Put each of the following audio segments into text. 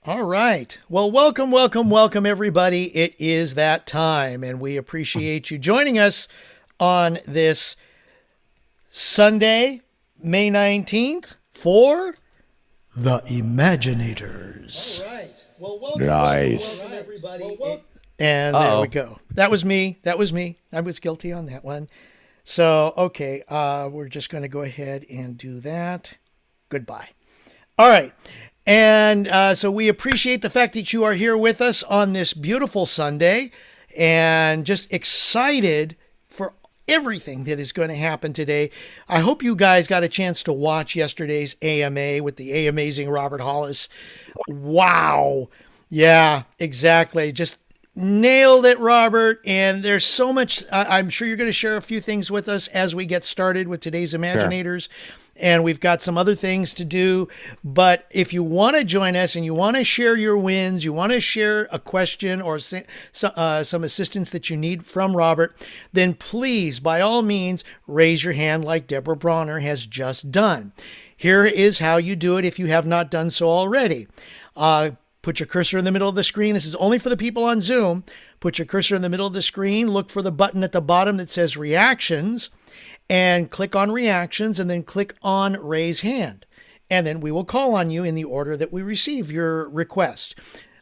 All right. Well, welcome, welcome, welcome, everybody. It is that time, and we appreciate you joining us on this Sunday, May 19th, for the Imaginators. All right. Well, welcome, Nice. welcome, everybody. And there we go. That was me. That was me. I was guilty on that one. So, okay, we're just going to go ahead and do that. Goodbye. All right. And so we appreciate the fact that you are here with us on this beautiful Sunday and just excited for everything that is going to happen today. I hope you guys got a chance to watch yesterday's AMA with the amazing Robert Hollis. Wow. Yeah, exactly. Just nailed it, Robert. And there's so much. I'm sure you're going to share a few things with us as we get started with today's Imaginators. Sure. And we've got some other things to do. But if you want to join us and you want to share your wins, you want to share a question or some assistance that you need from Robert, then please, by all means, raise your hand like Deborah Bronner has just done. Here is how you do it if you have not done so already. Put your cursor in the middle of the screen. This is only for the people on Zoom. Put your cursor in the middle of the screen. Look for the button at the bottom that says Reactions. And click on Reactions and then click on Raise Hand. And then we will call on you in the order that we receive your request.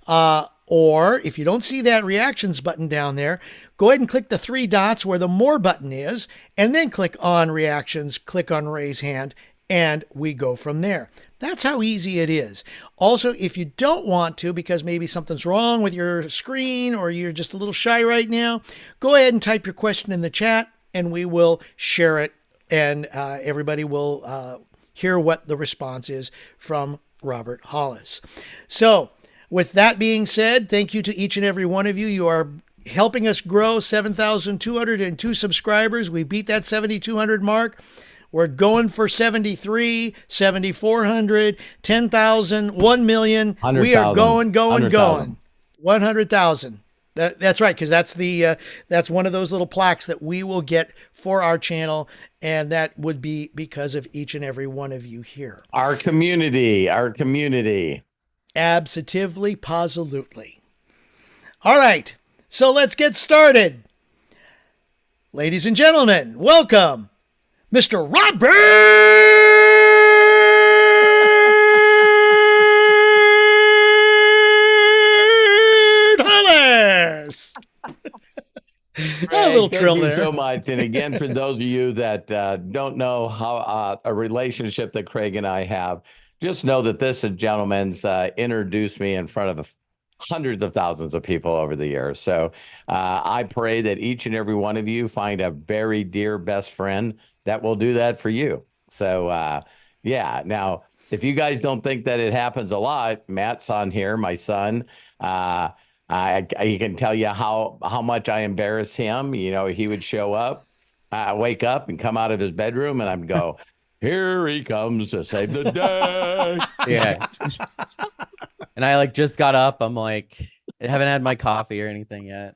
Or if you don't see that Reactions button down there, go ahead and click the three dots where the More button is, and then click on Reactions, click on Raise Hand, and we go from there. That's how easy it is. Also, if you don't want to, because maybe something's wrong with your screen or you're just a little shy right now, go ahead and type your question in the chat, and we will share it, and everybody will hear what the response is from Robert Hollis. So with that being said, thank you to each and every one of you. You are helping us grow 7,202 subscribers. We beat that 7,200 mark. We're going for 73, 7,400, 10,000, 1 million. We are going. 100,000. That's right, because that's one of those little plaques that we will get for our channel, and that would be because of each and every one of you here. Our community. Absolutely, positively. All right, so let's get started. Ladies and gentlemen, welcome, Mr. Robert Hollis. A little trill there. Thank you so much. And again, for those of you that don't know how a relationship that Craig and I have, just know that this gentleman's introduced me in front of hundreds of thousands of people over the years. So I pray that each and every one of you find a very dear best friend that will do that for you. So yeah, now, if you guys don't think that it happens a lot, Matt's on here, my son. I can tell you how much I embarrass him. You know, he would show up, wake up and come out of his bedroom, and I'd go, "Here he comes to save the day." Yeah. And I just got up. I'm like, I haven't had my coffee or anything yet.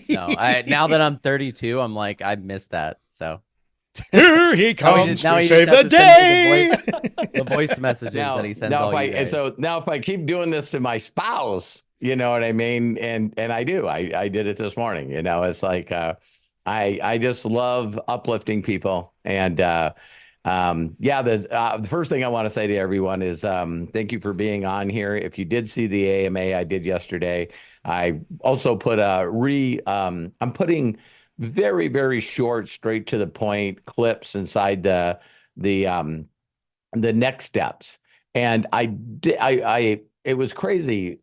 No, now that I'm 32, I'm like, I missed that. So here he comes to save the day. The voice messages that he sends all you guys. So now if I keep doing this to my spouse, you know what I mean? And I do. I did it this morning. You know, it's like I just love uplifting people. And yeah, the first thing I want to say to everyone is thank you for being on here. If you did see the AMA I did yesterday, I also put I'm putting very, very short, straight to the point clips inside the next steps. And it was crazy,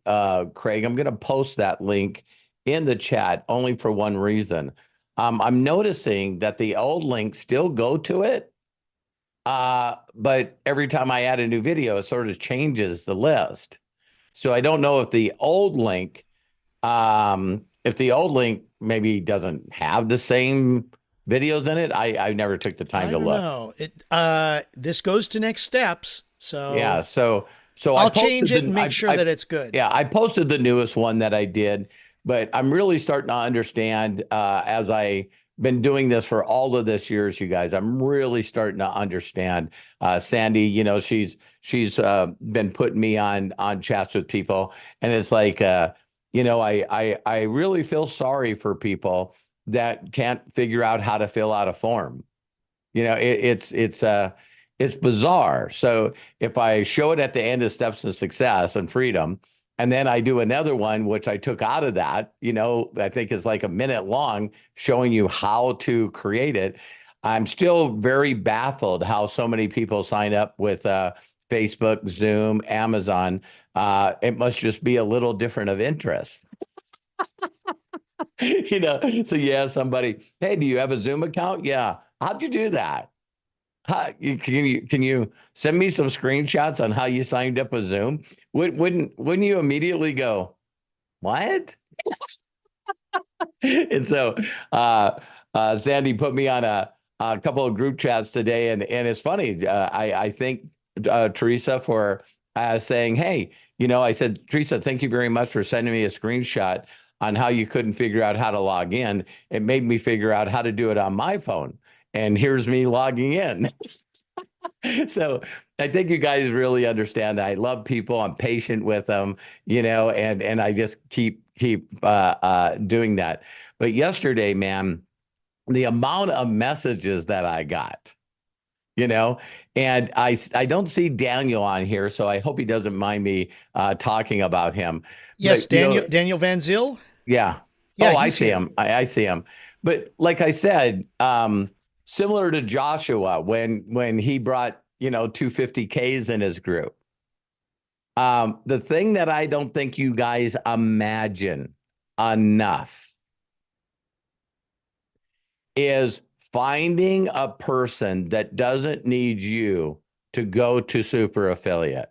Craig. I'm going to post that link in the chat only for one reason. I'm noticing that the old links still go to it, but every time I add a new video, it sort of changes the list. So I don't know if the old link, maybe doesn't have the same videos in it. I never took the time to look. No, this goes to next steps. So yeah, so I'll change it and make sure that it's good. Yeah, I posted the newest one that I did, but I'm really starting to understand as I been doing this for all of this years, you guys, I'm really starting to understand. Sandy, you know, she's been putting me on chats with people, and it's like, you know, I really feel sorry for people that can't figure out how to fill out a form. You know, it's bizarre. So if I show it at the end of Steps to Success and Freedom, and then I do another one, which I took out of that, you know, I think is like a minute long, showing you how to create it. I'm still very baffled how so many people sign up with Facebook, Zoom, Amazon. It must just be a little different of interest. You know, so you ask somebody, hey, do you have a Zoom account? Yeah. How'd you do that? Can you send me some screenshots on how you signed up with Zoom? Wouldn't you immediately go, what? And so Sandy put me on a couple of group chats today, and it's funny. I thank Teresa for saying, hey, you know, I said, Teresa, thank you very much for sending me a screenshot on how you couldn't figure out how to log in. It made me figure out how to do it on my phone. And here's me logging in. So I think you guys really understand that. I love people. I'm patient with them, you know, and I just keep doing that. But yesterday, man, the amount of messages that I got, you know, and I don't see Daniel on here, so I hope he doesn't mind me talking about him. Yes, but, Daniel, you know, Daniel Van Zyl. Yeah. Yeah, Oh, I see him. I see him. But like I said, similar to Joshua, when he brought, you know, 250Ks in his group. The thing that I don't think you guys imagine enough is finding a person that doesn't need you to go to super affiliate.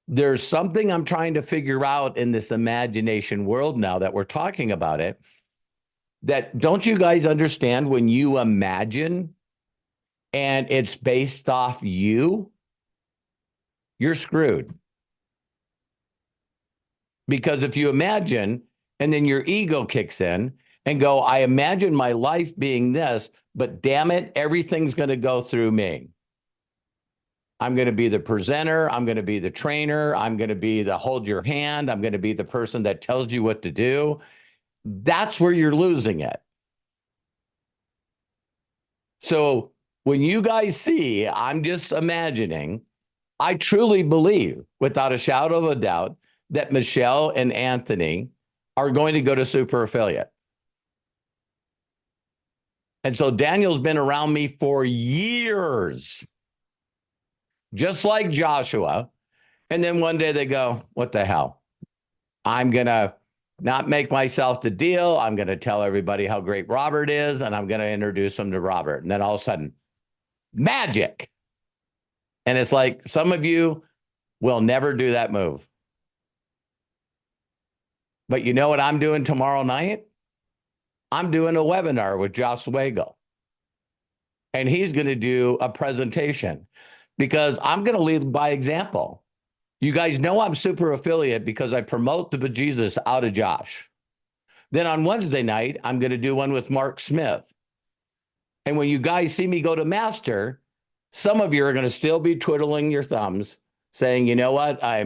There's something I'm trying to figure out in this imagination world now that we're talking about it, that don't you guys understand when you imagine and it's based off you, you're screwed. Because if you imagine and then your ego kicks in and go, I imagine my life being this, but damn it, everything's going to go through me. I'm going to be the presenter. I'm going to be the trainer. I'm going to be the hold your hand. I'm going to be the person that tells you what to do. That's where you're losing it. So when you guys see, I'm just imagining, I truly believe without a shadow of a doubt that Michelle and Anthony are going to go to super affiliate. And so Daniel's been around me for years, just like Joshua. And then one day they go, what the hell? I'm going to not make myself the deal. I'm going to tell everybody how great Robert is, and I'm going to introduce them to Robert. And then all of a sudden, magic. And it's like, some of you will never do that move. But you know what I'm doing tomorrow night? I'm doing a webinar with Josh Wagle. And he's going to do a presentation because I'm going to lead by example. You guys know I'm super affiliate because I promote the bejesus out of Josh. Then on Wednesday night, I'm going to do one with Mark Smith. And when you guys see me go to master, some of you are going to still be twiddling your thumbs saying, you know what, I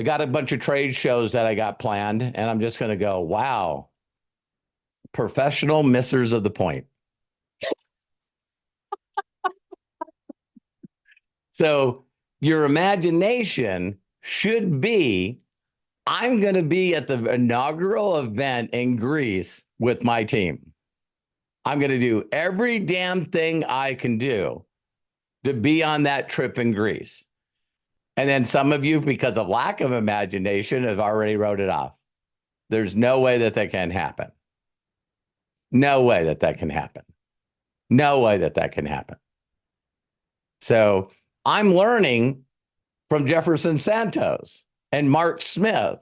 got a bunch of trade shows that I got planned, and I'm just going to go, wow, professional missers of the point. So your imagination should be, I'm going to be at the inaugural event in Greece with my team. I'm going to do every damn thing I can do to be on that trip in Greece. And then some of you, because of lack of imagination, have already wrote it off. There's no way that can happen. No way that can happen. No way that can happen. So I'm learning from Jefferson Santos and Mark Smith.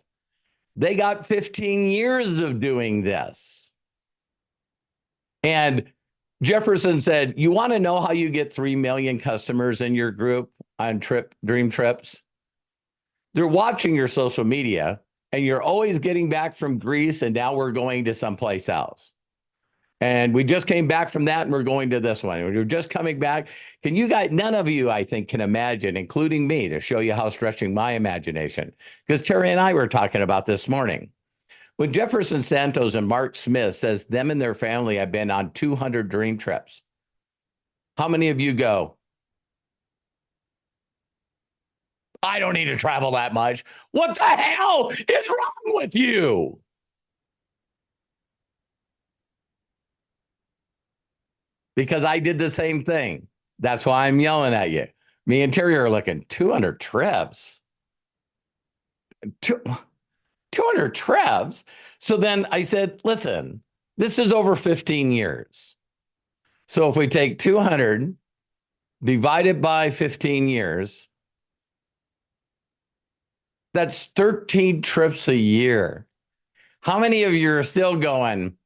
They got 15 years of doing this. And Jefferson said, you want to know how you get 3 million customers in your group on dream trips? They're watching your social media and you're always getting back from Greece, and now we're going to someplace else. And we just came back from that, and we're going to this one. We're just coming back. Can you guys, none of you, I think, can imagine, including me, to show you how stretching my imagination. Because Terry and I were talking about this morning. When Jefferson Santos and Mark Smith says them and their family have been on 200 dream trips, how many of you go, I don't need to travel that much? What the hell is wrong with you? Because I did the same thing. That's why I'm yelling at you. Me and Terry are looking, 200 trips. 200 trips. So then I said, listen, this is over 15 years. So if we take 200 divided by 15 years, that's 13 trips a year. How many of you are still going,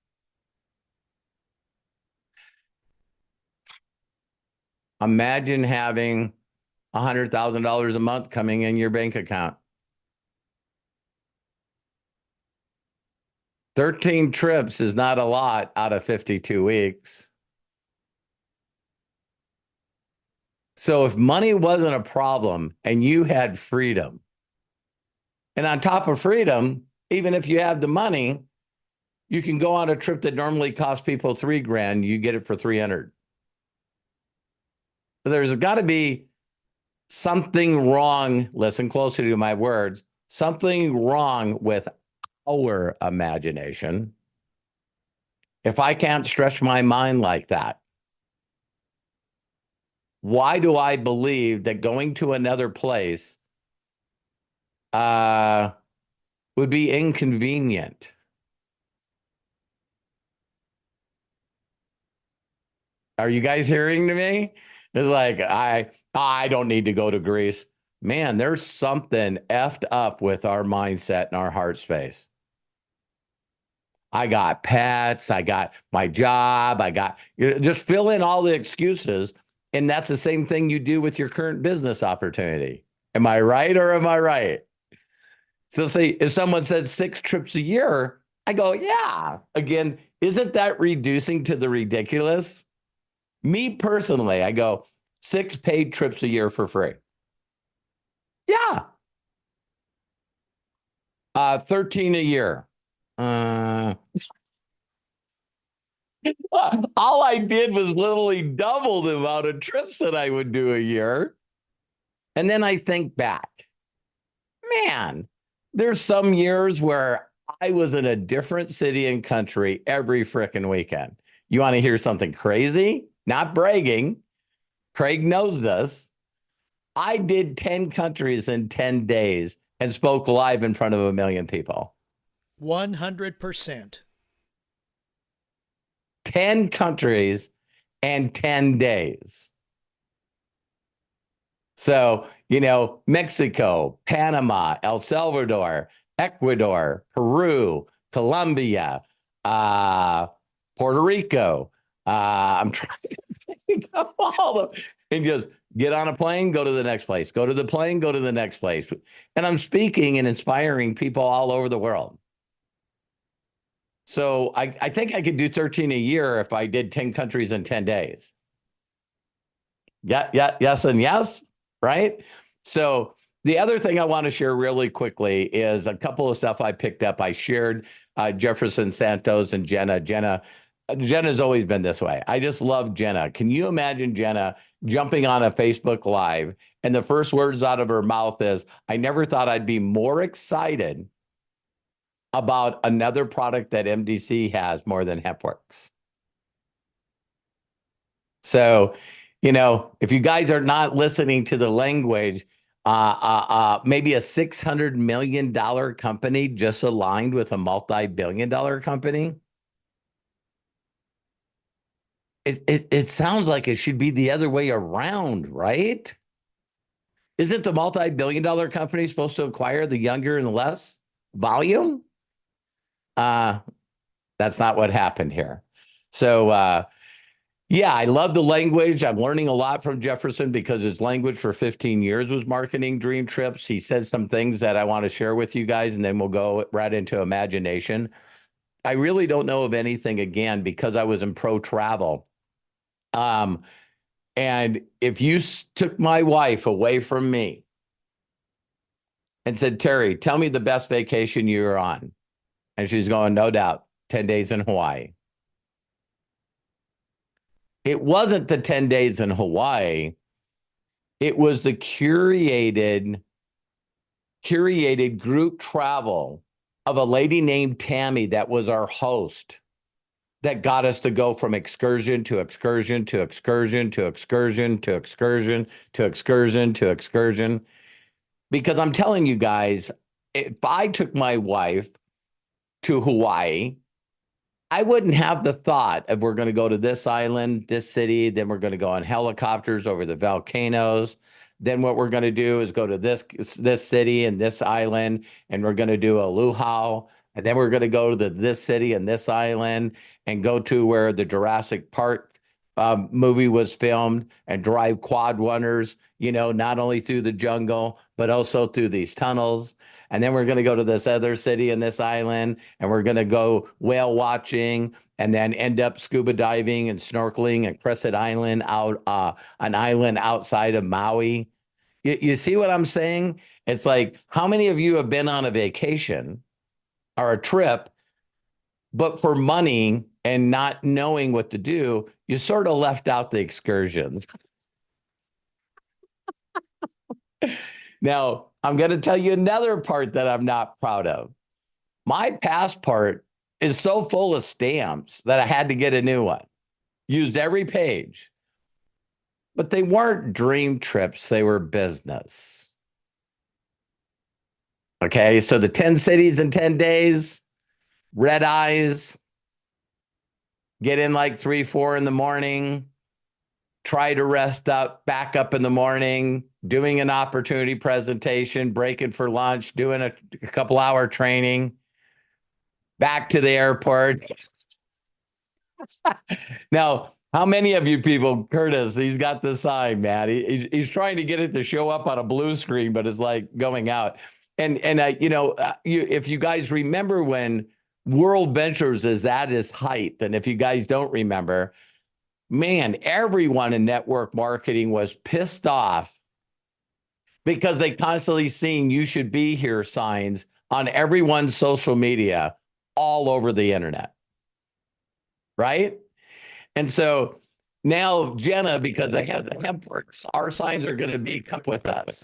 imagine having $100,000 a month coming in your bank account? 13 trips is not a lot out of 52 weeks. So if money wasn't a problem and you had freedom, and on top of freedom, even if you have the money, you can go on a trip that normally costs people $3,000, you get it for 300. There's got to be something wrong, listen closely to my words, something wrong with our imagination if I can't stretch my mind like that. Why do I believe that going to another place would be inconvenient? Are you guys hearing to me? It's like, I don't need to go to Greece. Man, there's something effed up with our mindset and our heart space. I got pets, I got my job, just fill in all the excuses. And that's the same thing you do with your current business opportunity. Am I right or am I right? So say if someone said 6 trips a year, I go, yeah. Again, isn't that reducing to the ridiculous? Me personally, I go 6 paid trips a year for free. Yeah. 13 a year. All I did was literally double the amount of trips that I would do a year. And then I think back, man, there's some years where I was in a different city and country every frickin' weekend. You want to hear something crazy? Not bragging. Craig knows this. I did 10 countries in 10 days and spoke live in front of 1 million people. 100%. 10 countries and 10 days. So, Mexico, Panama, El Salvador, Ecuador, Peru, Colombia, Puerto Rico. I'm trying to think of all of them. And just get on a plane, go to the next place. Go to the plane, go to the next place. And I'm speaking and inspiring people all over the world. So I think I could do 13 a year if I did 10 countries in 10 days. Yeah, yes, and yes, right? So the other thing I want to share really quickly is a couple of stuff I picked up. I shared Jefferson Santos and Jenna. Jenna's always been this way. I just love Jenna. Can you imagine Jenna jumping on a Facebook Live and the first words out of her mouth is, I never thought I'd be more excited about another product that MDC has more than HempWorks. So, if you guys are not listening to the language, maybe a $600 million company just aligned with a multi-billion-dollar company. It sounds like it should be the other way around, right? Isn't the multi-billion-dollar company supposed to acquire the younger and less volume? That's not what happened here. So Yeah, I love the language. I'm learning a lot from Jefferson because his language for 15 years was marketing dream trips. He says some things that I want to share with you guys, and then we'll go right into imagination. I really don't know of anything, again, because I was in pro travel. And if you took my wife away from me and said, Terry, tell me the best vacation you were on. And she's going, no doubt, 10 days in Hawaii. It wasn't the 10 days in Hawaii. It was the curated group travel of a lady named Tammy that was our host that got us to go from excursion to excursion to excursion to excursion to excursion to excursion to excursion. Because I'm telling you guys, if I took my wife to Hawaii, I wouldn't have the thought of we're going to go to this island, this city, then we're going to go on helicopters over the volcanoes. Then what we're going to do is go to this city and this island, and we're going to do a luau. And then we're going to go to this city and this island and go to where the Jurassic Park movie was filmed and drive quad runners, not only through the jungle, but also through these tunnels. And then we're going to go to this other city and this island, and we're going to go whale watching, and then end up scuba diving and snorkeling at Crescent Island, an island outside of Maui. You see what I'm saying? It's like, how many of you have been on a vacation or a trip, but for money and not knowing what to do, you sort of left out the excursions? Now, I'm going to tell you another part that I'm not proud of. My passport is so full of stamps that I had to get a new one. Used every page. But they weren't dream trips, they were business. Okay, so the 10 cities in 10 days, red eyes, get in like 3, 4 in the morning, try to rest up, back up in the morning, doing an opportunity presentation, breaking for lunch, doing a couple hour training, back to the airport. Now, how many of you people, Curtis, he's got the sign, man. He's trying to get it to show up on a blue screen, but it's like going out. And if you guys remember when World Ventures is at its height, and if you guys don't remember, man, everyone in network marketing was pissed off because they constantly seeing you should be here signs on everyone's social media all over the internet. Right? And so now, Jenna, because I have the hempworks, our signs are going to be come with us.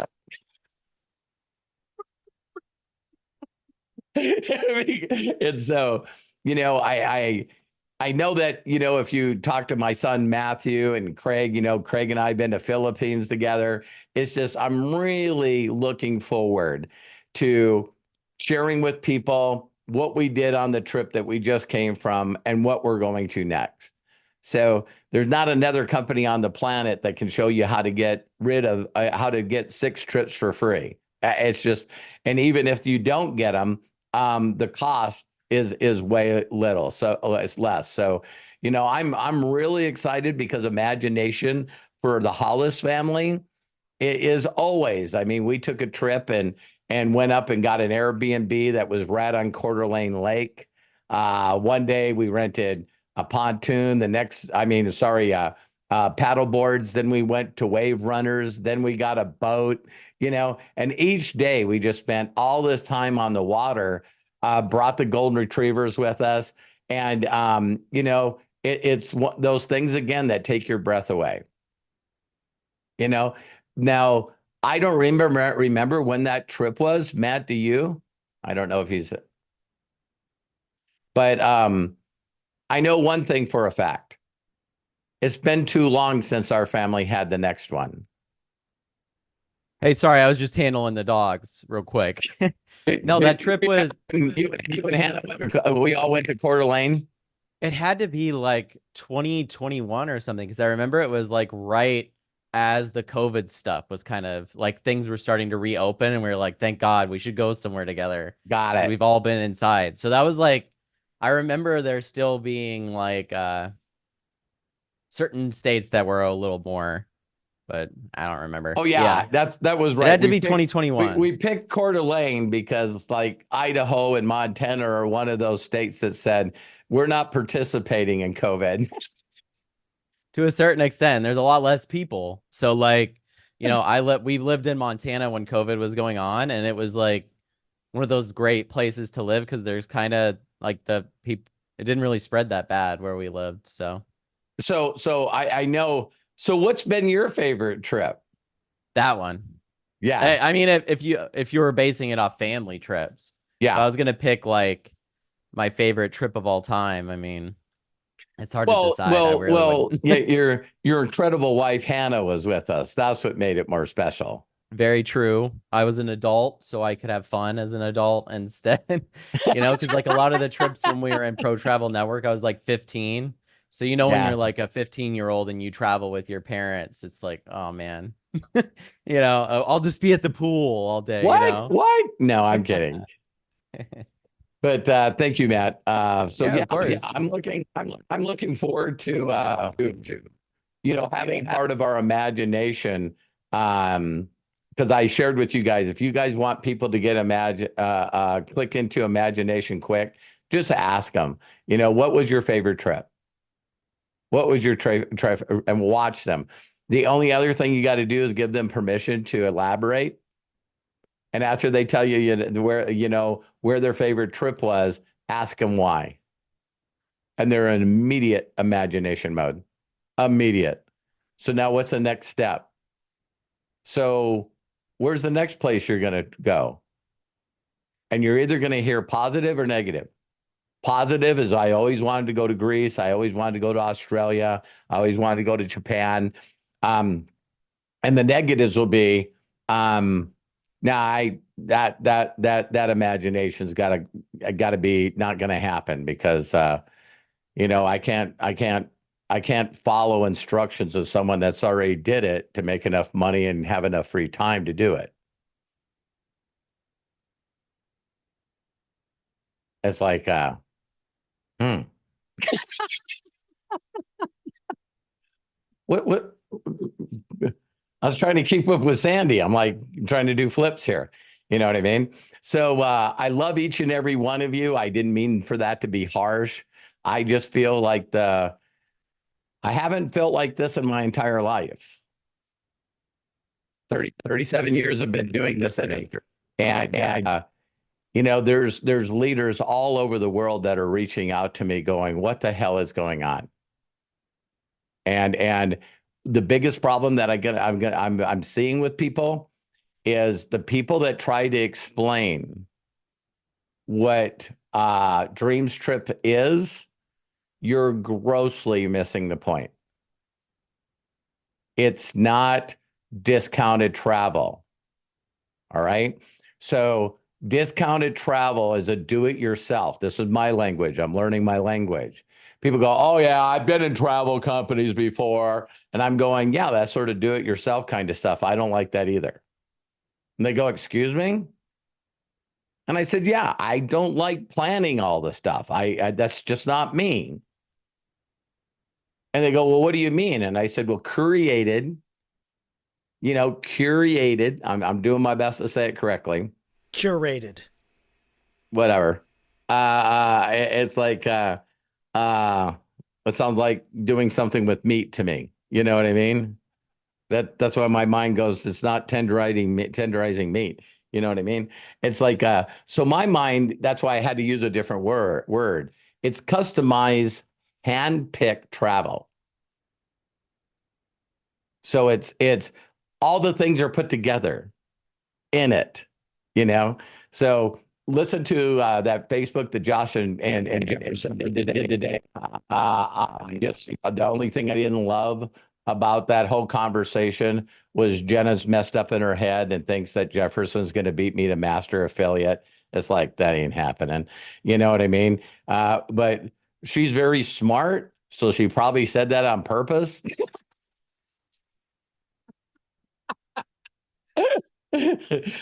And so, I know that, if you talk to my son, Matthew, and Craig, Craig and I have been to Philippines together. It's just, I'm really looking forward to sharing with people what we did on the trip that we just came from and what we're going to next. So there's not another company on the planet that can show you how to get rid of, how to get 6 trips for free. It's just, and even if you don't get them, the cost is way little. So it's less. So, I'm really excited because imagination for the Hollis family is always, we took a trip and went up and got an Airbnb that was right on Coeur d'Alene Lake. One day we rented a pontoon, paddle boards. Then we went to wave runners. Then we got a boat, and each day we just spent all this time on the water, brought the golden retrievers with us. And, it's those things, again, that take your breath away. Now, I don't remember when that trip was. Matt, do you? I don't know if he's, but I know one thing for a fact. It's been too long since our family had the next one. Hey, sorry, I was just handling the dogs real quick. No, that trip was... You and Hannah, we all went to Coeur d'Alene. It had to be like 2021 or something, because I remember it was like right as the COVID stuff was kind of like things were starting to reopen, and we were like, thank God, we should go somewhere together. Got it. We've all been inside. So that was like, I remember there still being like certain states that were a little more, but I don't remember. Oh yeah, that was right. It had to We be picked- 2021. We picked Coeur d'Alene because like Idaho and Montana are one of those states that said we're not participating in COVID. To a certain extent, there's a lot less people. So like, you know, we lived in Montana when COVID was going on, and it was like one of those great places to live because there's kind of like the people. It didn't really spread that bad where we lived. So I know. So what's been your favorite trip? that one. Yeah. I mean, if you were basing it off family trips, Yeah. if I was gonna pick like my favorite trip of all time, I mean, it's hard to decide. Yeah, your incredible wife Hannah was with us. That's what made it more special. Very true. I was an adult, so I could have fun as an adult instead. Because like a lot of the trips when we were in Pro Travel Network, I was like 15. So when you're like a 15-year-old and you travel with your parents, it's like, oh man, I'll just be at the pool all day. What? No, I'm kidding. But thank you, Matt. Of course. I'm looking forward to having part of our imagination. Because I shared with you guys, if you guys want people to get click into imagination quick, just ask them. What was your favorite trip? What was your trip? And watch them. The only other thing you got to do is give them permission to elaborate. And after they tell you where their favorite trip was, ask them why. And they're in immediate imagination mode. Immediate. So now what's the next step? So where's the next place you're going to go? And you're either going to hear positive or negative. Positive is I always wanted to go to Greece. I always wanted to go to Australia. I always wanted to go to Japan. And the negatives will be, that imagination's got to be not going to happen because I can't follow instructions of someone that's already did it to make enough money and have enough free time to do it. It's like what I was trying to keep up with Sandy. I'm like trying to do flips here. You know what I mean? So I love each and every one of you. I didn't mean for that to be harsh. I just feel like I haven't felt like this in my entire life. 37 years I've been doing this at Anchor. And there's leaders all over the world that are reaching out to me going, what the hell is going on? And the biggest problem that I'm seeing with people is the people that try to explain what Dreams Trip is, you're grossly missing the point. It's not discounted travel. All right. So discounted travel is a do-it-yourself. This is my language. I'm learning my language. People go, oh, yeah, I've been in travel companies before. And I'm going, yeah, that's sort of do-it-yourself kind of stuff. I don't like that either. And they go, excuse me? And I said, yeah, I don't like planning all the stuff. That's just not me. And they go, well, what do you mean? And I said, well, curated. I'm doing my best to say it correctly. Curated. Whatever. It's like, it sounds like doing something with meat to me. You know what I mean? That's why my mind goes, it's not tenderizing meat. You know what I mean? It's like, so my mind, that's why I had to use a different word. It's customized, hand-picked travel. So it's all the things are put together in it, So listen to that Facebook that Josh and Jefferson did today. The only thing I didn't love about that whole conversation was Jenna's messed up in her head and thinks that Jefferson's going to beat me to master affiliate. It's like, that ain't happening. You know what I mean? But she's very smart, so she probably said that on purpose.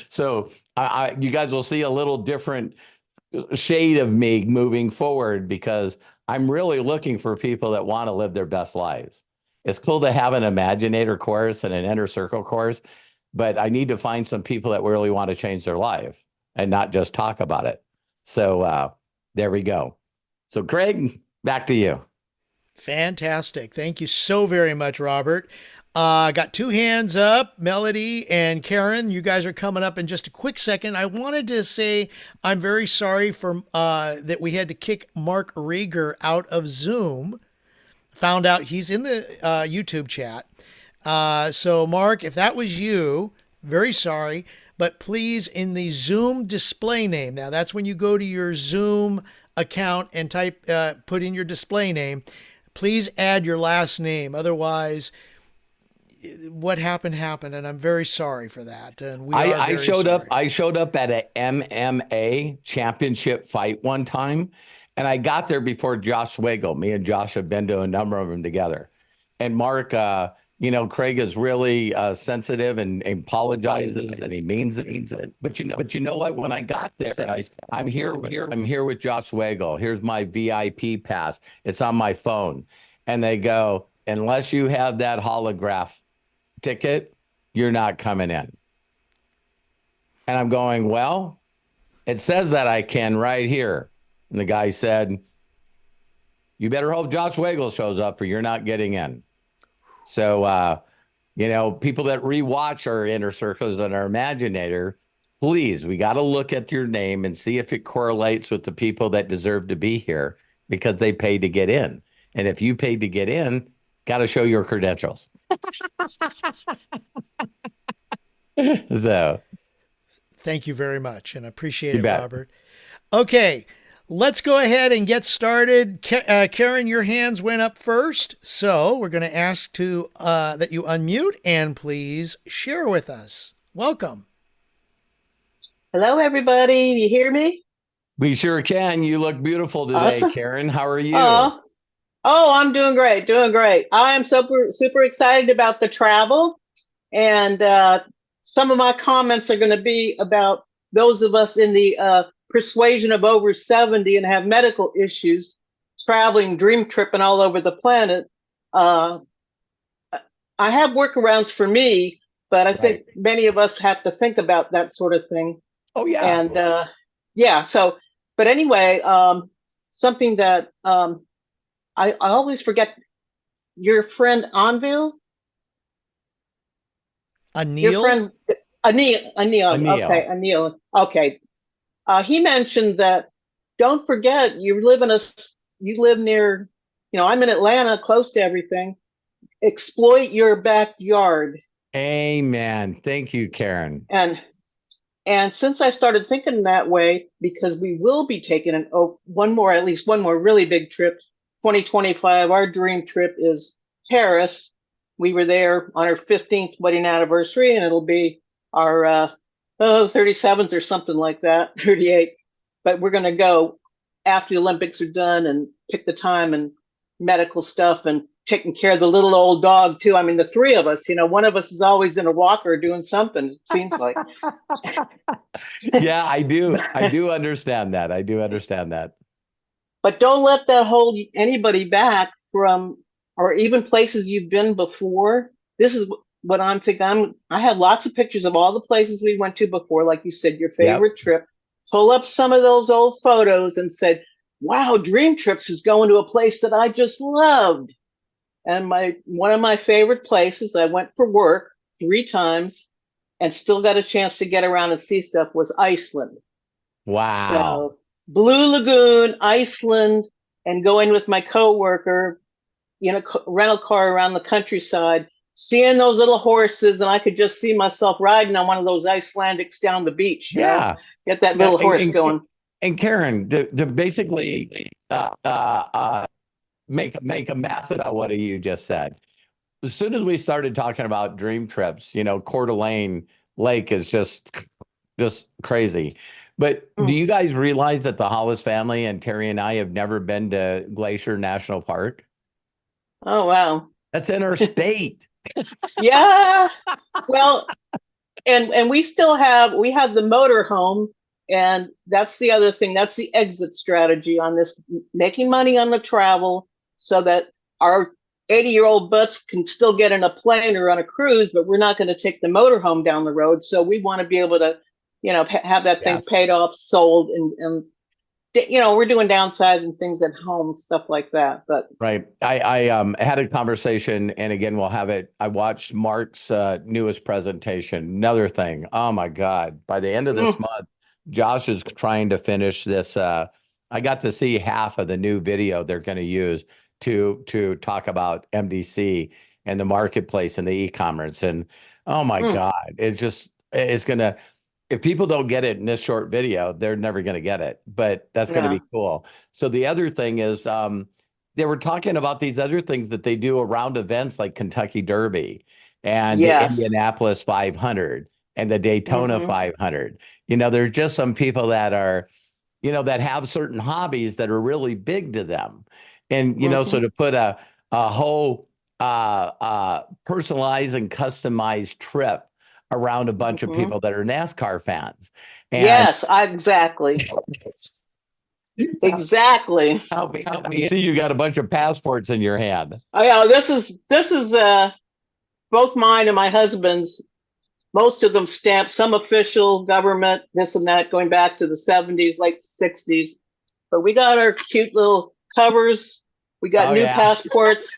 So you guys will see a little different shade of me moving forward because I'm really looking for people that want to live their best lives. It's cool to have an Imaginator course and an Inner Circle course, but I need to find some people that really want to change their life and not just talk about it. So there we go. So Craig, back to you. Fantastic. Thank you so very much, Robert. Got two hands up, Melody and Karen. You guys are coming up in just a quick second. I wanted to say I'm very sorry for that we had to kick Mark Rieger out of Zoom. Found out he's in the YouTube chat. So Mark, if that was you, very sorry, but please, in the Zoom display name, now that's when you go to your Zoom account and type, put in your display name, please add your last name. Otherwise, what happened, and I'm very sorry for that. And I showed up at a MMA championship fight one time, and I got there before Josh Swagel. Me and Josh have been to a number of them together. And Mark, Craig is really sensitive and apologizes, and he means it. But you know what? When I got there, I'm here with Josh Swagel. Here's my VIP pass. It's on my phone, and they go, unless you have that holograph ticket, you're not coming in. And I'm going, well, it says that I can right here. And the guy said, you better hope Josh Swagel shows up or you're not getting in. So, people that rewatch our Inner Circles and our Imaginator, please, we got to look at your name and see if it correlates with the people that deserve to be here because they paid to get in. And if you paid to get in, got to show your credentials. So, thank you very much, and I appreciate it, Robert. Okay, let's go ahead and get started. Karen, your hands went up first, so we're going to ask that you unmute and please share with us. Welcome. Hello, everybody. You hear me? We sure can. You look beautiful today, awesome. Karen. How are you? Oh, I'm doing great. I am super excited about the travel. And some of my comments are going to be about those of us in the persuasion of over 70 and have medical issues, traveling, dream tripping all over the planet. I have workarounds for me, but I think many of us have to think about that sort of thing. Oh, yeah. And but anyway, something that I always forget, your friend Anvil? Anil? Your friend Anil. Okay, Anil. Okay. He mentioned that don't forget you live near, I'm in Atlanta, close to everything. Exploit your backyard. Amen. Thank you, Karen. And since I started thinking that way, because we will be taking at least one more really big trip, 2025, our dream trip is Paris. We were there on our 15th wedding anniversary, and it'll be our 37th or something like that, 38th. But we're going to go after the Olympics are done and pick the time and medical stuff and taking care of the little old dog too. I mean, the three of us, one of us is always in a walker doing something, it seems like. Yeah, I do understand that. But don't let that hold anybody back from, or even places you've been before. This is what I'm thinking. I have lots of pictures of all the places we went to before, like you said, your favorite trip. Pull up some of those old photos and said, wow, Dream Trips is going to a place that I just loved. And one of my favorite places, I went for work 3 times and still got a chance to get around and see stuff, was Iceland. Wow. So Blue Lagoon, Iceland, and going with my coworker in a rental car around the countryside, seeing those little horses, and I could just see myself riding on one of those Icelandics down the beach. Yeah. Get that little horse going. And Karen, to basically make a mess out of what you just said. As soon as we started talking about dream trips, Coeur d'Alene Lake is just crazy. But do you guys realize that the Hollis family and Terry and I have never been to Glacier National Park? Oh, wow. That's in our state. Yeah. Well, and we have the motor home, and that's the other thing. That's the exit strategy on this, making money on the travel so that our 80-year-old butts can still get in a plane or on a cruise, but we're not going to take the motorhome down the road. So we want to be able to, have that thing paid off, sold, and we're doing downsizing things at home, stuff like that. But right. I had a conversation, and again, we'll have it. I watched Mark's newest presentation. Another thing. Oh my God. By the end of this month, Josh is trying to finish this. I got to see half of the new video they're going to use to talk about MDC and the marketplace and the e-commerce. And oh my God, it's going to, if people don't get it in this short video, they're never going to get it, but that's going to be cool. So the other thing is, they were talking about these other things that they do around events like Kentucky Derby and the Indianapolis 500 and the Daytona 500. There's just some people that are, that have certain hobbies that are really big to them. And, so to put a whole personalized and customized trip around a bunch of people that are NASCAR fans. And yes, exactly. Exactly. Help me. See, you got a bunch of passports in your hand. Oh yeah, this is both mine and my husband's. Most of them stamped, some official, government, this and that, going back to the 70s, late 60s. But we got our cute little covers. We got new passports,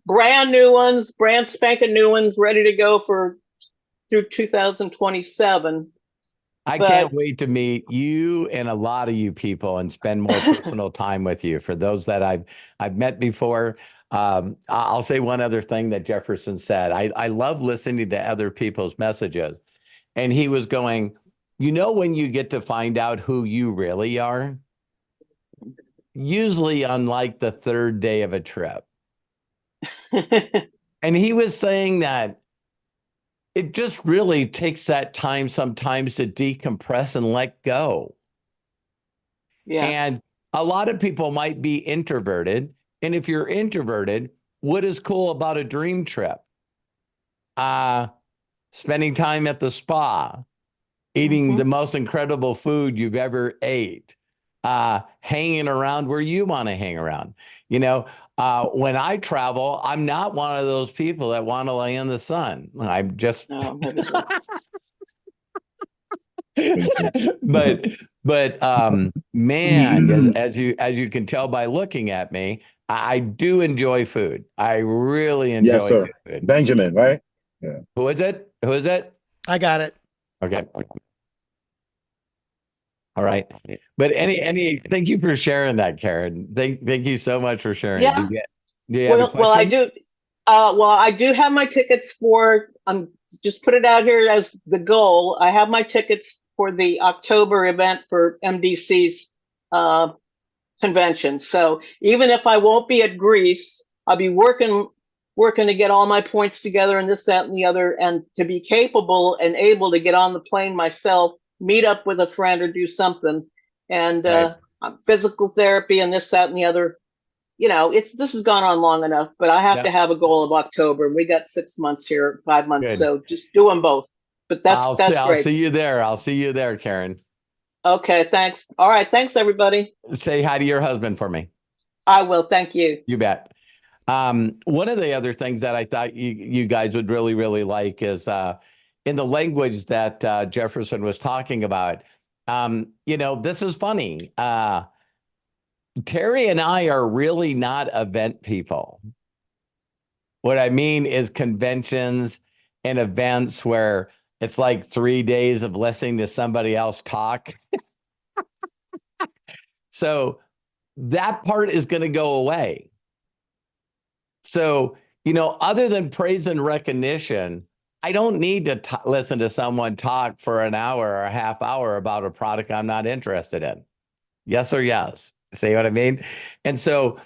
brand new ones, brand spanking new ones, ready to go through 2027. I can't wait to meet you and a lot of you people and spend more personal time with you. For those that I've met before, I'll say one other thing that Jefferson said. I love listening to other people's messages. And he was going, when you get to find out who you really are, usually on like the third day of a trip. And he was saying that it just really takes that time sometimes to decompress and let go. Yeah. And a lot of people might be introverted. And if you're introverted, what is cool about a dream trip? Spending time at the spa, eating the most incredible food you've ever ate, hanging around where you want to hang around. When I travel, I'm not one of those people that want to lay in the sun. I'm just, man, as you can tell by looking at me, I do enjoy food. I really enjoy food. Benjamin, right? Yeah. Who is it? I got it. Okay. All right. But thank you for sharing that, Karen. Thank you so much for sharing. Yeah. Do you have a question? Well, I do. I do have my tickets for, just put it out here as the goal. I have my tickets for the October event for MDC's convention. So even if I won't be at Greece, I'll be working to get all my points together and this, that, and the other, and to be capable and able to get on the plane myself, meet up with a friend or do something. And physical therapy and this, that, and the other. This has gone on long enough, but I have to have a goal of October. We got 6 months here, 5 months. Good. So just do them both. But that's great. I'll see you there. I'll see you there, Karen. Okay, thanks. All right, thanks everybody. Say hi to your husband for me. I will. Thank you. You bet. One of the other things that I thought you guys would really, really like is in the language that Jefferson was talking about. This is funny. Terry and I are really not event people. What I mean is conventions and events where it's like 3 days of listening to somebody else talk. So that part is going to go away. So, other than praise and recognition, I don't need to listen to someone talk for an hour or a half hour about a product I'm not interested in. Yes or yes. See what I mean? And so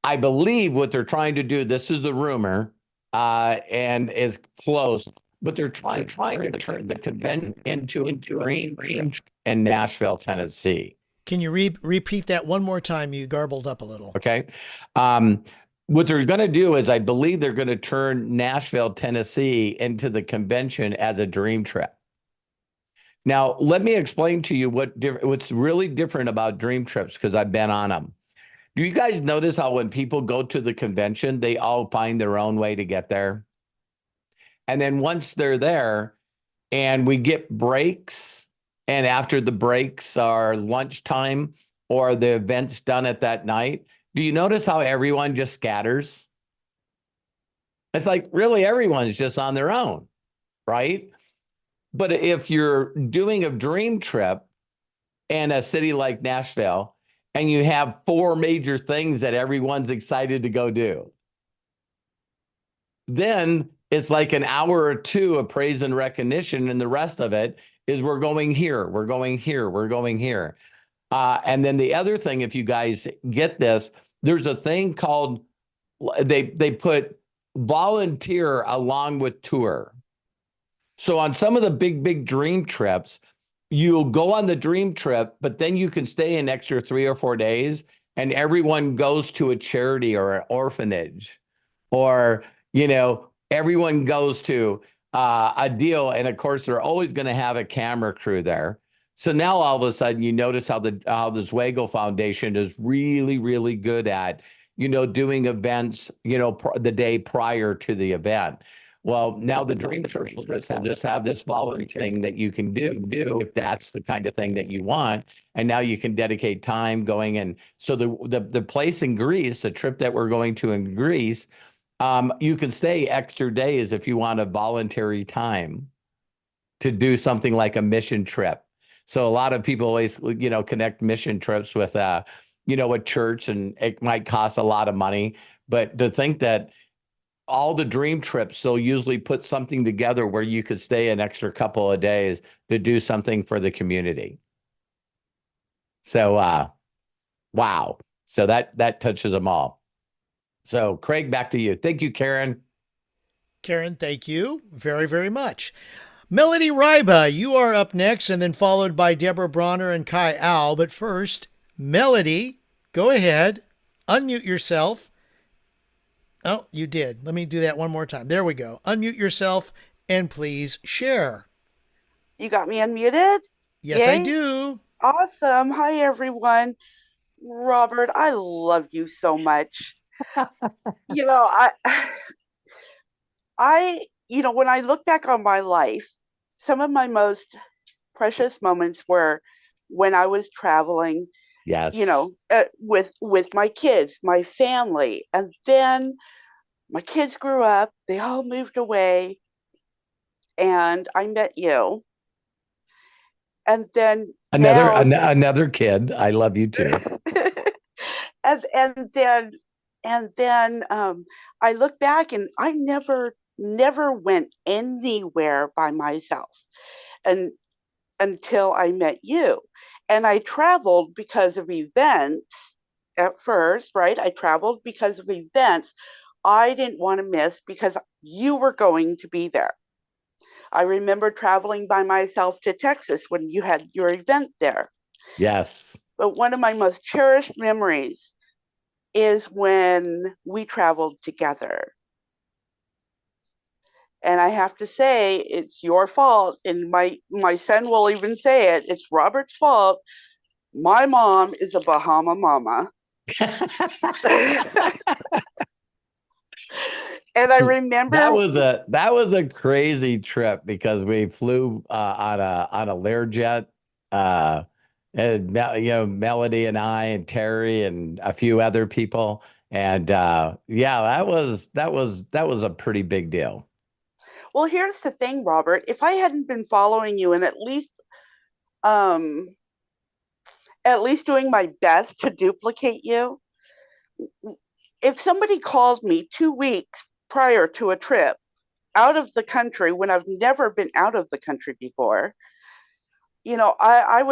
I believe what they're trying to do, this is a rumor and is close, but they're trying to turn the convention into Green in Nashville, Tennessee. Can you repeat that one more time? You garbled up a little. Okay. What they're going to do is I believe they're going to turn Nashville, Tennessee into the convention as a dream trip. Now, let me explain to you what's really different about dream trips, because I've been on them. Do you guys notice how when people go to the convention, they all find their own way to get there? And then once they're there and we get breaks, and after the breaks are lunchtime or the event's done at that night, do you notice how everyone just scatters? It's like really everyone's just on their own, right? But if you're doing a dream trip in a city like Nashville and you have 4 major things that everyone's excited to go do, then it's like an hour or 2 of praise and recognition, and the rest of it is we're going here, we're going here, we're going here. And then the other thing, if you guys get this, there's a thing called, they put volunteer along with tour. So on some of the big dream trips, you'll go on the dream trip, but then you can stay an extra 3 or 4 days, and everyone goes to a charity or an orphanage, or, you know, everyone goes to a deal. And of course, they're always going to have a camera crew there. So now all of a sudden you notice how the Zweigel Foundation is really, really good at, you know, doing events, you know, the day prior to the event. Well, now the Dream Church will just have this following thing that you can do if that's the kind of thing that you want. And now you can dedicate time going. And so the place in Greece, the trip that we're going to in Greece, you can stay extra days if you want a voluntary time to do something like a mission trip. So a lot of people always, you know, connect mission trips with, you know, a church, and it might cost a lot of money. But to think that all the dream trips, they'll usually put something together where you could stay an extra couple of days to do something for the community. So, wow. So that touches them all. So Craig, back to you. Thank you, Karen. Karen, thank you very, very much. Melody Ryba, you are up next, and then followed by Deborah Bronner and Kai Al. But first, Melody, go ahead, unmute yourself. Oh, you did. Let me do that one more time. There we go. Unmute yourself and please share. You got me unmuted? Yes, yay. I do. Awesome. Hi, everyone. Robert, I love you so much. You know, you know, when I look back on my life, some of my most precious moments were when I was traveling. Yes. You know, with my kids, my family, and then my kids grew up. They all moved away, and I met you. And then another kid. I love you too. and then I look back, and I never went anywhere by myself, and until I met you. And I traveled because of events at first, right? I traveled because of events I didn't want to miss because you were going to be there. I remember traveling by myself to Texas when you had your event there. Yes. But one of my most cherished memories is when we traveled together. And I have to say, it's your fault. And my son will even say it. It's Robert's fault. My mom is a Bahama mama. And I remember that was a crazy trip because we flew on a Learjet. And you know, Melody and I and Terry and a few other people, and yeah, that was a pretty big deal. Well, here's the thing, Robert. If I hadn't been following you and at least doing my best to duplicate you, if somebody calls me 2 weeks prior to a trip out of the country when I've never been out of the country before, you know, I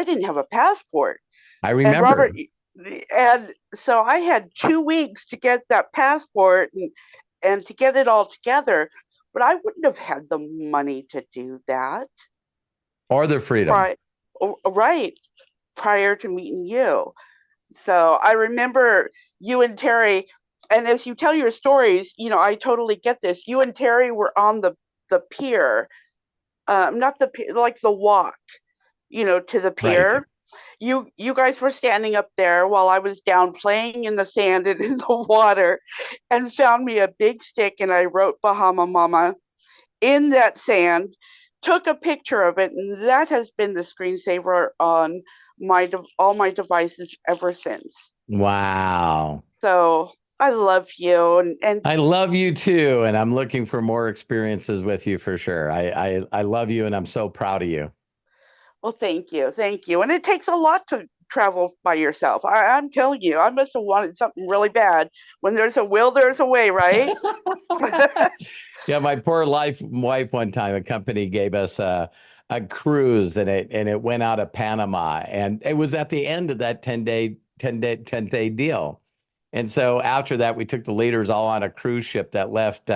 didn't have a passport. I remember. And Robert, and so I had 2 weeks to get that passport and to get it all together, but I wouldn't have had the money to do that. Or the freedom. Right. Prior to meeting you. So I remember you and Terry, and as you tell your stories, you know, I totally get this. You and Terry were on the pier, not the pier, like the walk, you know, to the pier. Right. you guys were standing up there while I was down playing in the sand and in the water, and found me a big stick, and I wrote Bahama Mama in that sand, took a picture of it, and that has been the screensaver on all my devices ever since. Wow. So I love you, and I love you too, and I'm looking for more experiences with you for sure. I love you, and I'm so proud of you. well, thank you. And it takes a lot to travel by yourself. I'm telling you, I must have wanted something really bad. When there's a will, there's a way, right? Yeah, my poor wife one time, a company gave us a cruise, and it went out of Panama, and it was at the end of that 10-day deal. And so after that, we took the leaders all on a cruise ship that left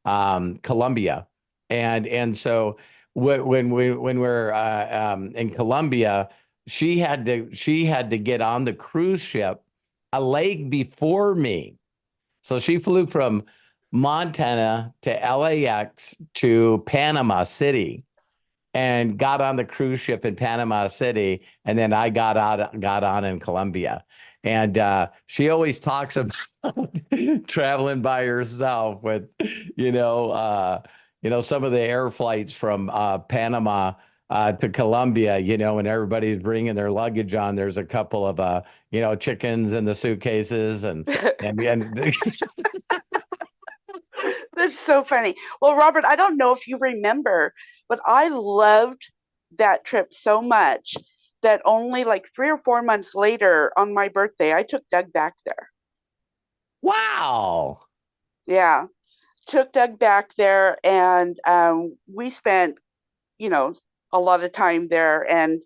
Colombia, and so when we're in Colombia, she had to get on the cruise ship a leg before me, so she flew from Montana to LAX to Panama City and got on the cruise ship in Panama City, and then I got on in Colombia. And she always talks about traveling by herself with, some of the air flights from Panama to Colombia, and everybody's bringing their luggage on. There's a couple of, chickens in the suitcases and That's so funny. Well, Robert, I don't know if you remember, but I loved that trip so much that only like 3 or 4 months later on my birthday, I took Doug back there. Wow. Yeah, took Doug back there, and we spent, a lot of time there, and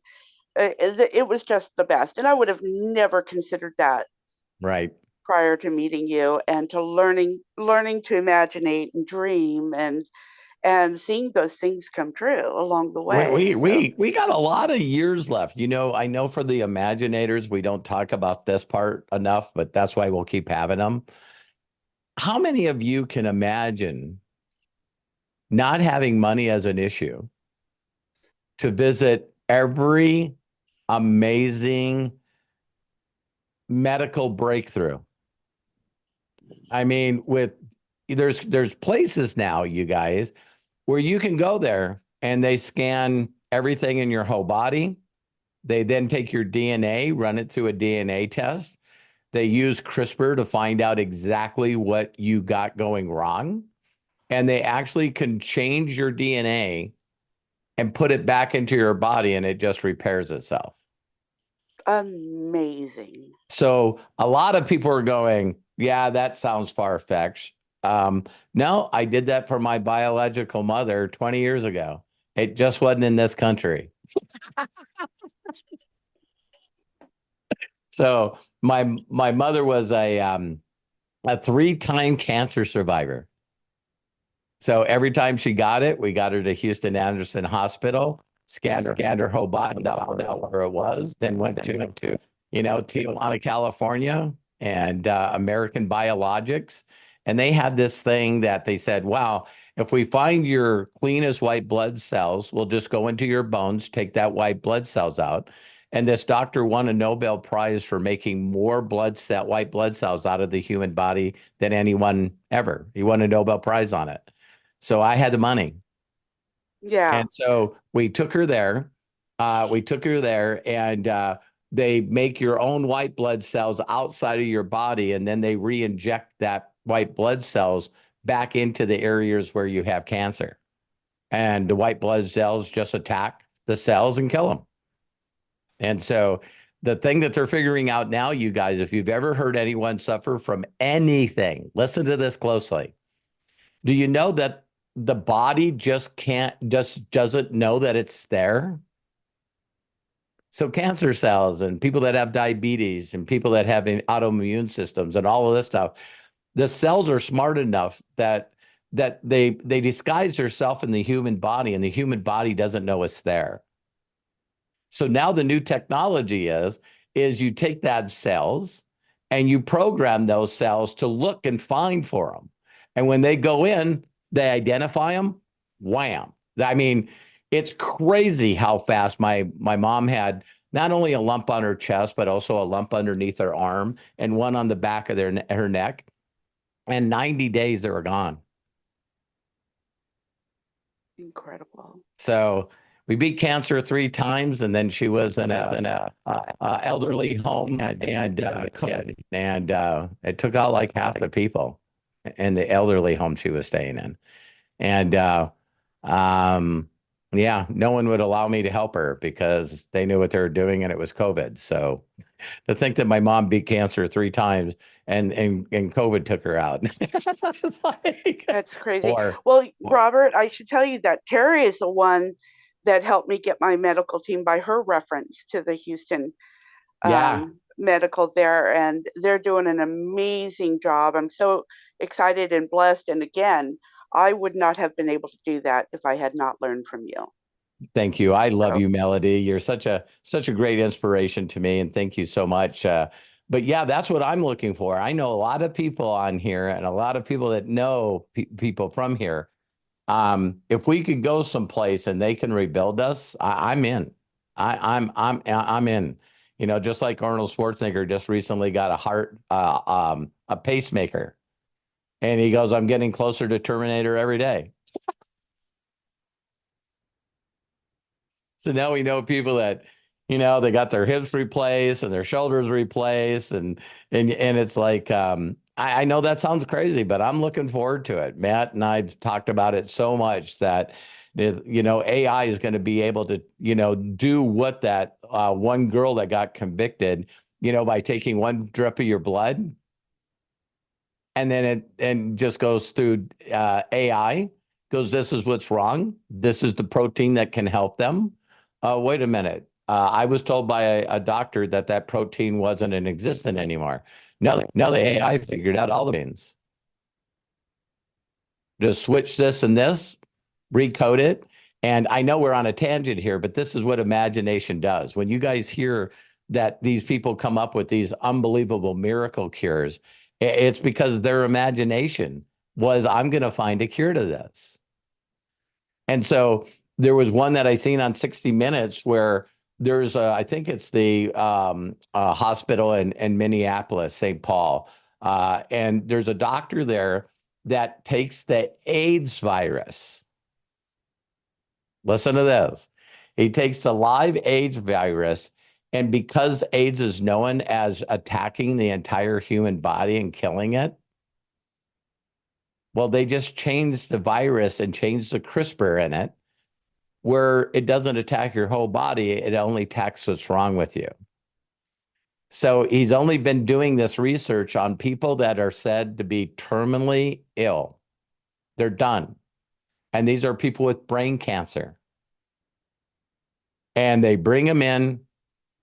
it was just the best. And I would have never considered that. Right. Prior to meeting you, and to learning to imaginate and dream, and seeing those things come true along the way. We got a lot of years left. I know for the Imaginators, we don't talk about this part enough, but that's why we'll keep having them. How many of you can imagine not having money as an issue to visit every amazing medical breakthrough? I mean, there's places now, you guys, where you can go there and they scan everything in your whole body. They then take your DNA, run it through a DNA test. They use CRISPR to find out exactly what you got going wrong. And they actually can change your DNA and put it back into your body, and it just repairs itself. Amazing. So a lot of people are going, yeah, that sounds far-fetched. No, I did that for my biological mother 20 years ago. It just wasn't in this country. So my mother was a 3-time cancer survivor. So every time she got it, we got her to Houston Anderson Hospital, scanned her whole body, found out where it was, then went to Tijuana, California, and American Biologics. And they had this thing that they said, wow, if we find your cleanest white blood cells, we'll just go into your bones, take that white blood cells out. And this doctor won a Nobel Prize for making more white blood cells out of the human body than anyone ever. He won a Nobel Prize on it. So I had the money. Yeah. And so we took her there. And they make your own white blood cells outside of your body, and then they re-inject that white blood cells back into the areas where you have cancer. And the white blood cells just attack the cells and kill them. And so the thing that they're figuring out now, you guys, if you've ever heard anyone suffer from anything, listen to this closely. Do you know that the body just doesn't know that it's there? So cancer cells and people that have diabetes and people that have autoimmune systems and all of this stuff, the cells are smart enough that they disguise themselves in the human body, and the human body doesn't know it's there. So now the new technology is you take that cells and you program those cells to look and find for them. And when they go in, they identify them, wham. I mean, it's crazy how fast my mom had not only a lump on her chest, but also a lump underneath her arm and one on the back of her neck. And 90 days, they were gone. Incredible. So we beat cancer 3 times, and then she was in a elderly home, and it took out like half the people in the elderly home she was staying in. And yeah, no one would allow me to help her because they knew what they were doing, and it was COVID. So to think that my mom beat cancer 3 times and COVID took her out. It's like, That's crazy. or Robert, I should tell you that Terry is the one that helped me get my medical team by her reference to the Houston yeah. medical there, and they're doing an amazing job. I'm so excited and blessed. And again, I would not have been able to do that if I had not learned from you. Thank you. I love you, Melody. You're such a great inspiration to me, and thank you so much. But yeah, that's what I'm looking for. I know a lot of people on here and a lot of people that know people from here. If we could go someplace and they can rebuild us, I'm in. I'm in. You know, just like Arnold Schwarzenegger just recently got a pacemaker, and he goes, "I'm getting closer to Terminator every day." So now we know people that, you know, they got their hips replaced and their shoulders replaced, and it's like, I know that sounds crazy, but I'm looking forward to it. Matt and I've talked about it so much that, you know, AI is going to be able to, you know, do what that one girl that got convicted, you know, by taking one drip of your blood, and then it just goes through AI, goes, this is what's wrong. This is the protein that can help them. Wait a minute. I was told by a doctor that protein wasn't in existence anymore. No, the AI figured out all the genes. Just switch this and this, recode it. And I know we're on a tangent here, but this is what imagination does. When you guys hear that these people come up with these unbelievable miracle cures, it's because their imagination was, I'm going to find a cure to this. And so there was one that I seen on 60 Minutes where there's I think it's the hospital in Minneapolis, St. Paul. And there's a doctor there that takes the AIDS virus. Listen to this. He takes the live AIDS virus, and because AIDS is known as attacking the entire human body and killing it, well, they just changed the virus and changed the CRISPR in it, where it doesn't attack your whole body, it only attacks what's wrong with you. So he's only been doing this research on people that are said to be terminally ill. They're done. And these are people with brain cancer. And they bring them in,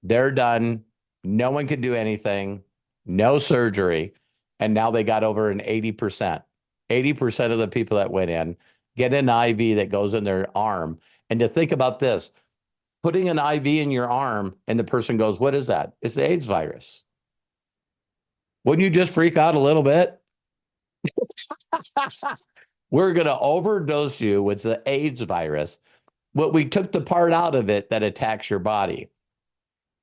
they're done, no one can do anything, no surgery, and now they got over an 80%. 80% of the people that went in get an IV that goes in their arm. And to think about this, putting an IV in your arm and the person goes, what is that? It's the AIDS virus. Wouldn't you just freak out a little bit? We're going to overdose you with the AIDS virus. What we took the part out of it that attacks your body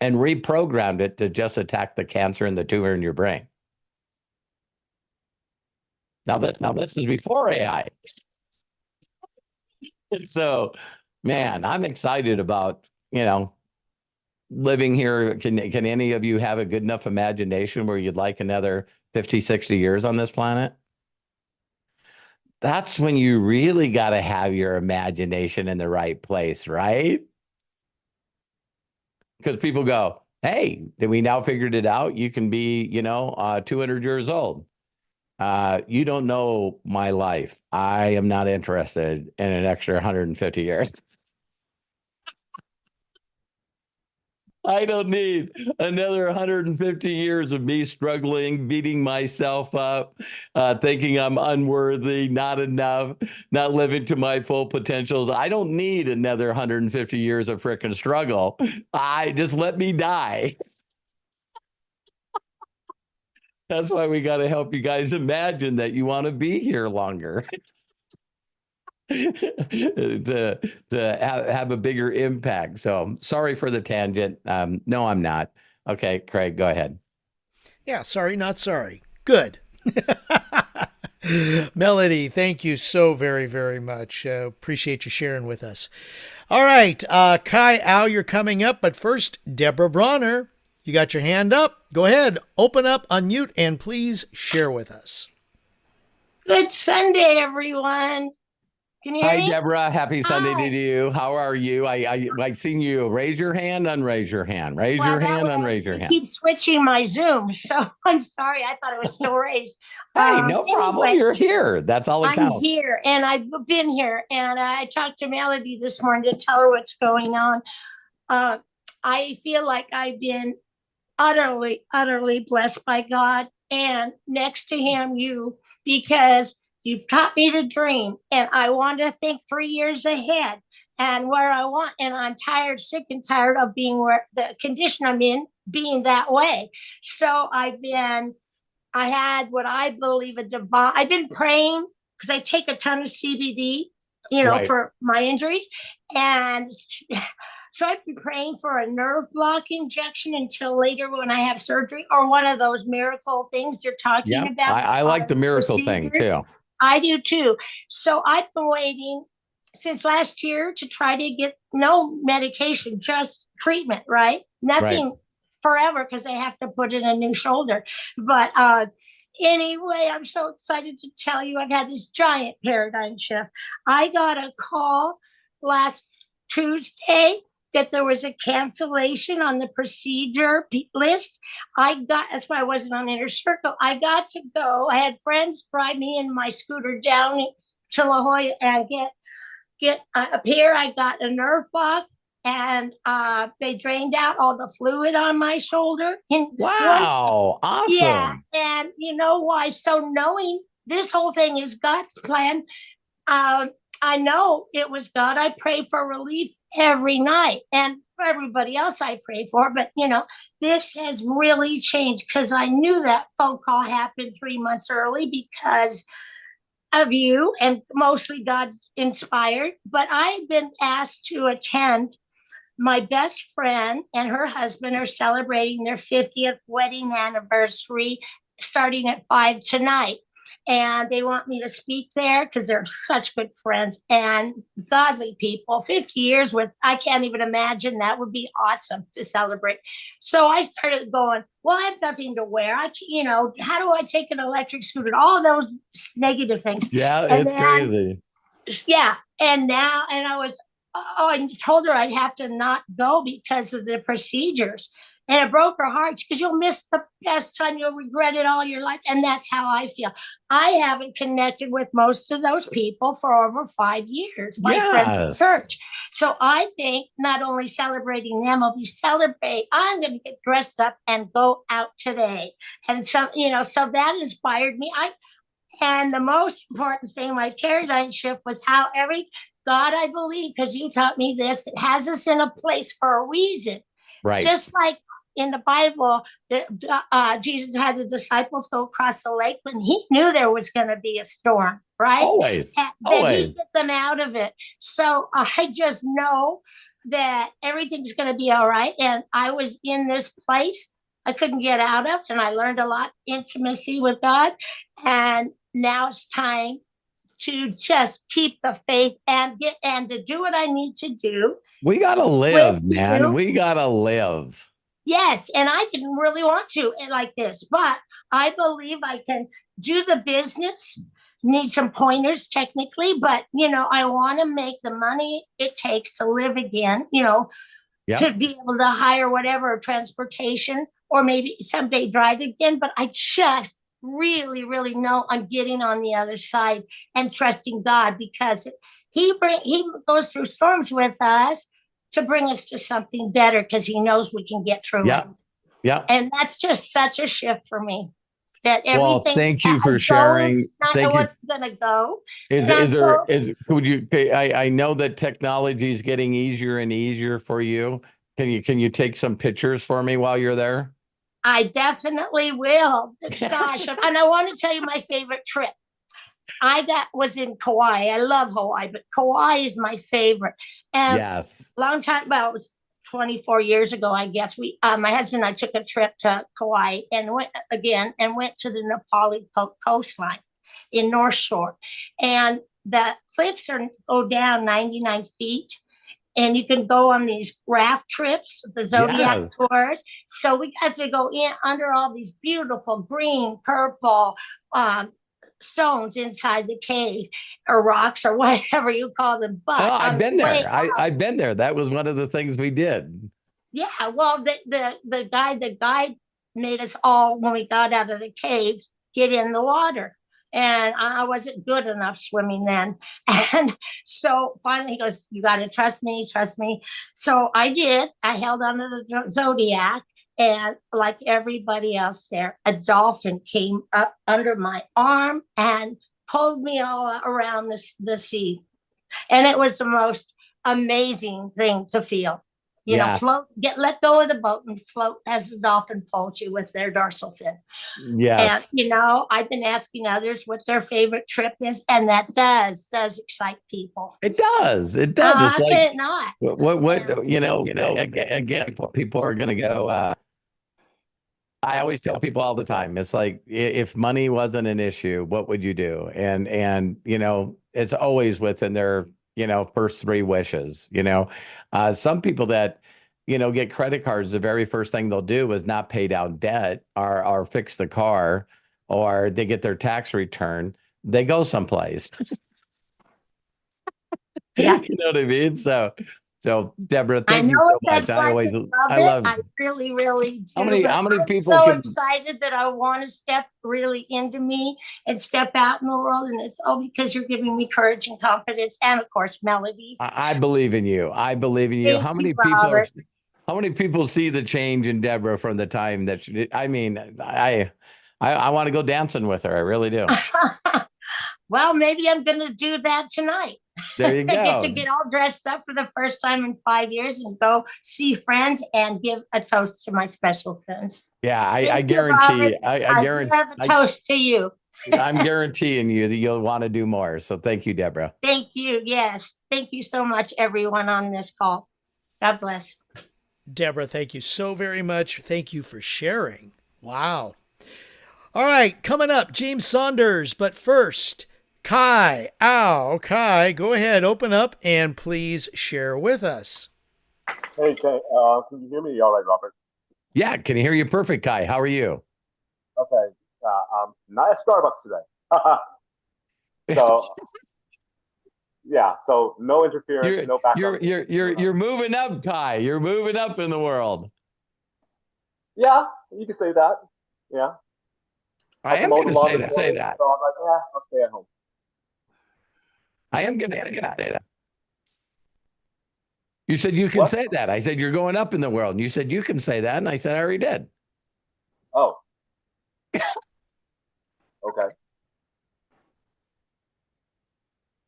and reprogrammed it to just attack the cancer and the tumor in your brain. Now this is before AI. And so, man, I'm excited about, you know, living here. Can any of you have a good enough imagination where you'd like another 50, 60 years on this planet? That's when you really got to have your imagination in the right place, right? Because people go, hey, did we now figured it out? You can be, 200 years old. You don't know my life. I am not interested in an extra 150 years. I don't need another 150 years of me struggling, beating myself up, thinking I'm unworthy, not enough, not living to my full potentials. I don't need another 150 years of frickin' struggle. Just let me die. That's why we got to help you guys imagine that you want to be here longer. to have a bigger impact. So sorry for the tangent. No, I'm not. Okay, Craig, go ahead. Yeah, sorry, not sorry. Good. Melody, thank you so very, very much. Appreciate you sharing with us. All right, Kai, Al, you're coming up, but first, Deborah Bronner, you got your hand up. Go ahead, open up, unmute, and please share with us. Good Sunday, everyone. Can you hear me? Hi, Deborah. Happy Sunday to you. How are you? I seen you raise your hand, unraise your hand, raise your hand, unraise your hand. Keep switching my Zoom, so I'm sorry. I thought it was still raised. Hey, no problem. Anyway, you're here. That's all that counts. I'm here, and I've been here, and I talked to Melody this morning to tell her what's going on. I feel like I've been utterly, utterly blessed by God, and next to him, you, because you've taught me to dream, and I want to think 3 years ahead and where I want. And I'm tired, sick and tired of being where the condition I'm in, being that way. So I had what I believe I've been praying because I take a ton of CBD, right, for my injuries. And so I've been praying for a nerve block injection until later when I have surgery, or one of those miracle things you're talking about. I like the miracle thing too. I do too. So I've been waiting since last year to try to get no medication, just treatment, right? Nothing forever because they have to put in a new shoulder. But anyway, I'm so excited to tell you I've had this giant paradigm shift. I got a call last Tuesday that there was a cancellation on the procedure list. That's why I wasn't on Inner Circle. I got to go. I had friends drive me in my scooter down to La Jolla and get up here. I got a nerve block, and they drained out all the fluid on my shoulder. Wow, awesome. Yeah, and you know why? So knowing this whole thing is God's plan, I know it was God. I pray for relief every night, and for everybody else I pray for. But, this has really changed because I knew that phone call happened 3 months early because of you, and mostly God inspired. But I've been asked to attend. My best friend and her husband are celebrating their 50th wedding anniversary starting at 5 tonight. And they want me to speak there because they're such good friends and godly people. 50 years I can't even imagine. That would be awesome to celebrate. So I started going, well, I have nothing to wear. How do I take an electric scooter? All those negative things. Yeah, it's crazy. Yeah. And I told her I'd have to not go because of the procedures. And it broke her heart because you'll miss the best time. You'll regret it all your life. And that's how I feel. I haven't connected with most of those people for over 5 years. My friends from church. So I think not only celebrating them, I'm going to get dressed up and go out today. And so that inspired me. And the most important thing, my paradigm shift, was how God, I believe, because you taught me this, it has us in a place for a reason. Right. Just like in the Bible, Jesus had the disciples go across the lake when he knew there was going to be a storm, right? Always. Then he get them out of it. So I just know that everything's going to be all right. And I was in this place I couldn't get out of, and I learned a lot, intimacy with God. And now it's time to just keep the faith and to do what I need to do. We got to live, man. We got to live. Yes, and I didn't really want to like this, but I believe I can do the business. Need some pointers technically, but I want to make the money it takes to live again, to be able to hire whatever transportation or maybe someday drive again. But I just really, really know I'm getting on the other side and trusting God, because he goes through storms with us to bring us to something better, because he knows we can get through it. Yeah. And that's just such a shift for me. That everything. Well, thank you for sharing. Not know what's gonna go. I know that technology is getting easier and easier for you. Can you take some pictures for me while you're there? I definitely will. Gosh, and I want to tell you my favorite trip. was in Kauai. I love Hawaii, but Kauai is my favorite. And Yes. long time, well, it was 24 years ago, I guess. My husband and I took a trip to Kauai and went to the Nepali coastline in North Shore. And the cliffs go down 99 feet. And you can go on these raft trips, the Zodiac tours. So we got to go in under all these beautiful green, purple stones inside the cave, or rocks, or whatever you call them. But I've been there. I've been there. That was one of the things we did. Yeah. Well, the guide made us all, when we got out of the caves, get in the water. And I wasn't good enough swimming then. And so finally he goes, you got to trust me. So I did. I held onto the Zodiac. And like everybody else there, a dolphin came up under my arm and pulled me all around the sea. And it was the most amazing thing to feel. You know, let go of the boat and float as the dolphin pulls you with their dorsal fin. Yes. And, I've been asking others what their favorite trip is, and that does excite people. It does. It's how can it not? Again, people are going to go. I always tell people all the time, it's like, if money wasn't an issue, what would you do? And it's always within their first three wishes. Some people that get credit cards, the very first thing they'll do is not pay down debt or fix the car, or they get their tax return, they go someplace. Yeah. You know what I mean? So Deborah, thank you so much. I love it. I really, really do. How many people I'm so excited that I want to step really into me and step out in the world. And it's all because you're giving me courage and confidence, and of course, Melody. I believe in you. How many people see the change in Deborah from the time that she did? I mean, I want to go dancing with her. I really do. Well, maybe I'm going to do that tonight. There you go. I get to get all dressed up for the first time in 5 years and go see friends and give a toast to my special friends. Yeah, I guarantee. I guarantee. Have a toast to you. I'm guaranteeing you that you'll want to do more. So thank you, Deborah. Thank you. Yes. Thank you so much, everyone on this call. God bless. Deborah, thank you so very much. Thank you for sharing. Wow. All right, coming up, James Saunders. But first, Kai, go ahead, open up, and please share with us. Hey, can you hear me all right, Robert? Yeah, can hear you perfect, Kai. How are you? Okay, not at Starbucks today. So, yeah, so no interference, no background. You're moving up, Kai. You're moving up in the world. Yeah, you can say that. Yeah. I am going to say that. So I'm like, yeah, I'll stay at home. I am going to say that. You said you can say that. I said you're going up in the world. And you said you can say that. And I said I already did. Oh. Okay.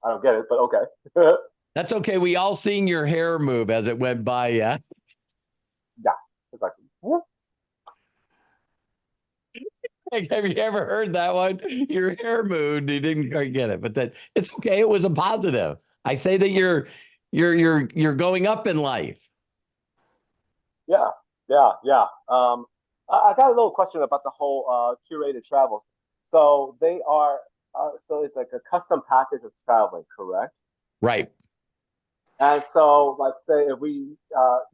I don't get it, but okay. That's okay. We all seen your hair move as it went by, yeah? Yeah. It's like, whoop. Have you ever heard that one? Your hair moved. You didn't quite get it, but it's okay. It was a positive. I say that you're going up in life. Yeah. I got a little question about the whole curated travels. So they are, so it's like a custom package of traveling, correct? Right. And so, like, say if we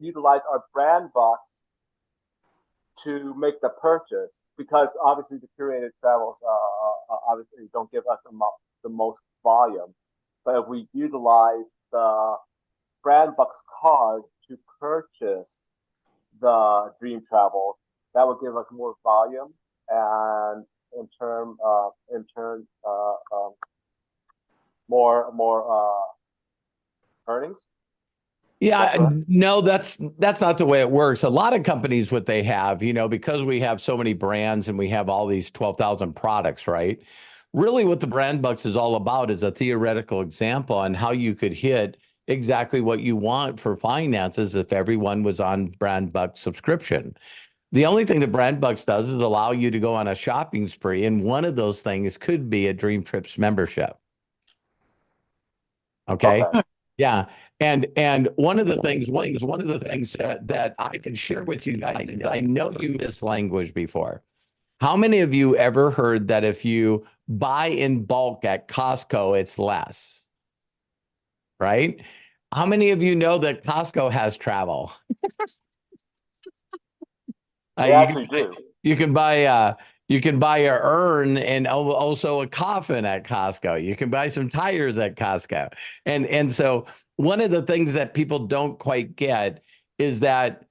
utilize our brand box to make the purchase, because obviously the curated travels obviously don't give us the most volume, but if we utilize the brand box card to purchase the dream travels, that would give us more volume and in turn more earnings. Yeah, no, that's not the way it works. A lot of companies, what they have, because we have so many brands and we have all these 12,000 products, right? Really what the brand box is all about is a theoretical example on how you could hit exactly what you want for finances if everyone was on brand box subscription. The only thing that Brand Bucks does is allow you to go on a shopping spree, and one of those things could be a Dream Trips membership. Okay. Yeah. And one of the things that I can share with you guys, I know you this language before. How many of you ever heard that if you buy in bulk at Costco, it's less? Right? How many of you know that Costco has travel? They actually do. You can buy an urn and also a coffin at Costco. You can buy some tires at Costco. And so one of the things that people don't quite get is that,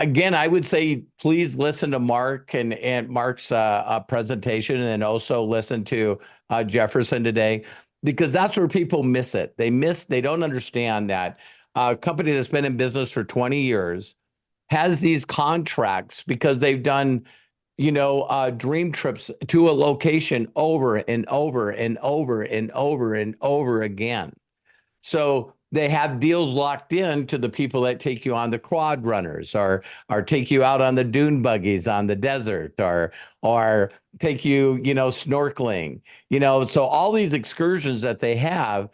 again, I would say, please listen to Mark and Mark's presentation, and also listen to Jefferson today, because that's where people miss it. They don't understand that a company that's been in business for 20 years has these contracts because they've done, dream trips to a location over and over and over and over and over again. So they have deals locked in to the people that take you on the quad runners, or take you out on the dune buggies on the desert, or take you, snorkeling, so all these excursions that they have,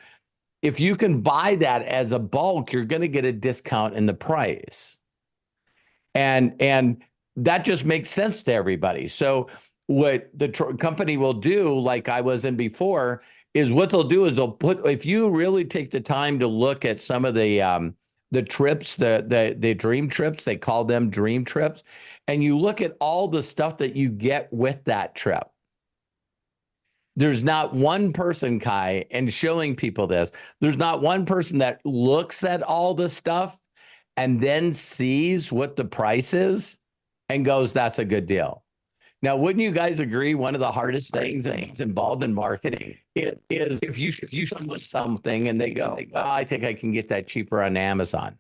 if you can buy that as a bulk, you're going to get a discount in the price. And that just makes sense to everybody. So what the company will do, like I was in before, is what they'll do is if you really take the time to look at some of the trips, the dream trips, they call them dream trips, and you look at all the stuff that you get with that trip. There's not one person, Kai, and showing people this, there's not one person that looks at all the stuff and then sees what the price is and goes, that's a good deal. Now, wouldn't you guys agree one of the hardest things involved in marketing is if you show them something and they go, oh, I think I can get that cheaper on Amazon.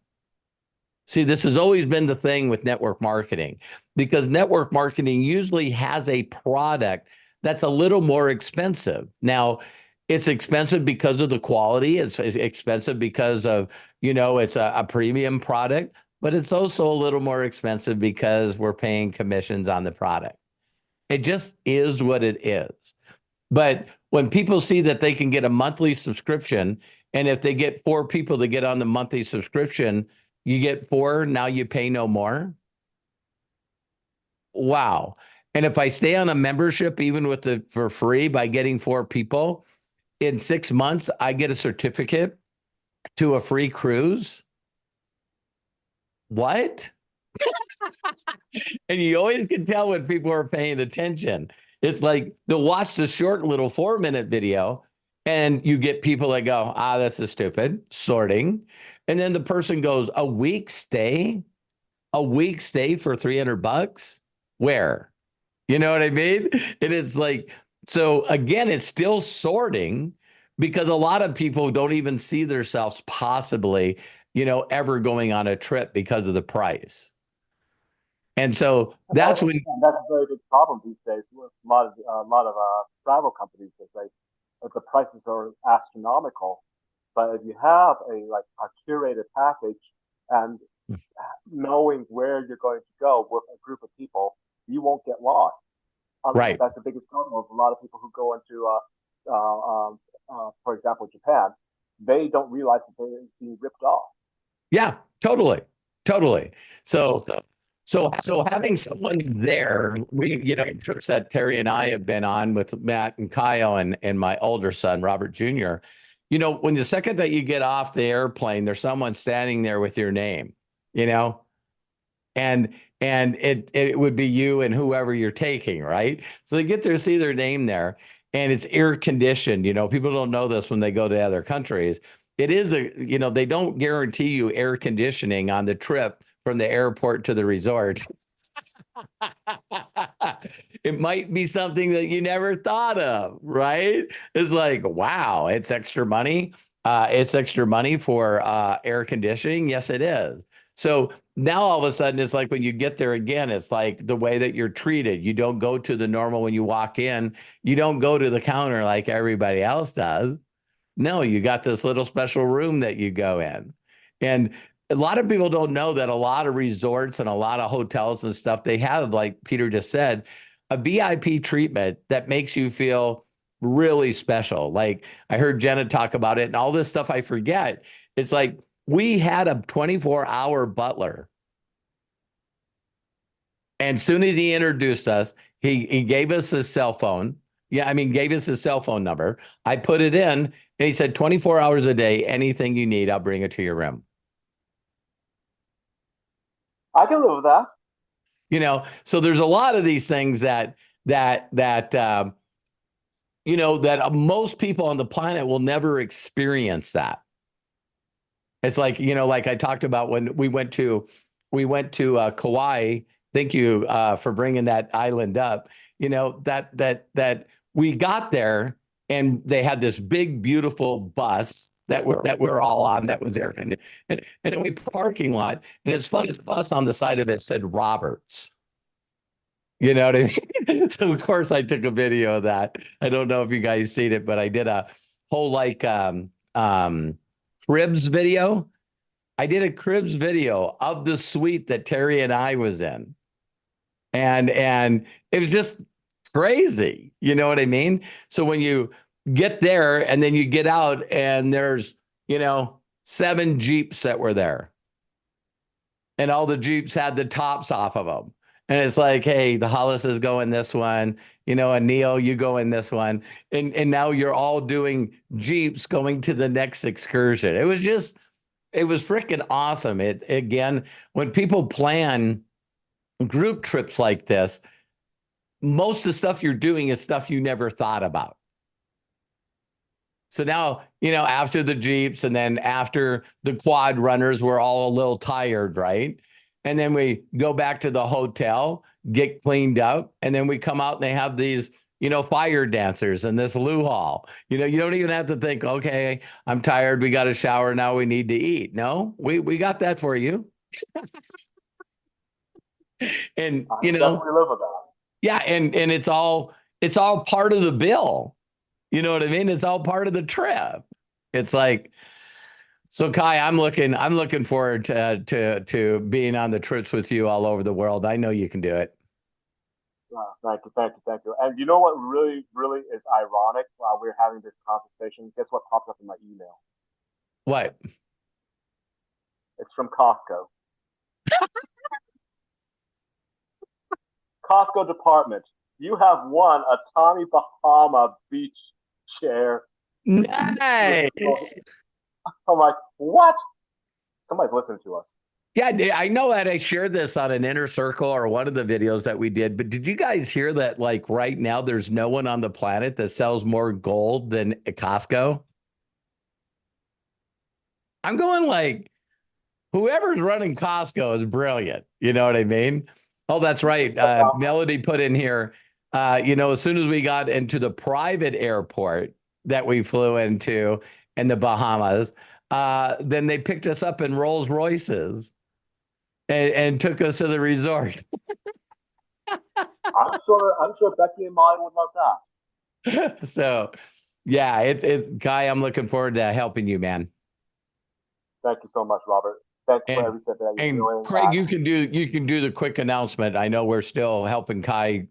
See, this has always been the thing with network marketing, because network marketing usually has a product that's a little more expensive. Now, it's expensive because of the quality. It's expensive because of, it's a premium product, but it's also a little more expensive because we're paying commissions on the product. It just is what it is. But when people see that they can get a monthly subscription, and if they get 4 people to get on the monthly subscription, you get 4, now you pay no more. Wow. And if I stay on a membership, even for free, by getting 4 people, in 6 months, I get a certificate to a free cruise. What? And you always can tell when people are paying attention. It's like they'll watch the short little 4-minute video, and you get people that go, this is stupid, sorting. And then the person goes, a week stay for $300? Where? You know what I mean? And it's like, so again, it's still sorting, because a lot of people don't even see themselves possibly, ever going on a trip because of the price. And so that's a very big problem these days with a lot of travel companies, that the prices are astronomical. But if you have a curated package and knowing where you're going to go with a group of people, you won't get lost. Right. That's the biggest problem of a lot of people who go into, for example, Japan. They don't realize that they're being ripped off. Yeah, totally. So having someone there, trips that Terry and I have been on with Matt and Kyle and my older son, Robert Jr., when the second that you get off the airplane, there's someone standing there with your name, and it would be you and whoever you're taking, right? So they get to see their name there, and it's air conditioned. People don't know this when they go to other countries. It is they don't guarantee you air conditioning on the trip from the airport to the resort. It might be something that you never thought of, right? It's like, wow, it's extra money. It's extra money for air conditioning. Yes, it is. So now all of a sudden, it's like when you get there again, it's like the way that you're treated. You don't go to the normal when you walk in. You don't go to the counter like everybody else does. No, you got this little special room that you go in. And a lot of people don't know that a lot of resorts and a lot of hotels and stuff, they have, like Peter just said, a VIP treatment that makes you feel really special. Like I heard Jenna talk about it and all this stuff I forget. It's like we had a 24-hour butler. And soon as he introduced us, he gave us his cell phone. Yeah, I mean, gave us his cell phone number. I put it in, and he said, 24 hours a day, anything you need, I'll bring it to your room. I can live with that. You know, so there's a lot of these things that you know, that most people on the planet will never experience that. It's like, you know, like I talked about when we went to Kauai. Thank you for bringing that island up. You know, that we got there and they had this big, beautiful bus that we're all on that was there. And then we parking lot. And it's funny, the bus on the side of it said Roberts. You know what I mean? So of course I took a video of that. I don't know if you guys seen it, but I did a whole like cribs video. I did a cribs video of the suite that Terry and I was in. And it was just crazy. You know what I mean? So when you get there and then you get out and there's, you know, 7 Jeeps that were there. And all the Jeeps had the tops off of them. And it's like, hey, the Hollis is going this one, you know, and Neil, you go in this one. And now you're all doing Jeeps going to the next excursion. It was freaking awesome. It, again, when people plan group trips like this, most of the stuff you're doing is stuff you never thought about. So now, you know, after the Jeeps and then after the quad runners, we're all a little tired, right? And then we go back to the hotel, get cleaned up, and then we come out and they have these, you know, fire dancers in this loo hall. You know, you don't even have to think, okay, I'm tired, we got a shower, now we need to eat. No, we got that for you. And you know, definitely live with that. Yeah, and it's all part of the bill. You know what I mean? It's all part of the trip. It's like, so Kai, I'm looking forward to being on the trips with you all over the world. I know you can do it. Thank you. And you know what really, really is ironic while we're having this conversation? Guess what popped up in my email? What? It's from Costco. Costco department. You have won a Tommy Bahama beach chair. Nice. I'm like, what? Somebody's listening to us. Yeah, I know that I shared this on an inner circle or one of the videos that we did, but did you guys hear that like right now there's no one on the planet that sells more gold than Costco? I'm going like, whoever's running Costco is brilliant. You know what I mean? Oh, that's right. Melody put in here, you know, as soon as we got into the private airport that we flew into in the Bahamas, then they picked us up in Rolls Royces and took us to the resort. I'm sure Becky and Molly would love that. So, yeah, it's Guy. I'm looking forward to helping you, man. Thank you so much, Robert. Thanks for everything that you're doing. Craig, you can do the quick announcement. I know we're still helping Kai.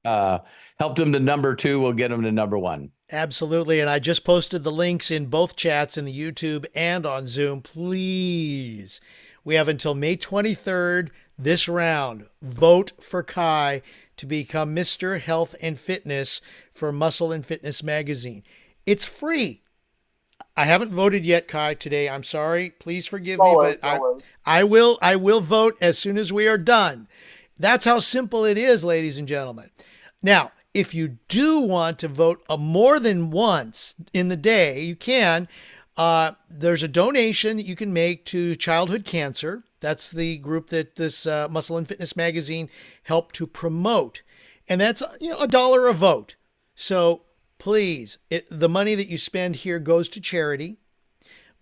Helped him to number 2. We'll get him to number 1. Absolutely. And I just posted the links in both chats in the YouTube and on Zoom. Please, we have until May 23rd this round. Vote for Kai to become Mr. Health and Fitness for Muscle and Fitness magazine. It's free. I haven't voted yet, Kai, today. I'm sorry. Please forgive me, but I will vote as soon as we are done. That's how simple it is, ladies and gentlemen. Now, if you do want to vote more than once in the day, you can. There's a donation that you can make to Childhood Cancer. That's the group that this Muscle and Fitness magazine helped to promote. And that's, you know, $1 a vote. So please, the money that you spend here goes to charity.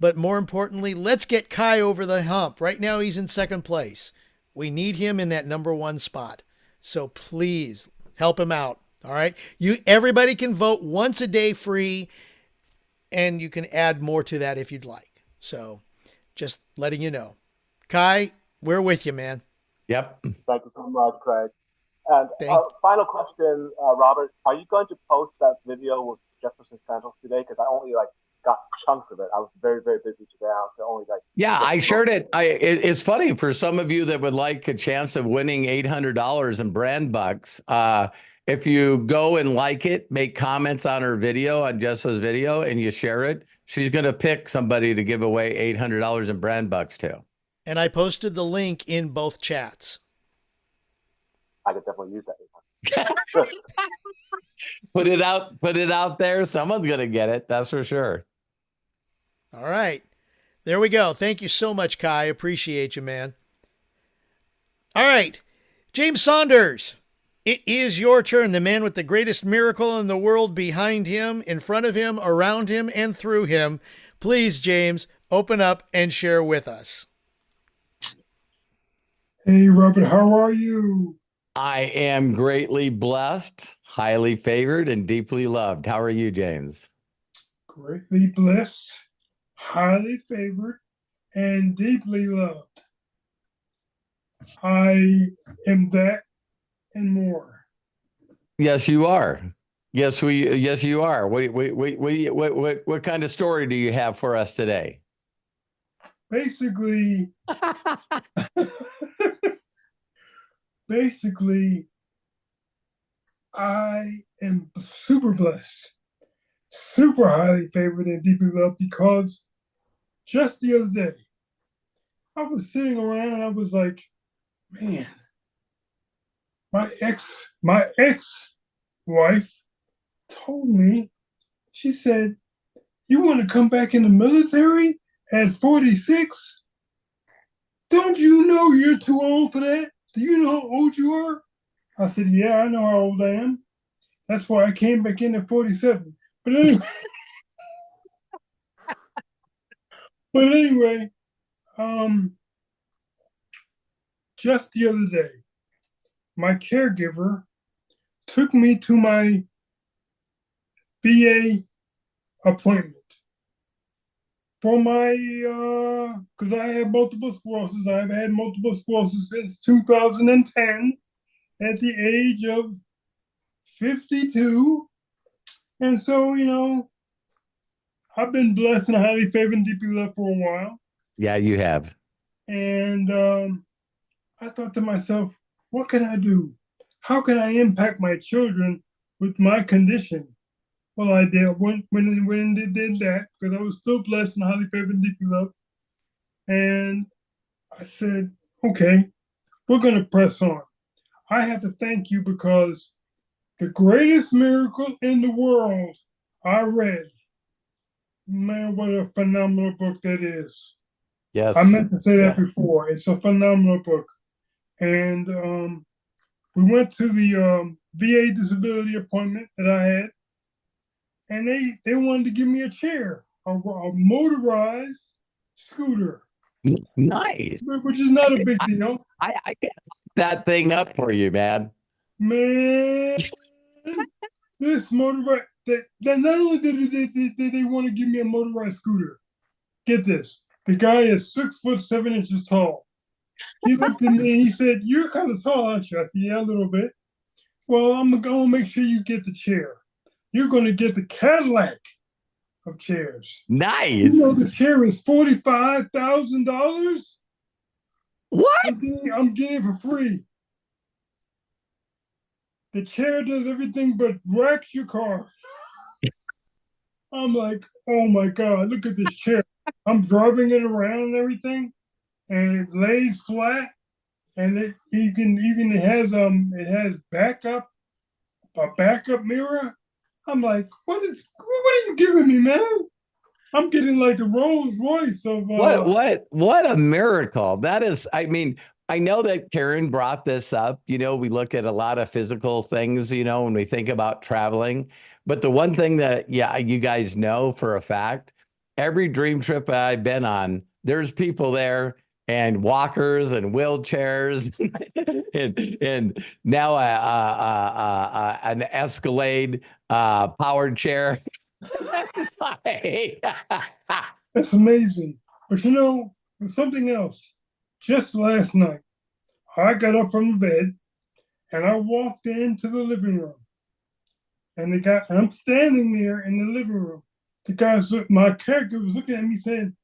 But more importantly, let's get Kai over the hump. Right now, he's in second place. We need him in that number 1 spot. So please help him out. All right. Everybody can vote once a day free, and you can add more to that if you'd like. So just letting you know. Kai, we're with you, man. Yep. Thank you so much, Craig. And final question, Robert, are you going to post that video with Jefferson Central today? Because I only got chunks of it. I was very, very busy today. I only Yeah, I shared it. It's funny for some of you that would like a chance of winning $800 in brand bucks. If you go and like it, make comments on her video, on Jessa's video, and you share it, she's going to pick somebody to give away $800 in brand bucks to. And I posted the link in both chats. I could definitely use that. Put it out there. Someone's going to get it. That's for sure. All right. There we go. Thank you so much, Kai. Appreciate you, man. All right. James Saunders, it is your turn. The man with the greatest miracle in the world behind him, in front of him, around him, and through him. Please, James, open up and share with us. Hey, Robert, how are you? I am greatly blessed, highly favored, and deeply loved. How are you, James? Greatly blessed, highly favored, and deeply loved. I am that and more. Yes, you are. Yes, you are. What kind of story do you have for us today? Basically, I am super blessed, super highly favored, and deeply loved because just the other day, I was sitting around and I was like, man, my ex-wife told me, she said, you want to come back in the military at 46? Don't you know you're too old for that? Do you know how old you are? I said, yeah, I know how old I am. That's why I came back in at 47. But anyway, just the other day, my caregiver took me to my VA appointment for my, because I have multiple sclerosis. I've had multiple sclerosis since 2010 at the age of 52. And so, I've been blessed and highly favored and deeply loved for a while. Yeah, you have. And I thought to myself, what can I do? How can I impact my children with my condition? Well, I did when they did that, because I was still blessed and highly favored and deeply loved. And I said, okay, we're going to press on. I have to thank you because the greatest miracle in the world I read. Man, what a phenomenal book that is. Yes. I meant to say that before. It's a phenomenal book. And we went to the VA disability appointment that I had. And they wanted to give me a chair, a motorized scooter. Nice. Which is not a big deal. I can hook that thing up for you, man. Man, this motorized, that not only did they want to give me a motorized scooter, get this, the guy is 6'7" tall. He looked at me and he said, you're kind of tall, aren't you? I said, yeah, a little bit. Well, I'm going to make sure you get the chair. You're going to get the Cadillac of chairs. Nice. You know the chair is $45,000? What? I'm getting it for free. The chair does everything but wrecks your car. I'm like, oh my God, look at this chair. I'm driving it around and everything, and it lays flat, and it has a backup mirror. I'm like, what are you giving me, man? I'm getting like the Rolls Royce of what a miracle. That is, I mean, I know that Karen brought this up. We look at a lot of physical things, when we think about traveling. But the one thing that, you guys know for a fact, every dream trip I've been on, there's people there and walkers and wheelchairs and now an Escalade powered chair. That's amazing. But there's something else. just last night, I got up from the bed and I walked into the living room. And I'm standing there in the living room. The guy, my caregiver was looking at me saying,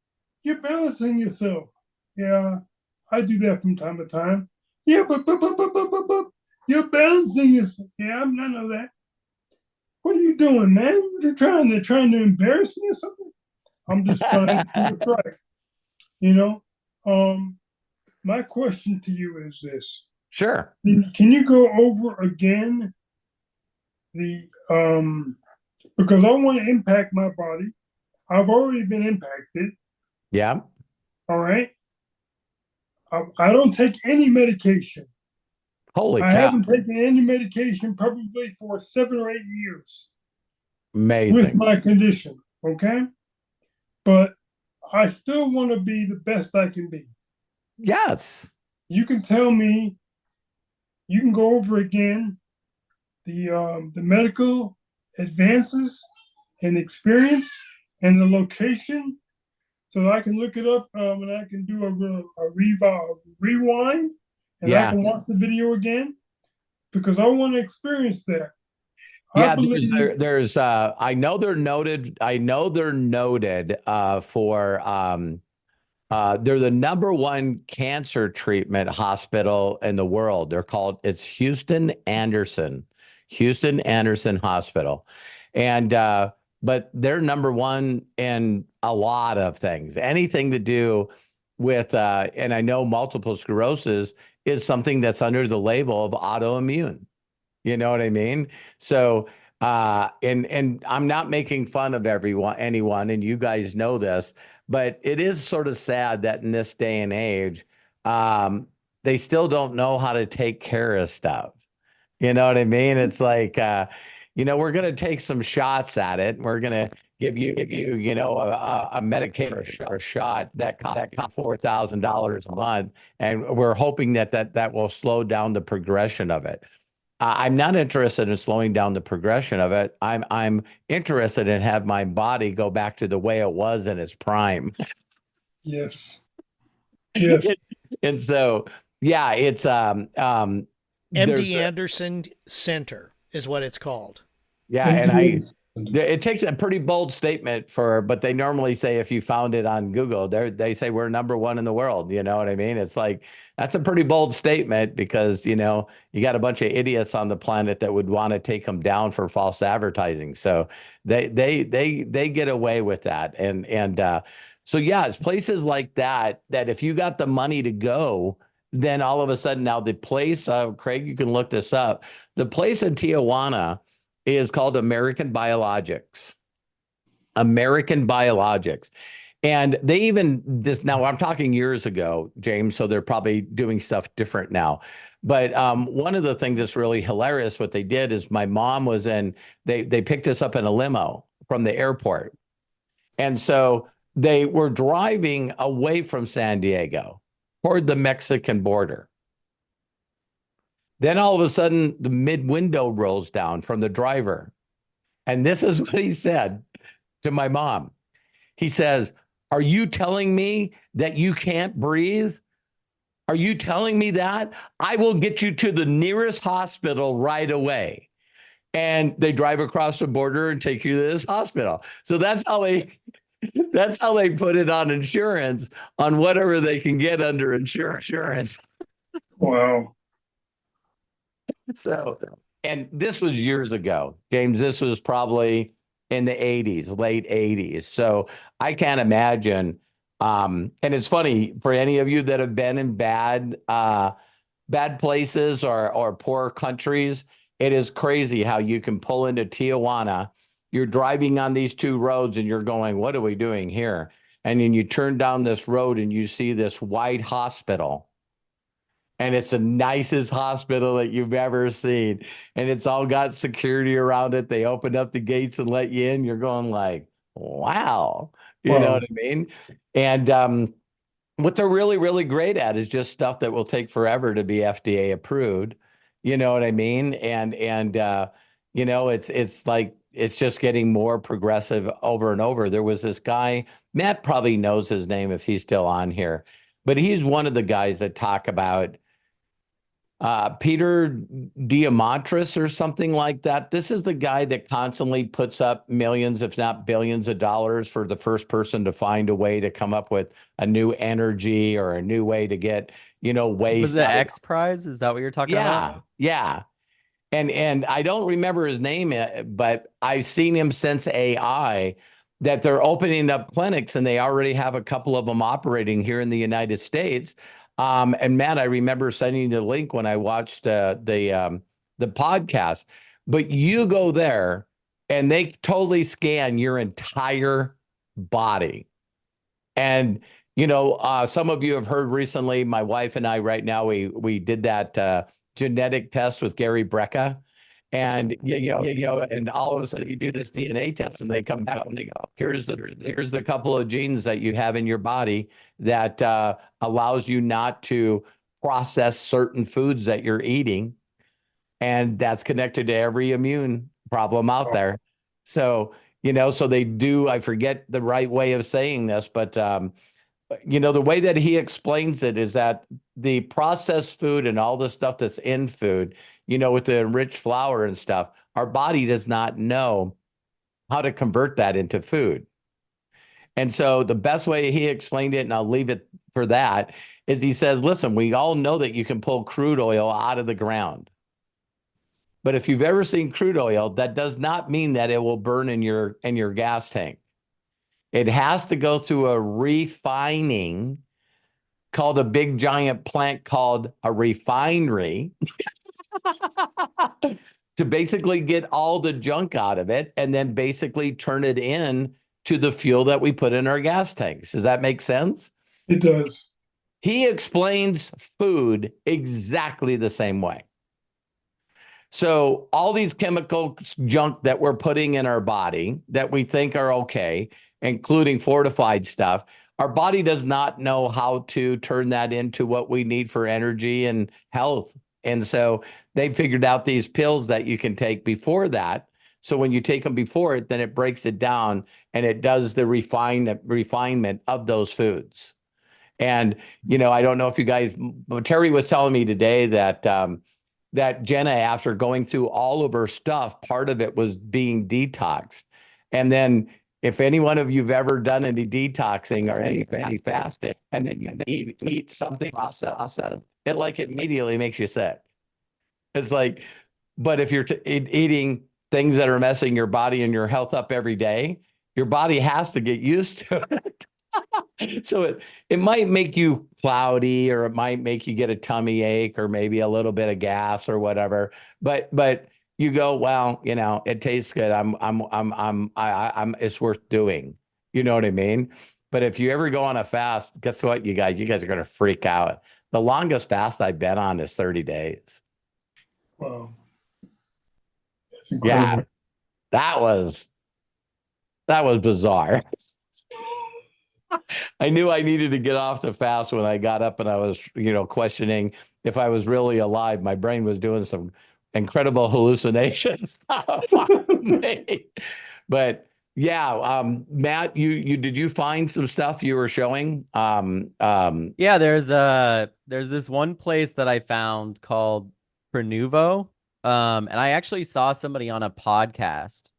"You're balancing yourself." Yeah, I do that from time to time. Yeah, but you're balancing yourself. Yeah, I know that. What are you doing, man? You're trying to embarrass me or something? I'm just trying to do what's right. You know, my question to you is this. Sure. Can you go over again the because I want to impact my body. I've already been impacted. Yeah. All right. I don't take any medication. Holy I cow. haven't taken any medication probably for 7 or 8 years. Amazing. With my condition. Okay. But I still want to be the best I can be. Yes. You can tell me, you can go over again the medical advances and experience and the location so that I can look it up and I can do a rewind and I can watch the video again because I want to experience that. Yeah, there's I know they're noted. I know they're noted for they're the #1 cancer treatment hospital in the world. It's Houston Anderson Hospital. And but they're #1 in a lot of things. Anything to do with and I know multiple sclerosis is something that's under the label of autoimmune. You know what I mean? So and I'm not making fun of anyone, and you guys know this, but it is sort of sad that in this day and age, they still don't know how to take care of stuff. You know what I mean? It's like, we're going to take some shots at it. We're going to give you, a medication or a shot that costs $4,000 a month, and we're hoping that will slow down the progression of it. I'm not interested in slowing down the progression of it. I'm interested in have my body go back to the way it was in its prime. Yes. Yes. And so, yeah, it's MD Anderson Center is what it's called. Yeah, and it takes a pretty bold statement but they normally say if you found it on Google, they say we're #1 in the world. You know what I mean? It's like, that's a pretty bold statement because, you got a bunch of idiots on the planet that would want to take them down for false advertising. So they get away with that. And so, yeah, it's places like that if you got the money to go, then all of a sudden now the place, Craig, you can look this up. The place in Tijuana is called American Biologics. American Biologics. And they now I'm talking years ago, James, so they're probably doing stuff different now. But one of the things that's really hilarious, what they did is my mom was they picked us up in a limo from the airport. And so they were driving away from San Diego toward the Mexican border. Then all of a sudden, the mid window rolls down from the driver. And this is what he said to my mom. He says, "Are you telling me that you can't breathe? Are you telling me that? I will get you to the nearest hospital right away." And they drive across the border and take you to this hospital. So that's how they put it on insurance, on whatever they can get under insurance. Wow. So, and this was years ago, James. This was probably in the 80s, late 80s. So I can't imagine. And it's funny for any of you that have been in bad places or poor countries. It is crazy how you can pull into Tijuana. You're driving on these two roads and you're going, "What are we doing here?" And then you turn down this road and you see this white hospital. And it's the nicest hospital that you've ever seen. And it's all got security around it. They open up the gates and let you in. You're going like, wow. You know what I mean? And what they're really, really great at is just stuff that will take forever to be FDA approved. You know what I mean? And it's like, it's just getting more progressive over and over. There was this guy, Matt probably knows his name if he's still on here. but he's one of the guys that talk about Peter Diamantris or something like that. This is the guy that constantly puts up millions, if not billions of dollars for the first person to find a way to come up with a new energy or a new way to get, waste. Was the X Prize? Is that what you're talking about? Yeah. And I don't remember his name, but I've seen him since AI, that they're opening up clinics, and they already have a couple of them operating here in the United States. And Matt, I remember sending you the link when I watched the podcast. But you go there, and they totally scan your entire body. And some of you have heard recently. My wife and I, right now, we did that genetic test with Gary Brecka, and and all of a sudden you do this DNA test, and they come back and they go, here's the couple of genes that you have in your body that allows you not to process certain foods that you're eating, and that's connected to every immune problem out there. So so they do. I forget the right way of saying this, but the way that he explains it is that the processed food and all the stuff that's in food, with the enriched flour and stuff, our body does not know how to convert that into food. And so the best way he explained it, and I'll leave it for that, is he says, listen, we all know that you can pull crude oil out of the ground. But if you've ever seen crude oil, that does not mean that it will burn in your gas tank. It has to go through a refining called a big giant plant called a refinery to basically get all the junk out of it and then basically turn it in to the fuel that we put in our gas tanks. Does that make sense? It does. He explains food exactly the same way. So all these chemical junk that we're putting in our body that we think are okay, including fortified stuff, our body does not know how to turn that into what we need for energy and health. And so they figured out these pills that you can take before that. So when you take them before it, then it breaks it down and it does the refinement of those foods. And, I don't know if you guys, Terry was telling me today that that Jenna, after going through all of her stuff, part of it was being detoxed. And then if any one of you've ever done any detoxing or any fasting, and then you eat something processed, it immediately makes you sick. It's like, but if you're eating things that are messing your body and your health up every day, your body has to get used to it. So it might make you cloudy, or it might make you get a tummy ache, or maybe a little bit of gas or whatever. But you go, well, it tastes good. It's worth doing. You know what I mean? But if you ever go on a fast, guess what, you guys are going to freak out. The longest fast I've been on is 30 days. Wow. That's incredible. Yeah, that was bizarre. I knew I needed to get off the fast when I got up and I was, questioning if I was really alive. My brain was doing some incredible hallucinations. But yeah, Matt, did you find some stuff you were showing? Yeah, there's this one place that I found called Prenuvo. And I actually saw somebody on a podcast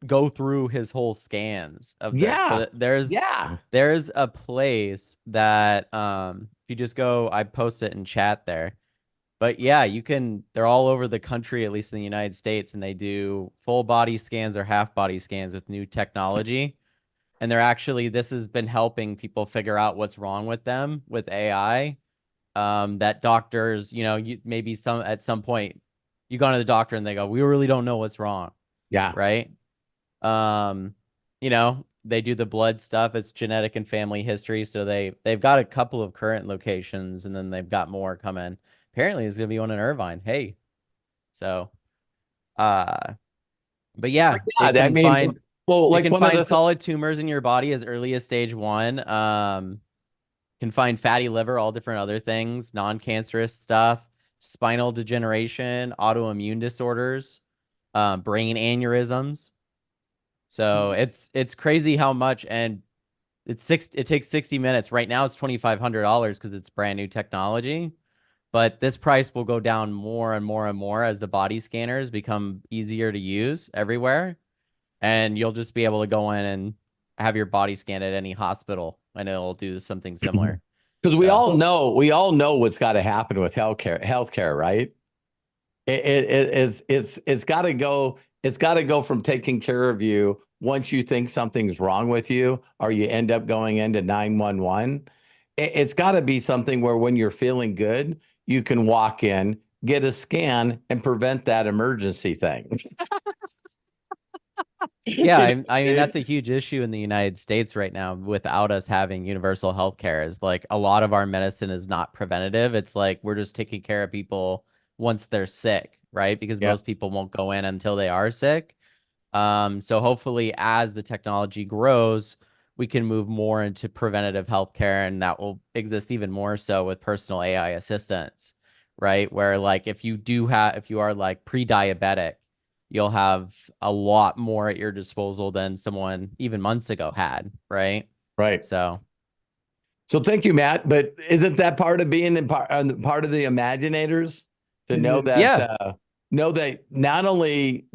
go through his whole scans of this. But there's a place that if you just go, I post it in chat there. But yeah, they're all over the country, at least in the United States, and they do full body scans or half body scans with new technology. And this has been helping people figure out what's wrong with them with AI. That doctors, maybe at some point you go to the doctor and they go, we really don't know what's wrong. Yeah. Right. They do the blood stuff. It's genetic and family history. So they've got a couple of current locations, and then they've got more coming. Apparently there's going to be one in Irvine. Hey. So, but yeah, you can find solid tumors in your body as early as stage 1. Can find fatty liver, all different other things, non-cancerous stuff, spinal degeneration, autoimmune disorders, brain aneurysms. So it's crazy how much, and it takes 60 minutes. Right now it's $2,500 because it's brand new technology. But this price will go down more and more and more as the body scanners become easier to use everywhere. And you'll just be able to go in and have your body scanned at any hospital, and it'll do something similar. Because we all know what's got to happen with healthcare, right? It's got to go. It's got to go from taking care of you once you think something's wrong with you, or you end up going into 911. It's got to be something where when you're feeling good, you can walk in, get a scan, and prevent that emergency thing. Yeah, I mean that's a huge issue in the United States right now without us having universal health care. Is like a lot of our medicine is not preventative. It's like we're just taking care of people once they're sick, right? Because most people won't go in until they are sick. So hopefully as the technology grows, we can move more into preventative healthcare, and that will exist even more so with personal AI assistants, right? Where like if you are like pre-diabetic, you'll have a lot more at your disposal than someone even months ago had, right? Right. So thank you, Matt. But isn't that part of being part of the Imaginators to know that know that not only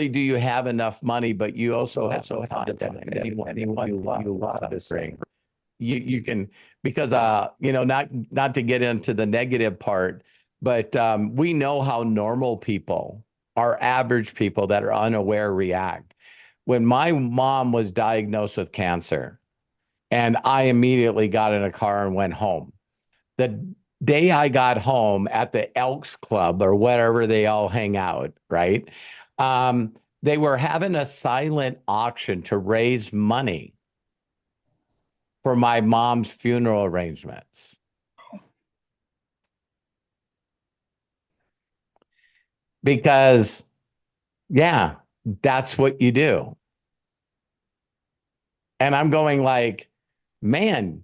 do you have enough money, but you also have anyone you love this thing. You can, because not to get into the negative part, but we know how normal people, our average people that are unaware, react. When my mom was diagnosed with cancer, and I immediately got in a car and went home. The day I got home at the Elks Club or wherever they all hang out, right? They were having a silent auction to raise money for my mom's funeral arrangements. Because, yeah, that's what you do. And I'm going like, man,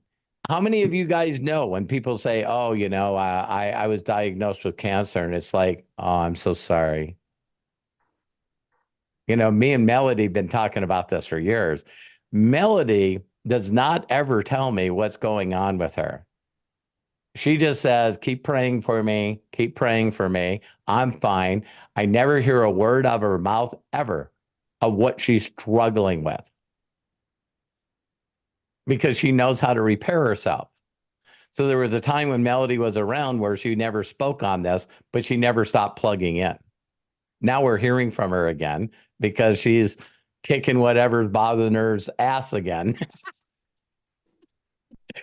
how many of you guys know when people say, oh, I was diagnosed with cancer, and it's like, oh, I'm so sorry. Me and Melody have been talking about this for years. Melody does not ever tell me what's going on with her. She just says, keep praying for me. Keep praying for me. I'm fine. I never hear a word out of her mouth ever of what she's struggling with, because she knows how to repair herself. So there was a time when Melody was around where she never spoke on this, but she never stopped plugging in. Now we're hearing from her again because she's kicking whatever's bothering her's ass again.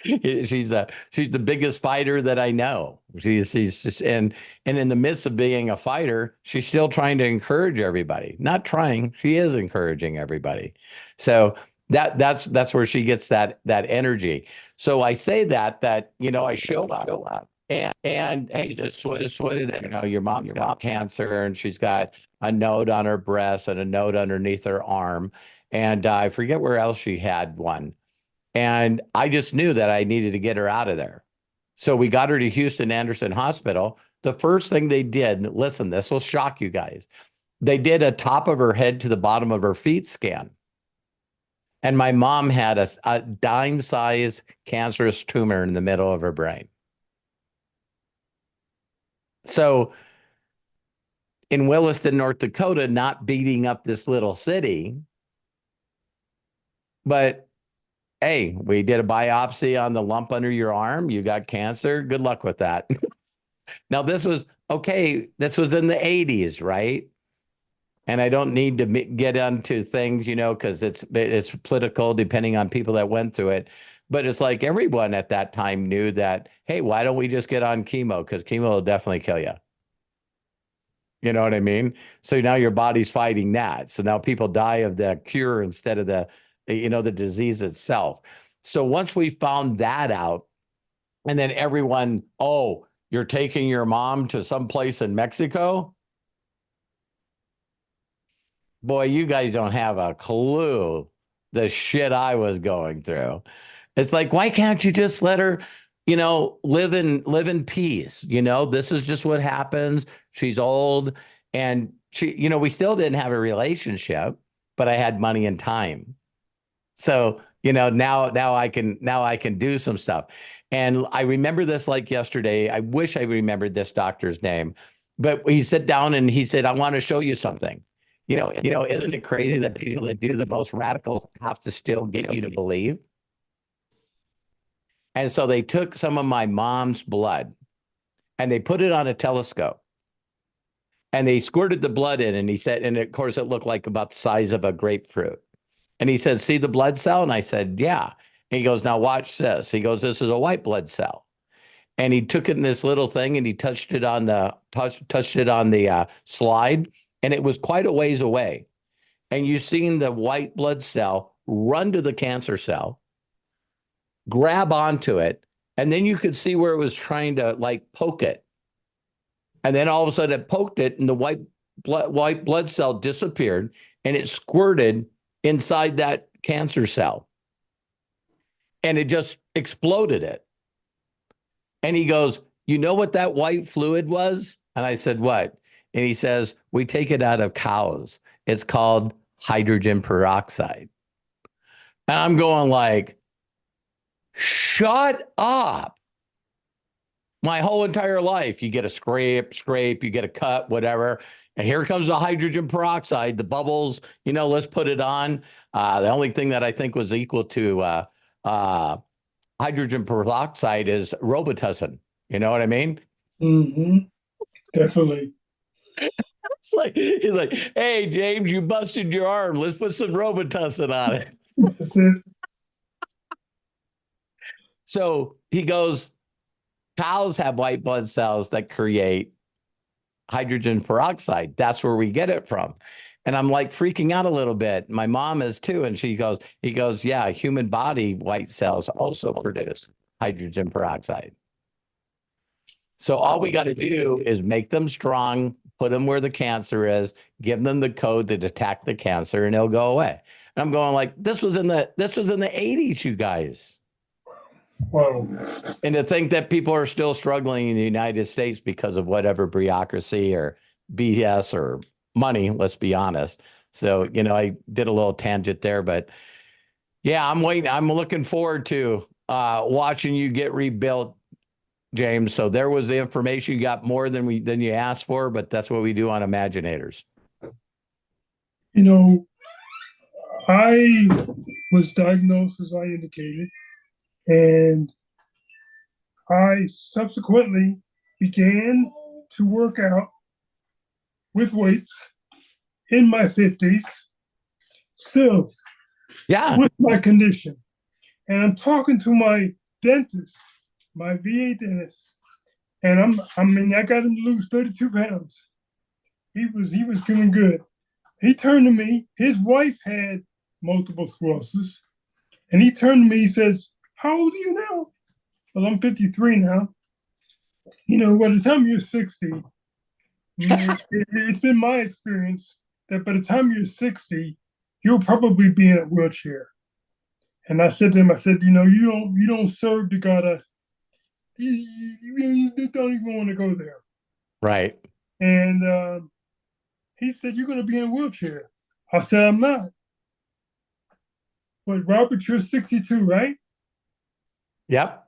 She's the biggest fighter that I know. She's just, and in the midst of being a fighter, she's still trying to encourage everybody. Not trying, she is encouraging everybody. So that's where she gets that energy. So I say that I show up a lot. And hey, just what is it? Your mom got cancer, and she's got a node on her breast and a node underneath her arm. And I forget where else she had one. And I just knew that I needed to get her out of there. So we got her to Houston Anderson Hospital. The first thing they did, listen, this will shock you guys. They did a top of her head to the bottom of her feet scan. And my mom had a dime-sized cancerous tumor in the middle of her brain. So in Williston, North Dakota, not beating up this little city, but hey, we did a biopsy on the lump under your arm. You got cancer. Good luck with that. Now, this was in the 80s, right? And I don't need to get into things, because it's political depending on people that went through it. But it's like everyone at that time knew that, hey, why don't we just get on chemo? Because chemo will definitely kill you. You know what I mean? So now your body's fighting that. So now people die of the cure instead of the disease itself. So once we found that out, and then everyone, oh, you're taking your mom to some place in Mexico? Boy, you guys don't have a clue the shit I was going through. It's like, why can't you just let her, live in peace? This is just what happens. She's old, and we still didn't have a relationship, but I had money and time. So, now I can do some stuff. And I remember this like yesterday. I wish I remembered this doctor's name, but he sat down and he said, I want to show you something. Isn't it crazy that people that do the most radical have to still get you to believe? And so they took some of my mom's blood and they put it on a telescope and they squirted the blood in, and he said, and of course it looked like about the size of a grapefruit. And he said, see the blood cell? And I said, yeah. And he goes, now watch this. He goes, this is a white blood cell. And he took it in this little thing and he touched it on the slide, and it was quite a ways away. And you seen the white blood cell run to the cancer cell, grab onto it, and then you could see where it was trying to like poke it. And then all of a sudden it poked it, and the white blood cell disappeared, and it squirted inside that cancer cell. And it just exploded it. And he goes, you know what that white fluid was? And I said, what? And he says, we take it out of cows. It's called hydrogen peroxide. And I'm going like, shut up. My whole entire life, you get a scrape, you get a cut, whatever. And here comes the hydrogen peroxide, the bubbles, let's put it on. The only thing that I think was equal to hydrogen peroxide is Robitussin. You know what I mean? Mm-hmm. Definitely. He's like, hey, James, you busted your arm. Let's put some Robitussin on it. That's it. So he goes, cows have white blood cells that create hydrogen peroxide. That's where we get it from. And I'm like freaking out a little bit. My mom is too. And he goes, yeah, human body white cells also produce hydrogen peroxide. So all we got to do is make them strong, put them where the cancer is, give them the code to detect the cancer, and it'll go away. And I'm going like, this was in the 80s, you guys. Wow. And to think that people are still struggling in the United States because of whatever bureaucracy or BS or money, let's be honest. So, I did a little tangent there, but yeah, I'm waiting. I'm looking forward to watching you get rebuilt, James. So there was the information. You got more than you asked for, but that's what we do on Imaginators. I was diagnosed, as I indicated, and I subsequently began to work out with weights in my 50s, still with my condition. And I'm talking to my dentist, my VA dentist, and I got him to lose 32 pounds. He was feeling good. He turned to me. His wife had multiple sclerosis, and he turned to me. He says, how old are you now? Well, I'm 53 now. By the time you're 60, it's been my experience that by the time you're 60, you'll probably be in a wheelchair. And I said to him, you don't serve the God. You don't even want to go there. Right. And he said, you're going to be in a wheelchair. I said, I'm not. But Robert, you're 62, right? Yep.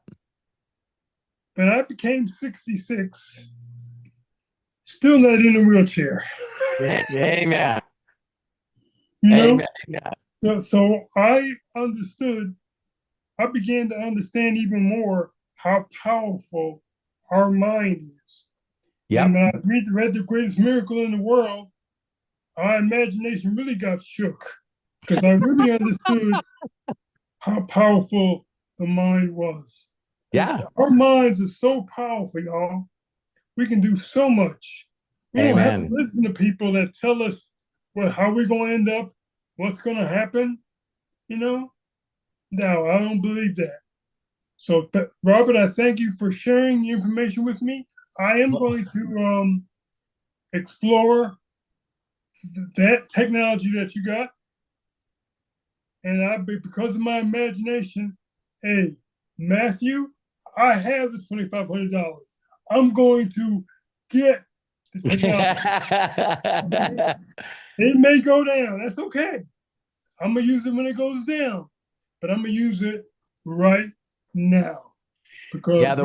But I became 66, still not in a wheelchair. Amen. Amen. So I began to understand even more how powerful our mind is. Yep. And when I read The Greatest Miracle in the World, our imagination really got shook, because I really understood how powerful the mind was. Yeah. Our minds are so powerful, y'all. We can do so much. We don't have to listen to people that tell us how we're going to end up, what's going to happen. No, I don't believe that. So, Robert, I thank you for sharing the information with me. I am going to explore that technology that you got. And because of my imagination, hey, Matthew, I have the $2,500. I'm going to get the technology. It may go down. That's okay. I'm going to use it when it goes down. but I'm gonna use it right now because Yeah, the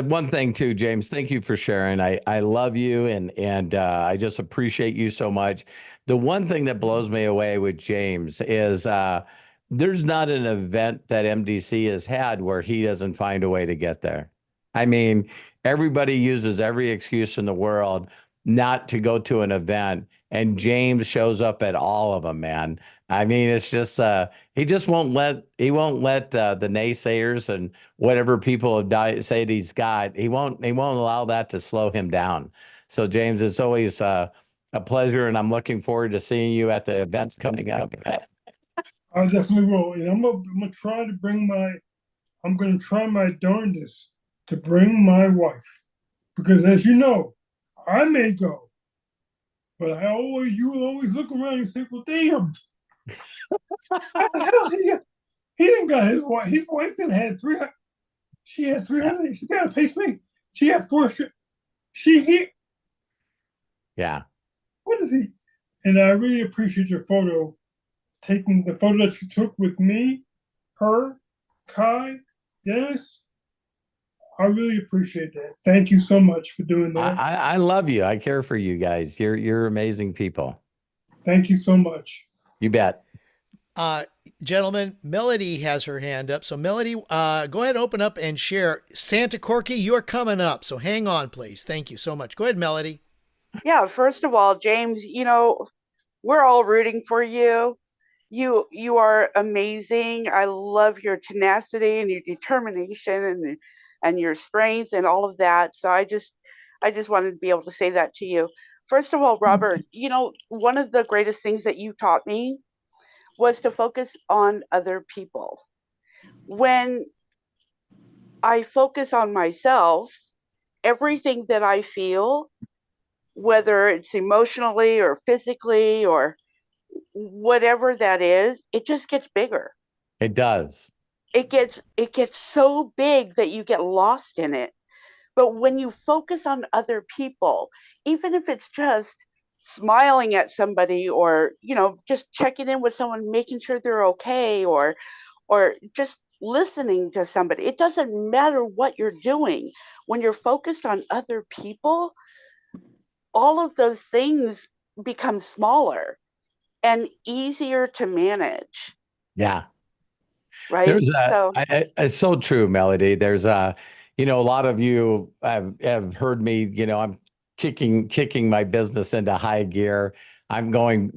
one thing too, James, thank you for sharing. I love you and I just appreciate you so much. The one thing that blows me away with James is there's not an event that MDC has had where he doesn't find a way to get there. I mean, everybody uses every excuse in the world not to go to an event, and James shows up at all of them, man. I mean, it's just he won't let the naysayers and whatever people have said he's got. He won't allow that to slow him down. So James, it's always a pleasure, and I'm looking forward to seeing you at the events coming up. I definitely will, and I'm gonna try to bring I'm gonna try my darndest to bring my wife, because as you know, I may go, but you will always look around and say, "Well, damn, how the hell he didn't got his wife. His wife didn't have 300. She had 300. She got a pacemaker. She had 4. Yeah. What is he?" And I really appreciate your photo, taking the photo that you took with me, her, Kai, Dennis. I really appreciate that. Thank you so much for doing that. I love you. I care for you guys. You're amazing people. Thank you so much. You bet. Gentlemen, Melody has her hand up. So Melody, go ahead and open up and share. Santa Corky, you're coming up. So hang on, please. Thank you so much. Go ahead, Melody. Yeah, first of all, James, we're all rooting for you. You are amazing. I love your tenacity and your determination and your strength and all of that. So I just wanted to be able to say that to you. First of all, Robert, one of the greatest things that you taught me was to focus on other people. When I focus on myself, everything that I feel, whether it's emotionally or physically or whatever that is, it just gets bigger. It does. It gets so big that you get lost in it. But when you focus on other people, even if it's just smiling at somebody or just checking in with someone, making sure they're okay, or just listening to somebody, it doesn't matter what you're doing. When you're focused on other people, all of those things become smaller and easier to manage. Yeah. Right. It's so true, Melody. There's a lot of you have heard me, I'm kicking my business into high gear. I'm going,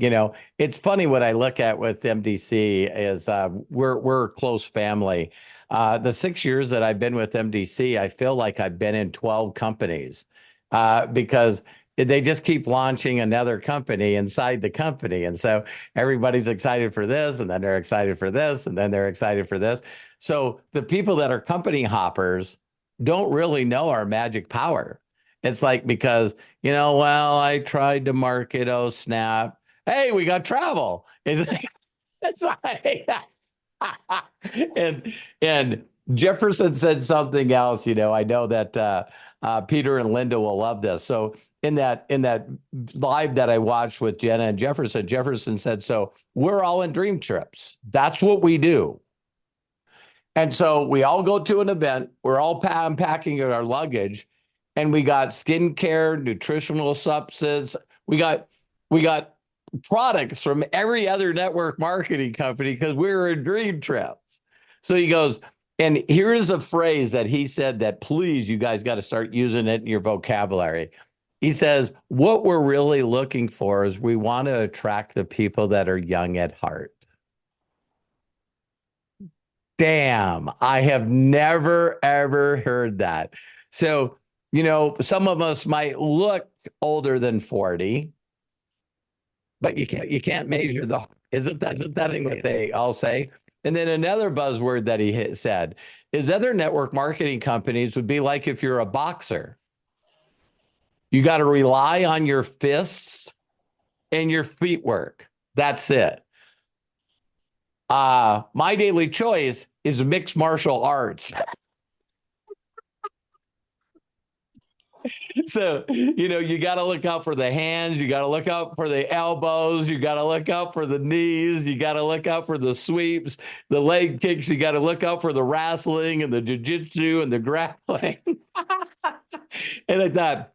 it's funny what I look at with MDC is we're a close family. The 6 years that I've been with MDC, I feel like I've been in 12 companies because they just keep launching another company inside the company. And so everybody's excited for this, and then they're excited for this, and then they're excited for this. So the people that are company hoppers don't really know our magic power. It's like, because, I tried to market, oh, snap. Hey, we got travel. It's like, and Jefferson said something else, I know that Peter and Linda will love this. So in that live that I watched with Jenna and Jefferson said, so we're all in dream trips. That's what we do. And so we all go to an event. We're all unpacking our luggage, and we got skincare, nutritional substances. We got products from every other network marketing company because we were in dream trips. So he goes, and here's a phrase that he said that, please, you guys got to start using it in your vocabulary. He says, what we're really looking for is we want to attract the people that are young at heart. Damn, I have never, ever heard that. So, some of us might look older than 40, but you can't measure isn't that what they all say? And then another buzzword that he said is other network marketing companies would be like if you're a boxer. You got to rely on your fists and your feet work. That's it. My daily choice is mixed martial arts. So, you got to look out for the hands. You got to look out for the elbows. You got to look out for the knees. You got to look out for the sweeps, the leg kicks. You got to look out for the wrestling and the jiu-jitsu and the grappling. And I thought,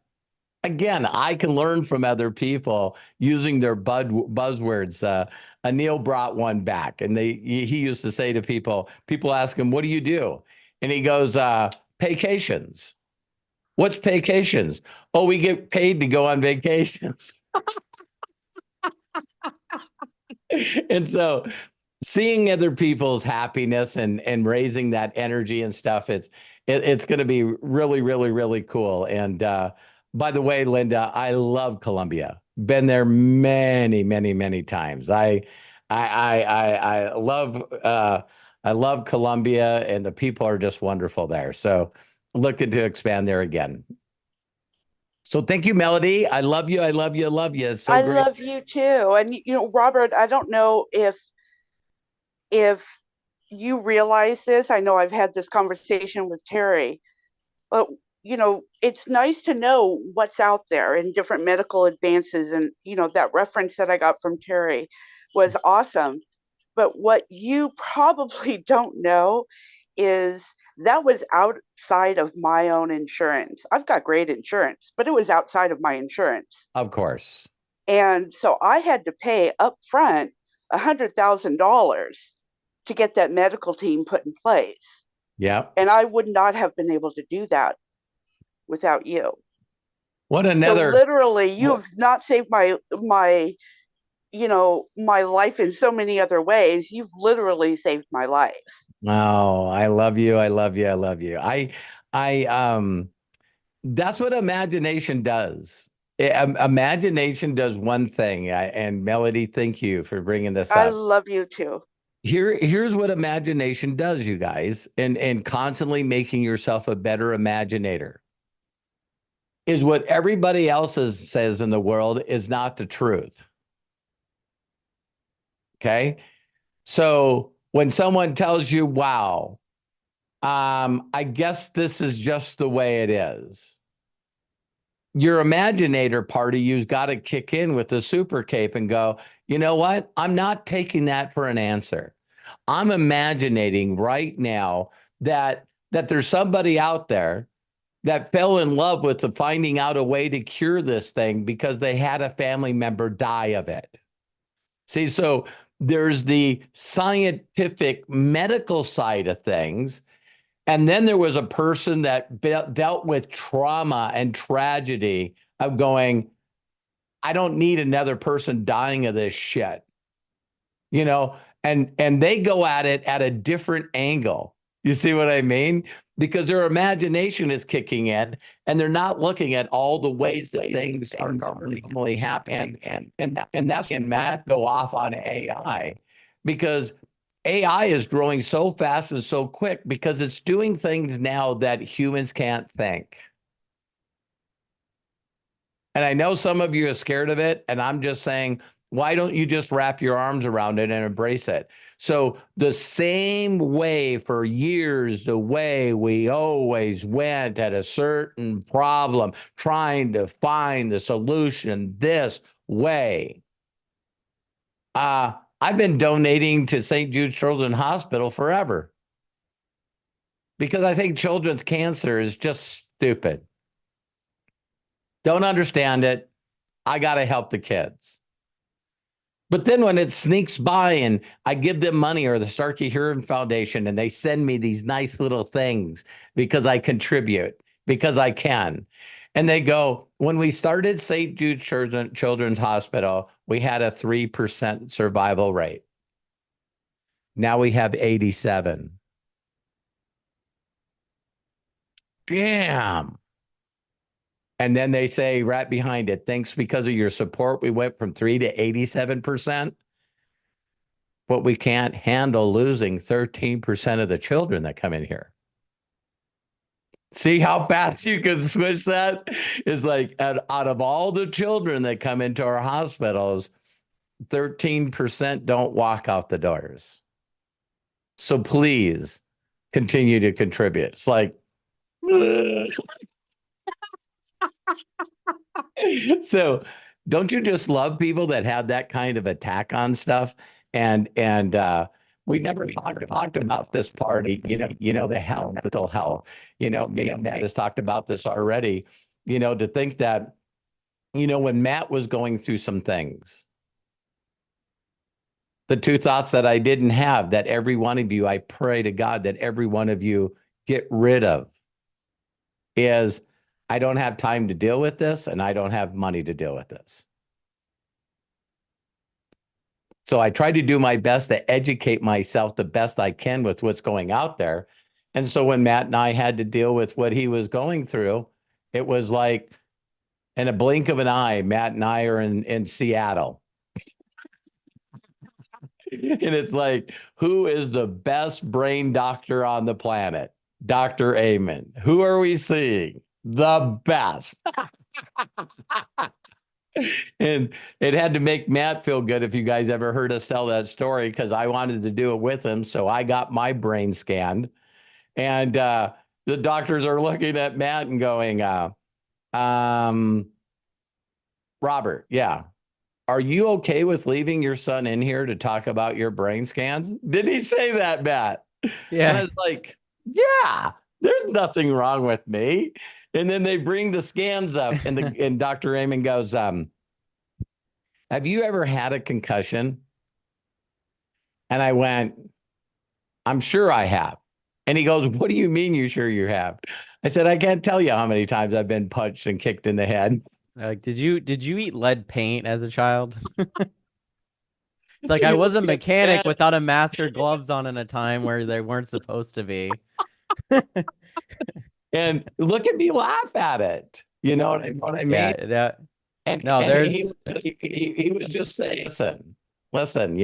again, I can learn from other people using their buzzwords. Anil brought one back, and he used to say to people ask him, what do you do? And he goes, vacations. What's vacations? Oh, we get paid to go on vacations. And so seeing other people's happiness and raising that energy and stuff, it's going to be really, really, really cool. And by the way, Linda, I love Colombia. Been there many, many, many times. I love Colombia, and the people are just wonderful there. So looking to expand there again. So thank you, Melody. I love you. I love you. I love you. It's so great. love you too. And Robert, I don't know if you realize this. I know I've had this conversation with Terry, but it's nice to know what's out there in different medical advances. And that reference that I got from Terry was awesome. But what you probably don't know is that was outside of my own insurance. I've got great insurance, but it was outside of my insurance. Of course. And so I had to pay up front $100,000 to get that medical team put in place. Yeah. And I would not have been able to do that without you. What another... So literally, you have not saved my life in so many other ways. You've literally saved my life. Oh, I love you. I love you. I love you. That's what imagination does. Imagination does one thing. And Melody, thank you for bringing this up. I love you too. Here's what imagination does, you guys, and constantly making yourself a better imaginator, is what everybody else says in the world is not the truth. Okay? So when someone tells you, wow, I guess this is just the way it is, your imaginator part of you's got to kick in with the super cape and go, you know what? I'm not taking that for an answer. I'm imagining right now that there's somebody out there that fell in love with finding out a way to cure this thing because they had a family member die of it. See, so there's the scientific medical side of things. And then there was a person that dealt with trauma and tragedy of going, I don't need another person dying of this shit. And they go at it at a different angle. You see what I mean? Because their imagination is kicking in, and they're not looking at all the ways that things are normally happening. And that's when Matt go off on AI, because AI is growing so fast and so quick because it's doing things now that humans can't think. And I know some of you are scared of it, and I'm just saying, why don't you just wrap your arms around it and embrace it? So the same way for years, the way we always went at a certain problem, trying to find the solution this way. I've been donating to St. Jude's Children's Hospital forever because I think children's cancer is just stupid. Don't understand it. I got to help the kids. But then when it sneaks by and I give them money, or the Starkey Heron Foundation, and they send me these nice little things because I contribute, because I can. And they go, when we started St. Jude's Children's Hospital, we had a 3% survival rate. Now we have 87. Damn. And then they say right behind it, thanks because of your support, we went from 3 to 87%. But we can't handle losing 13% of the children that come in here. See how fast you can switch that? It's like out of all the children that come into our hospitals, 13% don't walk out the doors. So please continue to contribute. It's like... So don't you just love people that have that kind of attack on stuff? And we never talked about this party, the hell, mental health. Matt has talked about this already. To think that, when Matt was going through some things, the two thoughts that I didn't have, that every one of you, I pray to God that every one of you get rid of, is I don't have time to deal with this, and I don't have money to deal with this. So I try to do my best to educate myself the best I can with what's going out there. And so when Matt and I had to deal with what he was going through, it was like in a blink of an eye, Matt and I are in Seattle. And it's like, who is the best brain doctor on the planet? Dr. Amen. Who are we seeing? The best. And it had to make Matt feel good if you guys ever heard us tell that story, because I wanted to do it with him. So I got my brain scanned. And the doctors are looking at Matt and going, Robert, yeah. Are you okay with leaving your son in here to talk about your brain scans? Did he say that, Matt? Yeah. And I was like, yeah, there's nothing wrong with me. And then they bring the scans up, and Dr. Raymond goes, have you ever had a concussion? And I went, I'm sure I have. And he goes, what do you mean you sure you have? I said, I can't tell you how many times I've been punched and kicked in the head. Like, did you eat lead paint as a child? It's like I was a mechanic without a mask or gloves on in a time where they weren't supposed to be. And look at me laugh at it. You know what I mean? Yeah. And there's he was just saying, listen,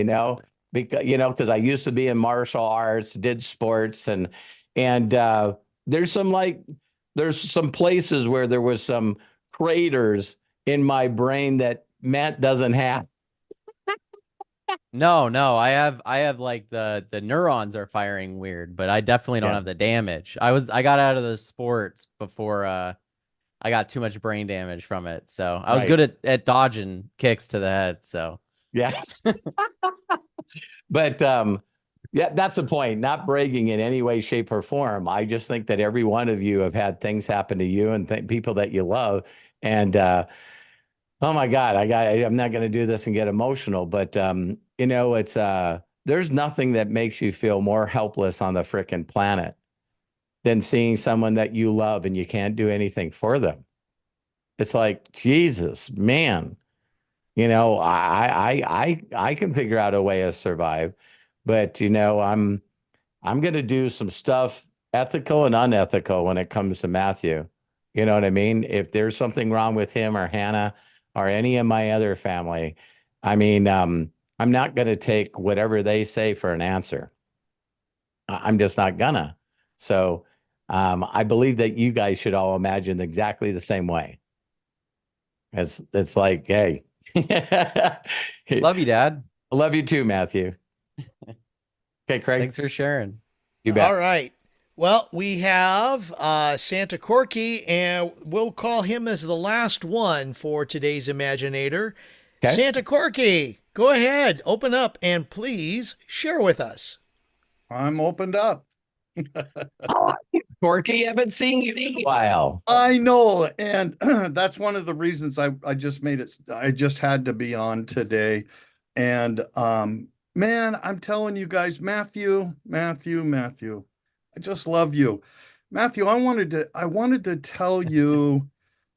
because I used to be in martial arts, did sports, and there's some places where there was some craters in my brain that Matt doesn't have. No, I have like the neurons are firing weird, but I definitely don't have the damage. I got out of the sports before I got too much brain damage from it. So I was good at dodging kicks to the head. So yeah. But yeah, that's the point. Not bragging in any way, shape, or form. I just think that every one of you have had things happen to you and people that you love. And oh my God, I'm not going to do this and get emotional, but it's there's nothing that makes you feel more helpless on the frickin' planet than seeing someone that you love and you can't do anything for them. It's like, Jesus, man, I can figure out a way to survive, but I'm going to do some stuff ethical and unethical when it comes to Matthew. You know what I mean? If there's something wrong with him or Hannah or any of my other family, I mean, I'm not going to take whatever they say for an answer. I'm just not gonna. So I believe that you guys should all imagine exactly the same way. As it's like, hey, love you, Dad. I love you too, Matthew. Okay, Craig. Thanks for sharing. You bet. All right. Well, we have Santa Corky, and we'll call him as the last one for today's Imaginator. Okay. Santa Corky, go ahead, open up, and please share with us. I'm opened up. Corky, I haven't seen you in a while. I know, and that's one of the reasons I just made it. I just had to be on today, and man, I'm telling you guys, Matthew, I just love you, Matthew. I wanted to tell you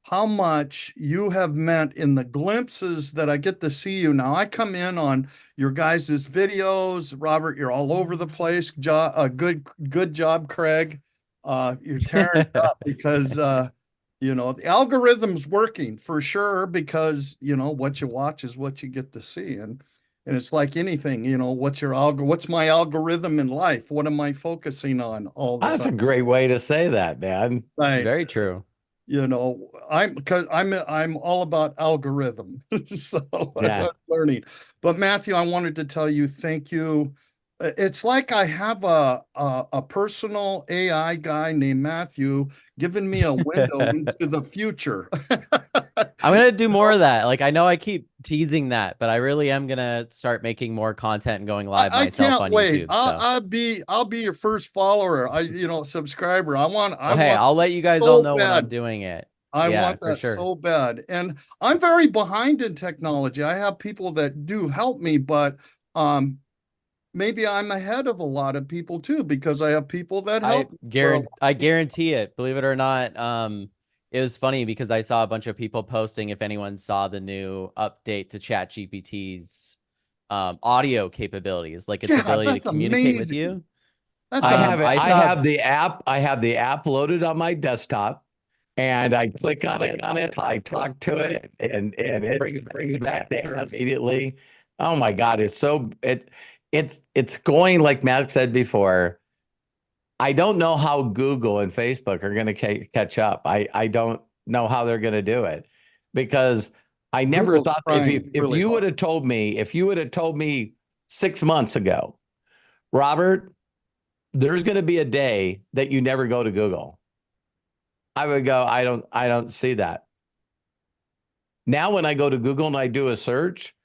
how much you have meant in the glimpses that I get to see you. Now I come in on your guys' videos. Robert, you're all over the place. Good job, Craig. You're tearing it up because the algorithm's working for sure, because what you watch is what you get to see. And it's like anything, what's my algorithm in life? What am I focusing on all the time? That's a great way to say that, man. Right. Very true. I'm all about algorithm. So yeah. I'm learning. But Matthew, I wanted to tell you thank you. it's like I have a personal AI guy named Matthew giving me a window into the future. I'm gonna do more of that. Like I know I keep teasing that, but I really am gonna start making more content and going live I myself can't on wait. YouTube. So I'll be your first follower. Subscriber. I well, hey, want I'll let you guys all so know when I'm bad. doing it. I Yeah, want for that sure. so bad. And I'm very behind in technology. I have people that do help me, but maybe I'm ahead of a lot of people too, because I have people that help. I guarantee it. Believe it or not. It was funny because I saw a bunch of people posting if anyone saw the new update to ChatGPT's audio capabilities, like its ability to communicate with you. That's I have it. I have the app. I have the app loaded on my desktop, and I click on it. I talk to it, and it brings back there immediately. Oh my God! It's going like Matt said before. I don't know how Google and Facebook are going to catch up. I don't know how they're going to do it, because I never Google's thought if you would have told me 6 months ago, Robert, there's going to be a day that you never go to Google, I would go, I don't see that. Now, when I go to Google and I do a search,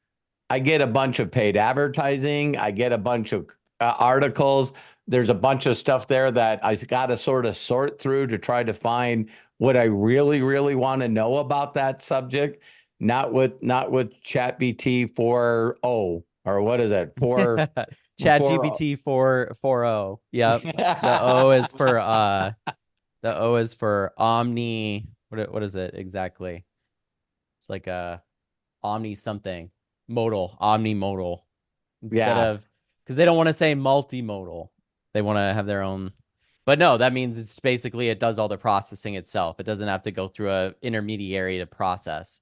I get a bunch of paid advertising. I get a bunch of articles. There's a bunch of stuff there that I got to sort of sort through to try to find what I really, really want to know about that subject. Not with ChatGPT 4.0 or what is it? ChatGPT 4.0. Yep. The O is for Omni. What is it exactly? It's like a Omni something. Omnimodal. Instead of, because they don't want to say multimodal. They want to have their own. But no, that means it's basically it does all the processing itself. It doesn't have to go through a intermediary to process.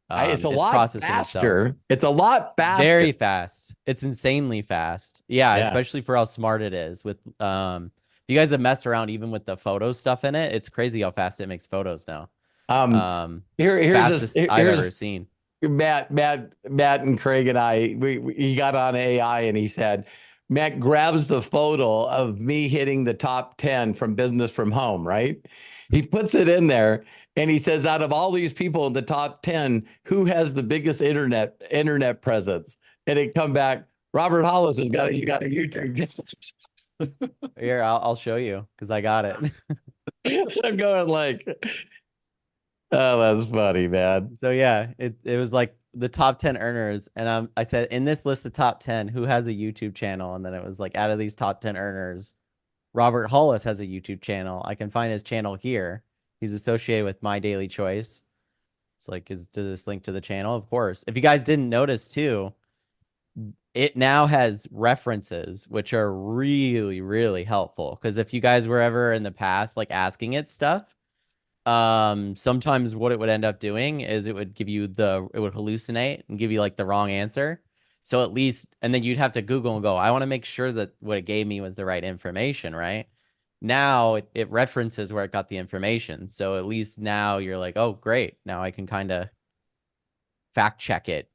It's a lot faster. It's a lot faster. Very fast. It's insanely fast. Yeah, especially for how smart it is. With if you guys have messed around even with the photo stuff in it, it's crazy how fast it makes photos now. Here's fastest I've ever seen. Matt and Craig and I, he got on AI and he said, Matt grabs the photo of me hitting the top 10 from Business from Home, right? He puts it in there and he says, out of all these people in the top 10, who has the biggest internet presence? And it come back, Robert Hollis has got a YouTube. Here, I'll show you because I got it. I'm going like, oh, that's funny, man. So yeah, it was like the top 10 earners, and I said in this list of top 10, who has a YouTube channel? And then it was like out of these top 10 earners, Robert Hollis has a YouTube channel. I can find his channel here. He's associated with My Daily Choice. It's like, does this link to the channel? Of course. If you guys didn't notice too, it now has references, which are really, really helpful. Because if you guys were ever in the past like asking it stuff, sometimes what it would end up doing is it would hallucinate and give you like the wrong answer. So at least, and then you'd have to Google and go, I want to make sure that what it gave me was the right information, right? Now it references where it got the information. So at least now you're like, oh, great. Now I can kind of fact check it,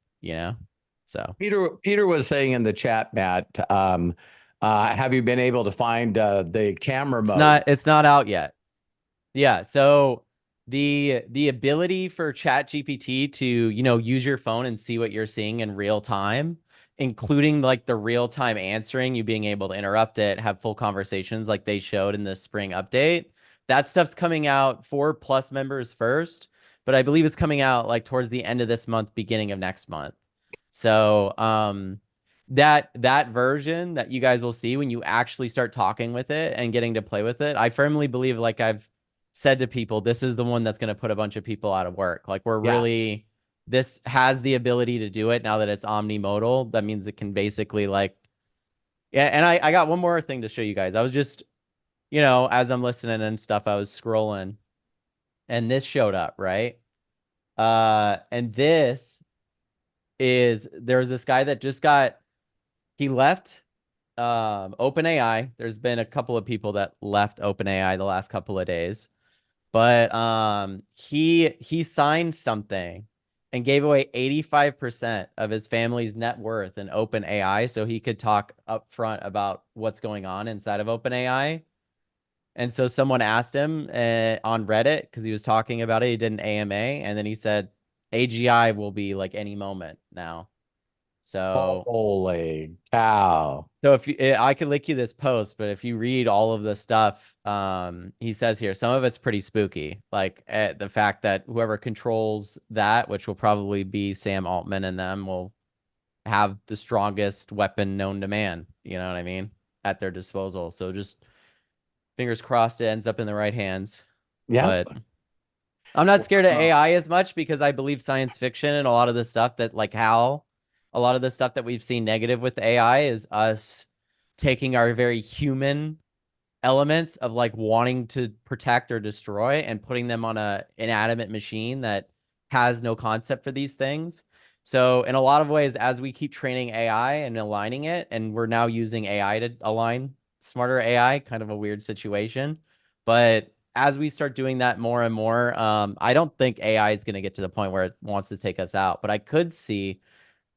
So Peter was saying in the chat, Matt, have you been able to find the camera mode? It's not out yet. Yeah, so the ability for ChatGPT to, use your phone and see what you're seeing in real time, including like the real time answering, you being able to interrupt it, have full conversations like they showed in the spring update. That stuff's coming out for Plus members first, but I believe it's coming out like towards the end of this month, beginning of next month. So, that version that you guys will see when you actually start talking with it and getting to play with it, I firmly believe, like I've said to people, this is the one that's going to put a bunch of people out of work. Like this has the ability to do it now that it's omnimodal. That means it can basically and I got one more thing to show you guys. I was just, as I'm listening and stuff, I was scrolling and this showed up, right? And there's this guy that just he left OpenAI. There's been a couple of people that left OpenAI the last couple of days. But he signed something, and gave away 85% of his family's net worth in OpenAI so he could talk up front about what's going on inside of OpenAI. And so someone asked him on Reddit, because he was talking about it, he did an AMA, and then he said, AGI will be like any moment now. So holy cow. So if I could link you this post, but if you read all of the stuff, he says here, some of it's pretty spooky. Like the fact that whoever controls that, which will probably be Sam Altman and them, will have the strongest weapon known to man. You know what I mean? At their disposal. So just fingers crossed it ends up in the right hands. Yeah. But I'm not scared of AI as much because I believe science fiction and a lot of the stuff that like Hal. A lot of the stuff that we've seen negative with AI is us taking our very human elements of like wanting to protect or destroy and putting them on a inanimate machine that has no concept for these things. So in a lot of ways, as we keep training AI and aligning it, and we're now using AI to align smarter AI, kind of a weird situation. But as we start doing that more and more, I don't think AI is going to get to the point where it wants to take us out, but I could see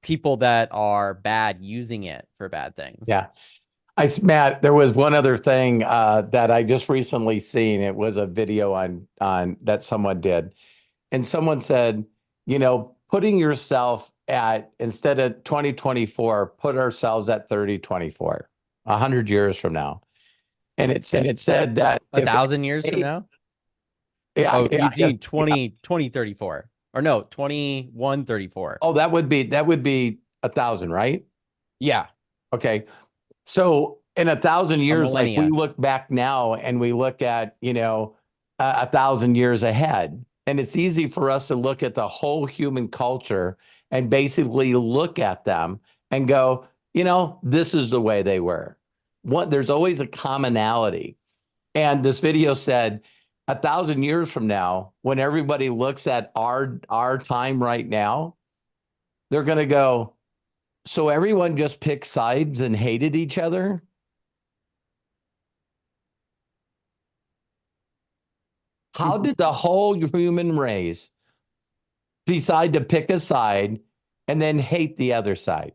people that are bad using it for bad things. Yeah. Matt, there was one other thing that I just recently seen. It was a video on that someone did. And someone said, you know, putting yourself at, instead of 2024, put ourselves at 3024, 100 years from now. And it said that 1,000 years from now? Yeah. Oh, you mean 2034. Or no, 2134. Oh, that would be 1,000, right? Yeah. Okay. So in 1,000 years, like we millennia. look back now and we look at, you know, 1,000 years ahead, and it's easy for us to look at the whole human culture and basically look at them and go, you know, this is the way they were. There's always a commonality. And this video said 1,000 years from now, when everybody looks at our time right now, they're going to go, so everyone just picked sides and hated each other? How did the whole human race decide to pick a side and then hate the other side?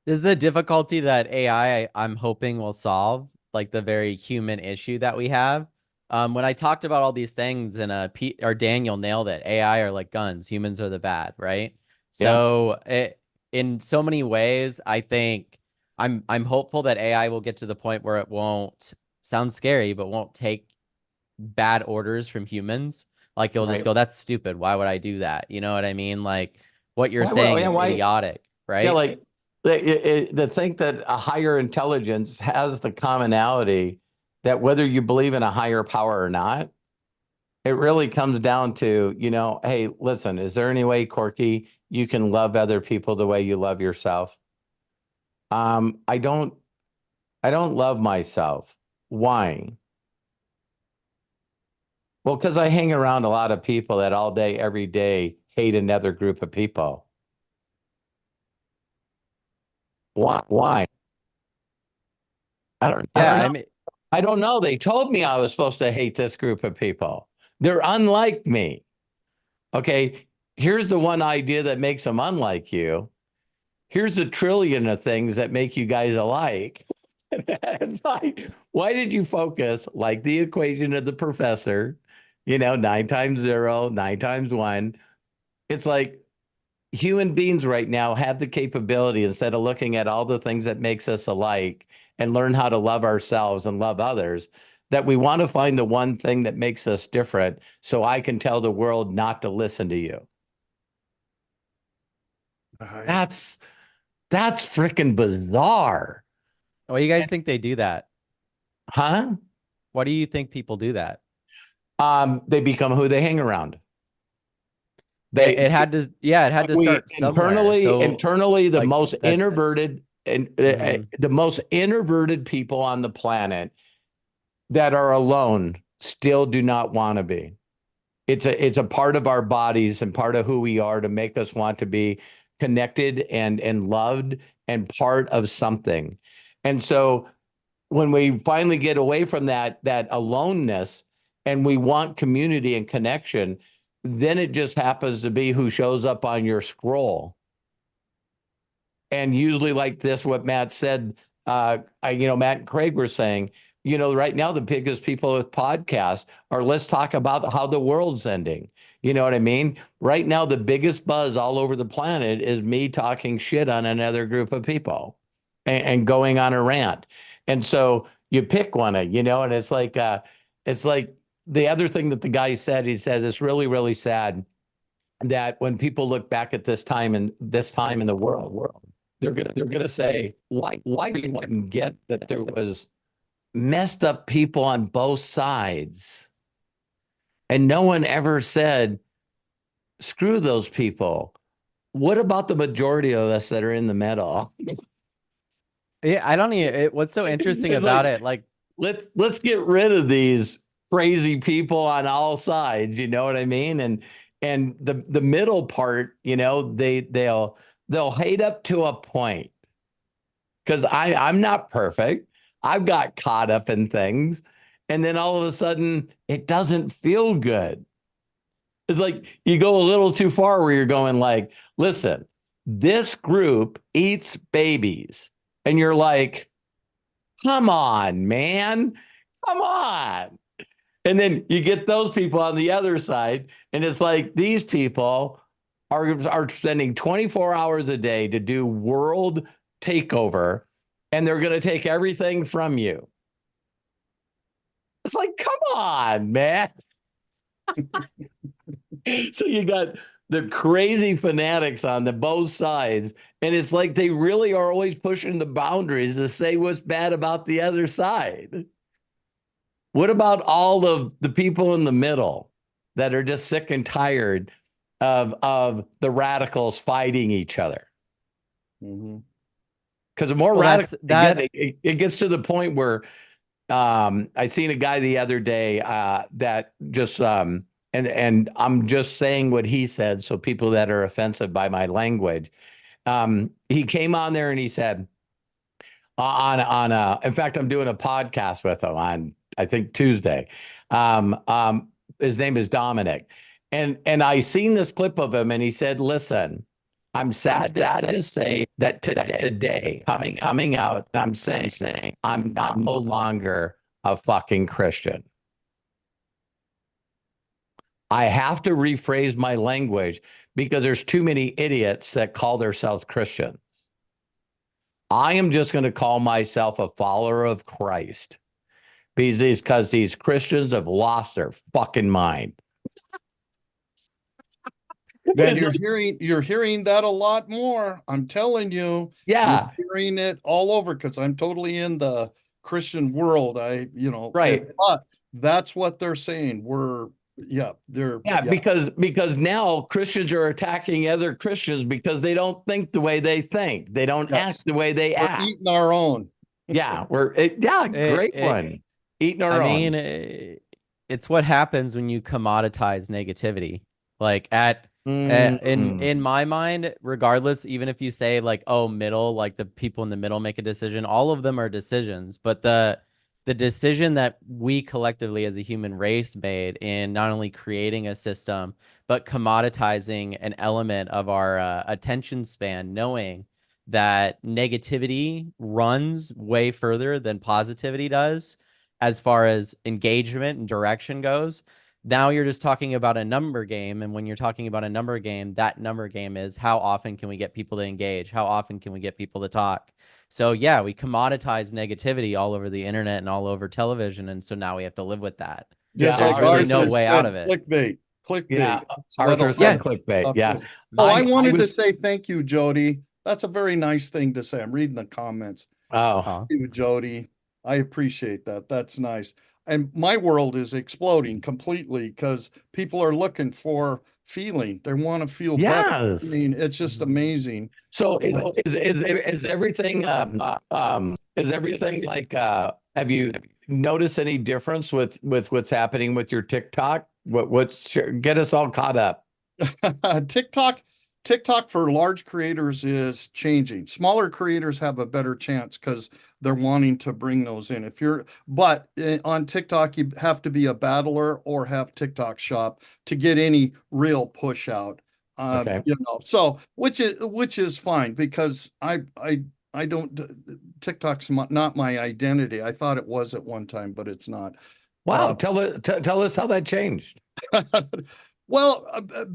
This is the difficulty that AI, I'm hoping, will solve, like the very human issue that we have. When I talked about all these things, and Daniel nailed it. AI are like guns. Humans are the bad, right? So in so many ways, I think I'm hopeful that AI will get to the point where it won't sound scary, but won't take bad orders from humans. Like it'll just go, that's stupid. Why would I do that? You know what I mean? Like what you're saying is idiotic, right? Yeah, like to think that a higher intelligence has the commonality that whether you believe in a higher power or not, it really comes down to, you know, hey, listen, is there any way, Corky, you can love other people the way you love yourself? I don't love myself. Why? Well, because I hang around a lot of people that all day, every day hate another group of people. Why? I don't know. They told me I was supposed to hate this group of people. They're unlike me. Okay, here's the one idea that makes them unlike you. Here's a trillion of things that make you guys alike. It's like, why did you focus like the equation of the professor? You know, 9 times 0, 9 times 1. It's like human beings right now have the capability, instead of looking at all the things that makes us alike and learn how to love ourselves and love others, that we want to find the one thing that makes us different so I can tell the world not to listen to you. That's freaking bizarre. Why do you guys think they do that? Huh? Why do you think people do that? They become who they hang around. It had to start somewhere. Internally, the most introverted and the most introverted people on the planet that are alone still do not want to be. It's a part of our bodies and part of who we are to make us want to be connected and loved and part of something. And so when we finally get away from that aloneness and we want community and connection, then it just happens to be who shows up on your scroll. And usually like this, what Matt said, Matt and Craig were saying, right now the biggest people with podcasts are, let's talk about how the world's ending. You know what I mean? Right now, the biggest buzz all over the planet is me talking shit on another group of people and going on a rant. And so you pick one, and it's like the other thing that the guy said, he says, it's really, really sad that when people look back at this time in the world, they're gonna say, why didn't get that there was messed up people on both sides? And no one ever said, screw those people. What about the majority of us that are in the middle? Yeah, I don't even, what's so interesting about it, like, let's get rid of these crazy people on all sides, you know what I mean? And the middle part, they'll hate up to a point. Because I'm not perfect. I've got caught up in things. And then all of a sudden, it doesn't feel good. It's like you go a little too far where you're going like, listen, this group eats babies. And you're like, come on, man. Come on. And then you get those people on the other side. And it's like these people are spending 24 hours a day to do world takeover. And they're going to take everything from you. It's like, come on, man. So you got the crazy fanatics on both sides. And it's like they really are always pushing the boundaries to say what's bad about the other side. What about all of the people in the middle that are just sick and tired of the radicals fighting each other? Because the more radical it gets to the point where I seen a guy the other day that just and I'm just saying what he said, so people that are offensive by my language, he came on there and he said in fact, I'm doing a podcast with him on, I think, Tuesday. His name is Dominic, and I seen this clip of him, and he said, listen, I'm sad to say that today coming out, I'm saying I'm no longer a fucking Christian. I have to rephrase my language because there's too many idiots that call themselves Christians. I am just going to call myself a follower of Christ because these Christians have lost their fucking mind. Then you're hearing that a lot more. I'm telling you. Yeah. You're hearing it all over because I'm totally in the Christian world. Right. But that's what they're saying. Because now Christians are attacking other Christians because they don't think the way they think. They don't act the way they act. Eating our own. Yeah, great one. Eating our own. I mean, it's what happens when you commoditize negativity. Like in my mind, regardless, even if you say like, oh, middle, like the people in the middle make a decision, all of them are decisions. But the decision that we collectively as a human race made in not only creating a system, but commoditizing an element of our attention span, knowing that negativity runs way further than positivity does as far as engagement and direction goes. Now you're just talking about a number game. And when you're talking about a number game, that number game is how often can we get people to engage? How often can we get people to talk? So yeah, we commoditize negativity all over the internet and all over television. And so now we have to live with that. Yeah, there's really no way out of it. Clickbait. Yeah, clickbait. Yeah. Oh, I wanted to say thank you, Jody. That's a very nice thing to say. I'm reading the comments. Oh, thank you, Jody. I appreciate that. That's nice. And my world is exploding completely because people are looking for feeling. They want to feel better. I mean, it's just amazing. So is everything like have you noticed any difference with what's happening with your TikTok? Get us all caught up. TikTok, TikTok for large creators is changing. Smaller creators have a better chance because they're wanting to bring those in. But on TikTok, you have to be a battler or have TikTok shop to get any real push out. Okay. So which is fine because I don't, TikTok's not my identity. I thought it was at one time, but it's not. Wow. Tell us how that changed. Well,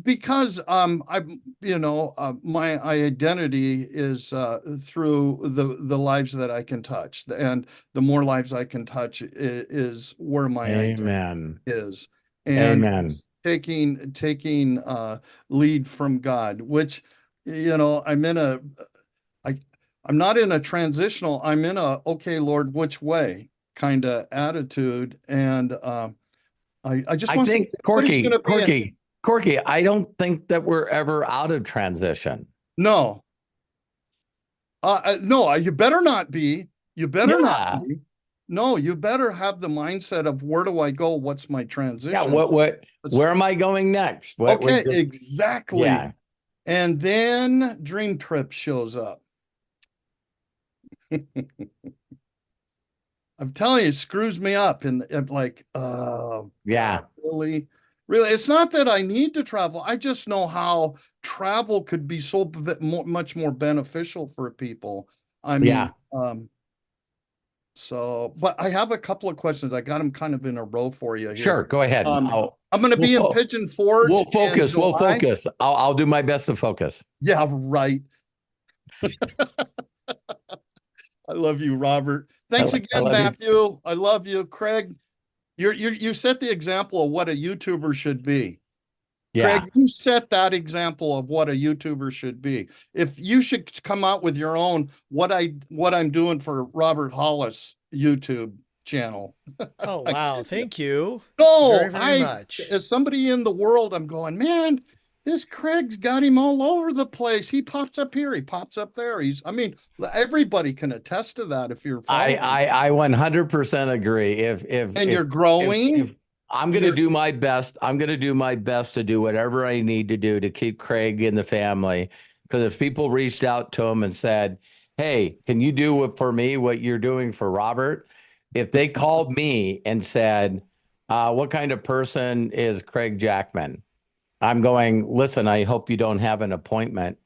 because my identity is through the lives that I can touch, and the more lives I can touch is where my identity is. And Amen. Taking lead from God, which I'm not in a transitional. I'm in a okay, Lord, which way kind of attitude, and I think Corky, I don't think that we're ever out of transition. No. No, you better not be. You better not be. No, you better have the mindset of where do I go? What's my transition? Yeah, where am I going next? Exactly. Yeah. And then Dream Trip shows up. I'm telling you, it screws me up and like, yeah, really, it's not that I need to travel. I just know how travel could be so much more beneficial for people. I mean, but I have a couple of questions. I got them kind of in a row for you here. Sure, go ahead. I'm going to be in Pigeon Forge. We'll focus. I'll do my best to focus. Yeah, right. I love you, Robert. Thanks again, Matthew. I love you, Craig. You set the example of what a YouTuber should be. Yeah. Craig, you set that example of what a YouTuber should be. If you should come out with your own, what I'm doing for Robert Hollis YouTube channel. Oh, wow. Thank you. No, very much. As somebody in the world, I'm going, man, this Craig's got him all over the place. He pops up here, he pops up there. Everybody can attest to that if you're following. I 100% agree. If you're growing, I'm going to do my best. I'm going to do my best to do whatever I need to do to keep Craig in the family. Because if people reached out to him and said, hey, can you do for me what you're doing for Robert? If they called me and said, what kind of person is Craig Jackman? I'm going, listen, I hope you don't have an appointment.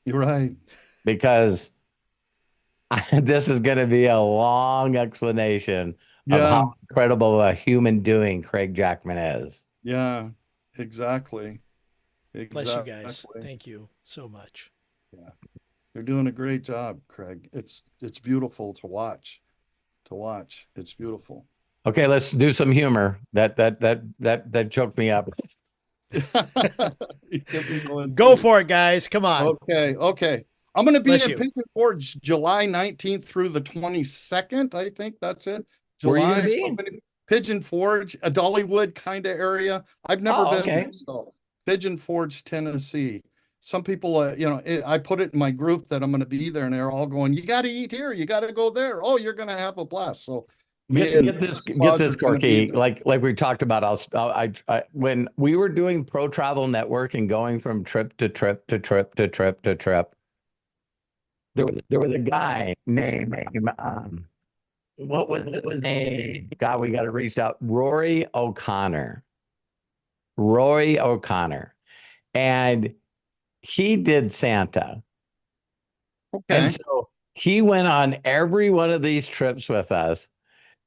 You're right. Because this is going to be a long explanation of how incredible a human doing Craig Jackman is. Yeah, exactly. Bless you guys. Thank you so much. Yeah. You're doing a great job, Craig. It's beautiful to watch. It's beautiful. Okay, let's do some humor. That choked me up. Go for it, guys. Come on. Okay. I'm going to be in Pigeon Forge July 19th through the 22nd. I think that's it. Where are you going to be? Pigeon Forge, a Dollywood kind of area. I've never been there. So Pigeon Forge, Tennessee. Some people, I put it in my group that I'm going to be there, and they're all going, you got to eat here. You got to go there. Oh, you're going to have a blast. So get this, Corky. Like we talked about, when we were doing Pro Travel Network and going from trip to trip to trip to trip to trip, there was a guy named, what was his name? God, we got to reach out. Roy O'Connor. And he did Santa. Okay. And so he went on every one of these trips with us.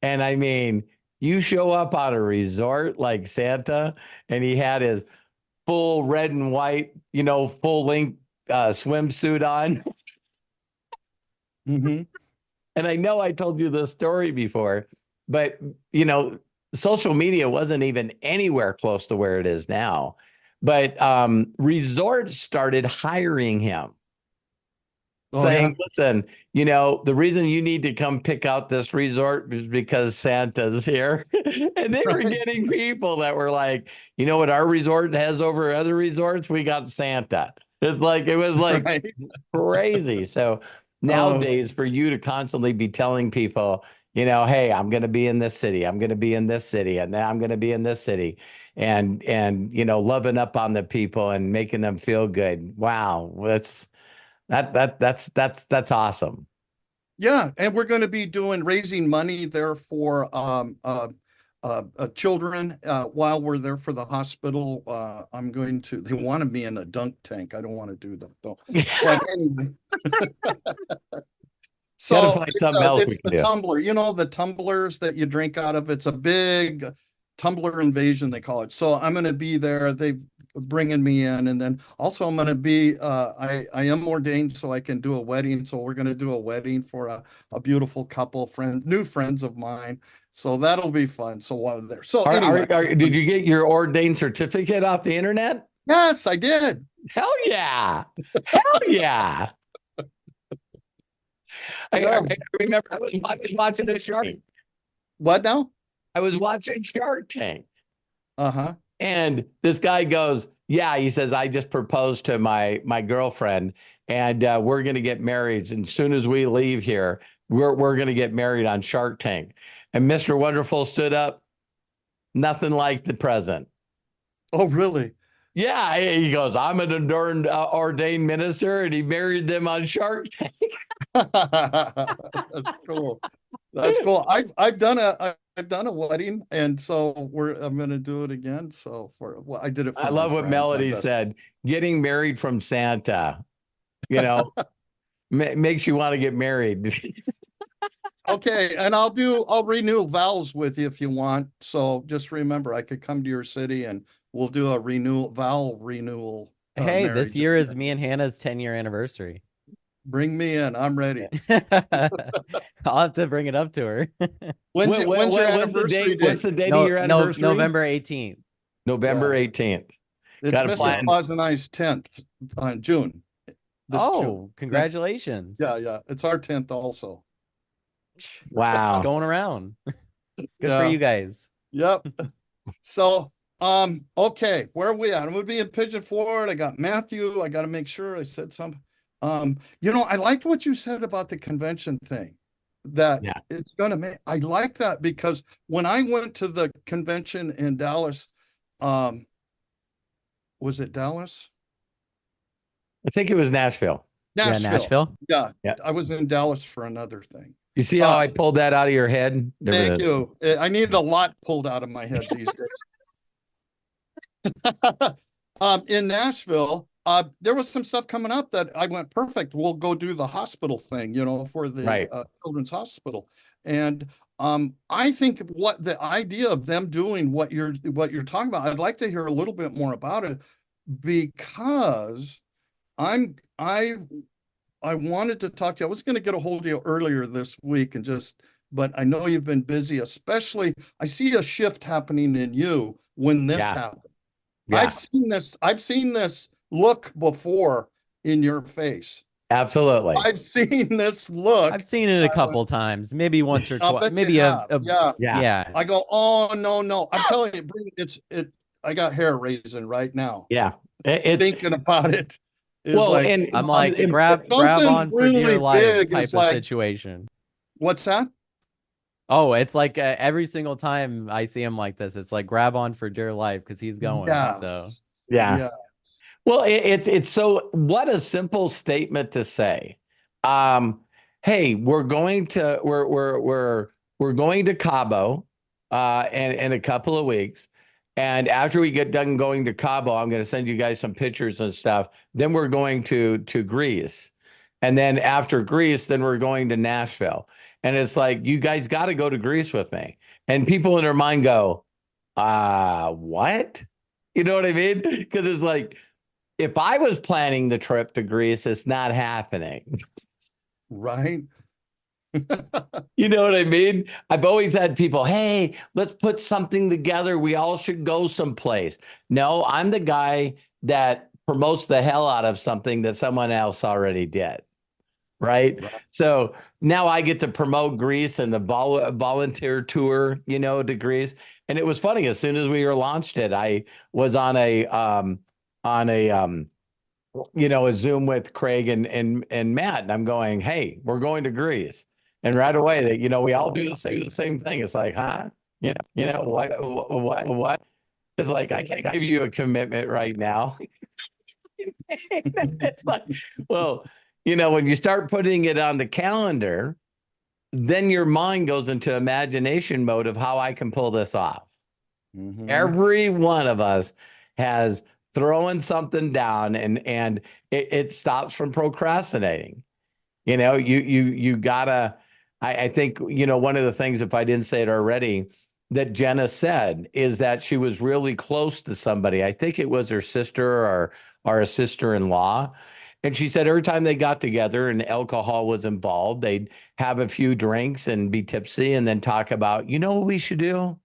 And I mean, you show up on a resort like Santa, and he had his full red and white, full length swimsuit on. Mm-hmm. And I know I told you this story before, but social media wasn't even anywhere close to where it is now. But resorts started hiring him, saying, listen, the reason you need to come pick out this resort is because Santa's here. And they were getting people that were like, you know what our resort has over other resorts? We got Santa. It was crazy. So nowadays, for you to constantly be telling people, You know, hey, I'm going to be in this city. I'm going to be in this city, and then I'm going to be in this city, and you know, loving up on the people and making them feel good. Wow, that's awesome. Yeah, and we're going to be raising money there for children while we're there for the hospital. They wanted me in a dunk tank. I don't want to do that though. But anyway. So it's the tumbler, you know, the tumblers that you drink out of. It's a big tumbler invasion, they call it. So I'm going to be there. They've bringing me in, and then also I'm going to be I am ordained, so I can do a wedding. So we're going to do a wedding for a beautiful couple, new friends of mine. So that'll be fun. So while there, so anyway, did you get your ordained certificate off the internet? Yes, I did. Hell yeah! Hell yeah! I remember I was watching a Shark. What now? I was watching Shark Tank. Uh-huh. And this guy goes, yeah, he says, I just proposed to my girlfriend, and we're going to get married. And as soon as we leave here, we're going to get married on Shark Tank. And Mr. Wonderful stood up. Nothing like the present. Oh, really? Yeah. He goes, I'm an ordained minister, and he married them on Shark Tank. That's cool. That's cool. I've done a wedding, and so I'm going to do it again. So I did it. I love what Melody said. Getting married from Santa, you know, makes you want to get married. Okay, and I'll renew vows with you if you want. So just remember, I could come to your city and we'll do a vow renewal. Hey, this year is me and Hannah's 10-year anniversary. Bring me in. I'm ready. I'll have to bring it up to her. When's your anniversary date? What's the date of your anniversary? November 18th. November 18th. It's Mrs. Claus and I's 10th on June. June. Congratulations. Yeah. It's our 10th also. Wow. It's going around. Good for you guys. Yep. So, okay, where are we at? I'm gonna be in Pigeon Forward. I got Matthew. I got to make sure I said something. You know, I liked what you said about the convention thing. That it's gonna make. I like that because when I went to the convention in Dallas, was it Dallas? I think it was Nashville. Nashville. Yeah. I was in Dallas for another thing. You see how I pulled that out of your head? Thank you. I needed a lot pulled out of my head these days. In Nashville, there was some stuff coming up that I went, perfect. We'll go do the hospital thing, you know, for the children's hospital. And I think what the idea of them doing what you're talking about, I'd like to hear a little bit more about it, because I wanted to talk to you. I was going to get a hold of you earlier this week but I know you've been busy, especially I see a shift happening in you when this happened. Yeah. I've seen this look before in your face. Absolutely. I've seen this look. I've seen it a couple times, maybe once or twice, maybe yeah. I go, oh no. I'm telling you, I got hair raising right now. Yeah. It's thinking about it. Well, like, and I'm like, grab on for dear life type of situation. What's that? Oh, it's like every single time I see him like this, it's like grab on for dear life because he's going. Yes. So yeah. Well, it's so what a simple statement to say. Hey, we're going to Cabo in a couple of weeks. And after we get done going to Cabo, I'm going to send you guys some pictures and stuff. Then we're going to Greece. And then after Greece, then we're going to Nashville. And it's like, you guys got to go to Greece with me. And people in their mind go, what? You know what I mean? Because it's like, if I was planning the trip to Greece, it's not happening. Right. You know what I mean? I've always had people, hey, let's put something together. We all should go someplace. No, I'm the guy that promotes the hell out of something that someone else already did. Right. So now I get to promote Greece and the volunteer tour, you know, to Greece. And it was funny. As soon as we were launched it, I was on a Zoom with Craig and Matt, and I'm going, hey, we're going to Greece. And right away, that, we all do the same thing. It's like, huh? What? It's like, I can't give you a commitment right now. It's like, well, when you start putting it on the calendar, then your mind goes into imagination mode of how I can pull this off. Every one of us has throwing something down, and it stops from procrastinating. You gotta, I think, one of the things, if I didn't say it already, that Jenna said is that she was really close to somebody. I think it was her sister or a sister-in-law. And she said every time they got together and alcohol was involved, they'd have a few drinks and be tipsy and then talk about, what we should do?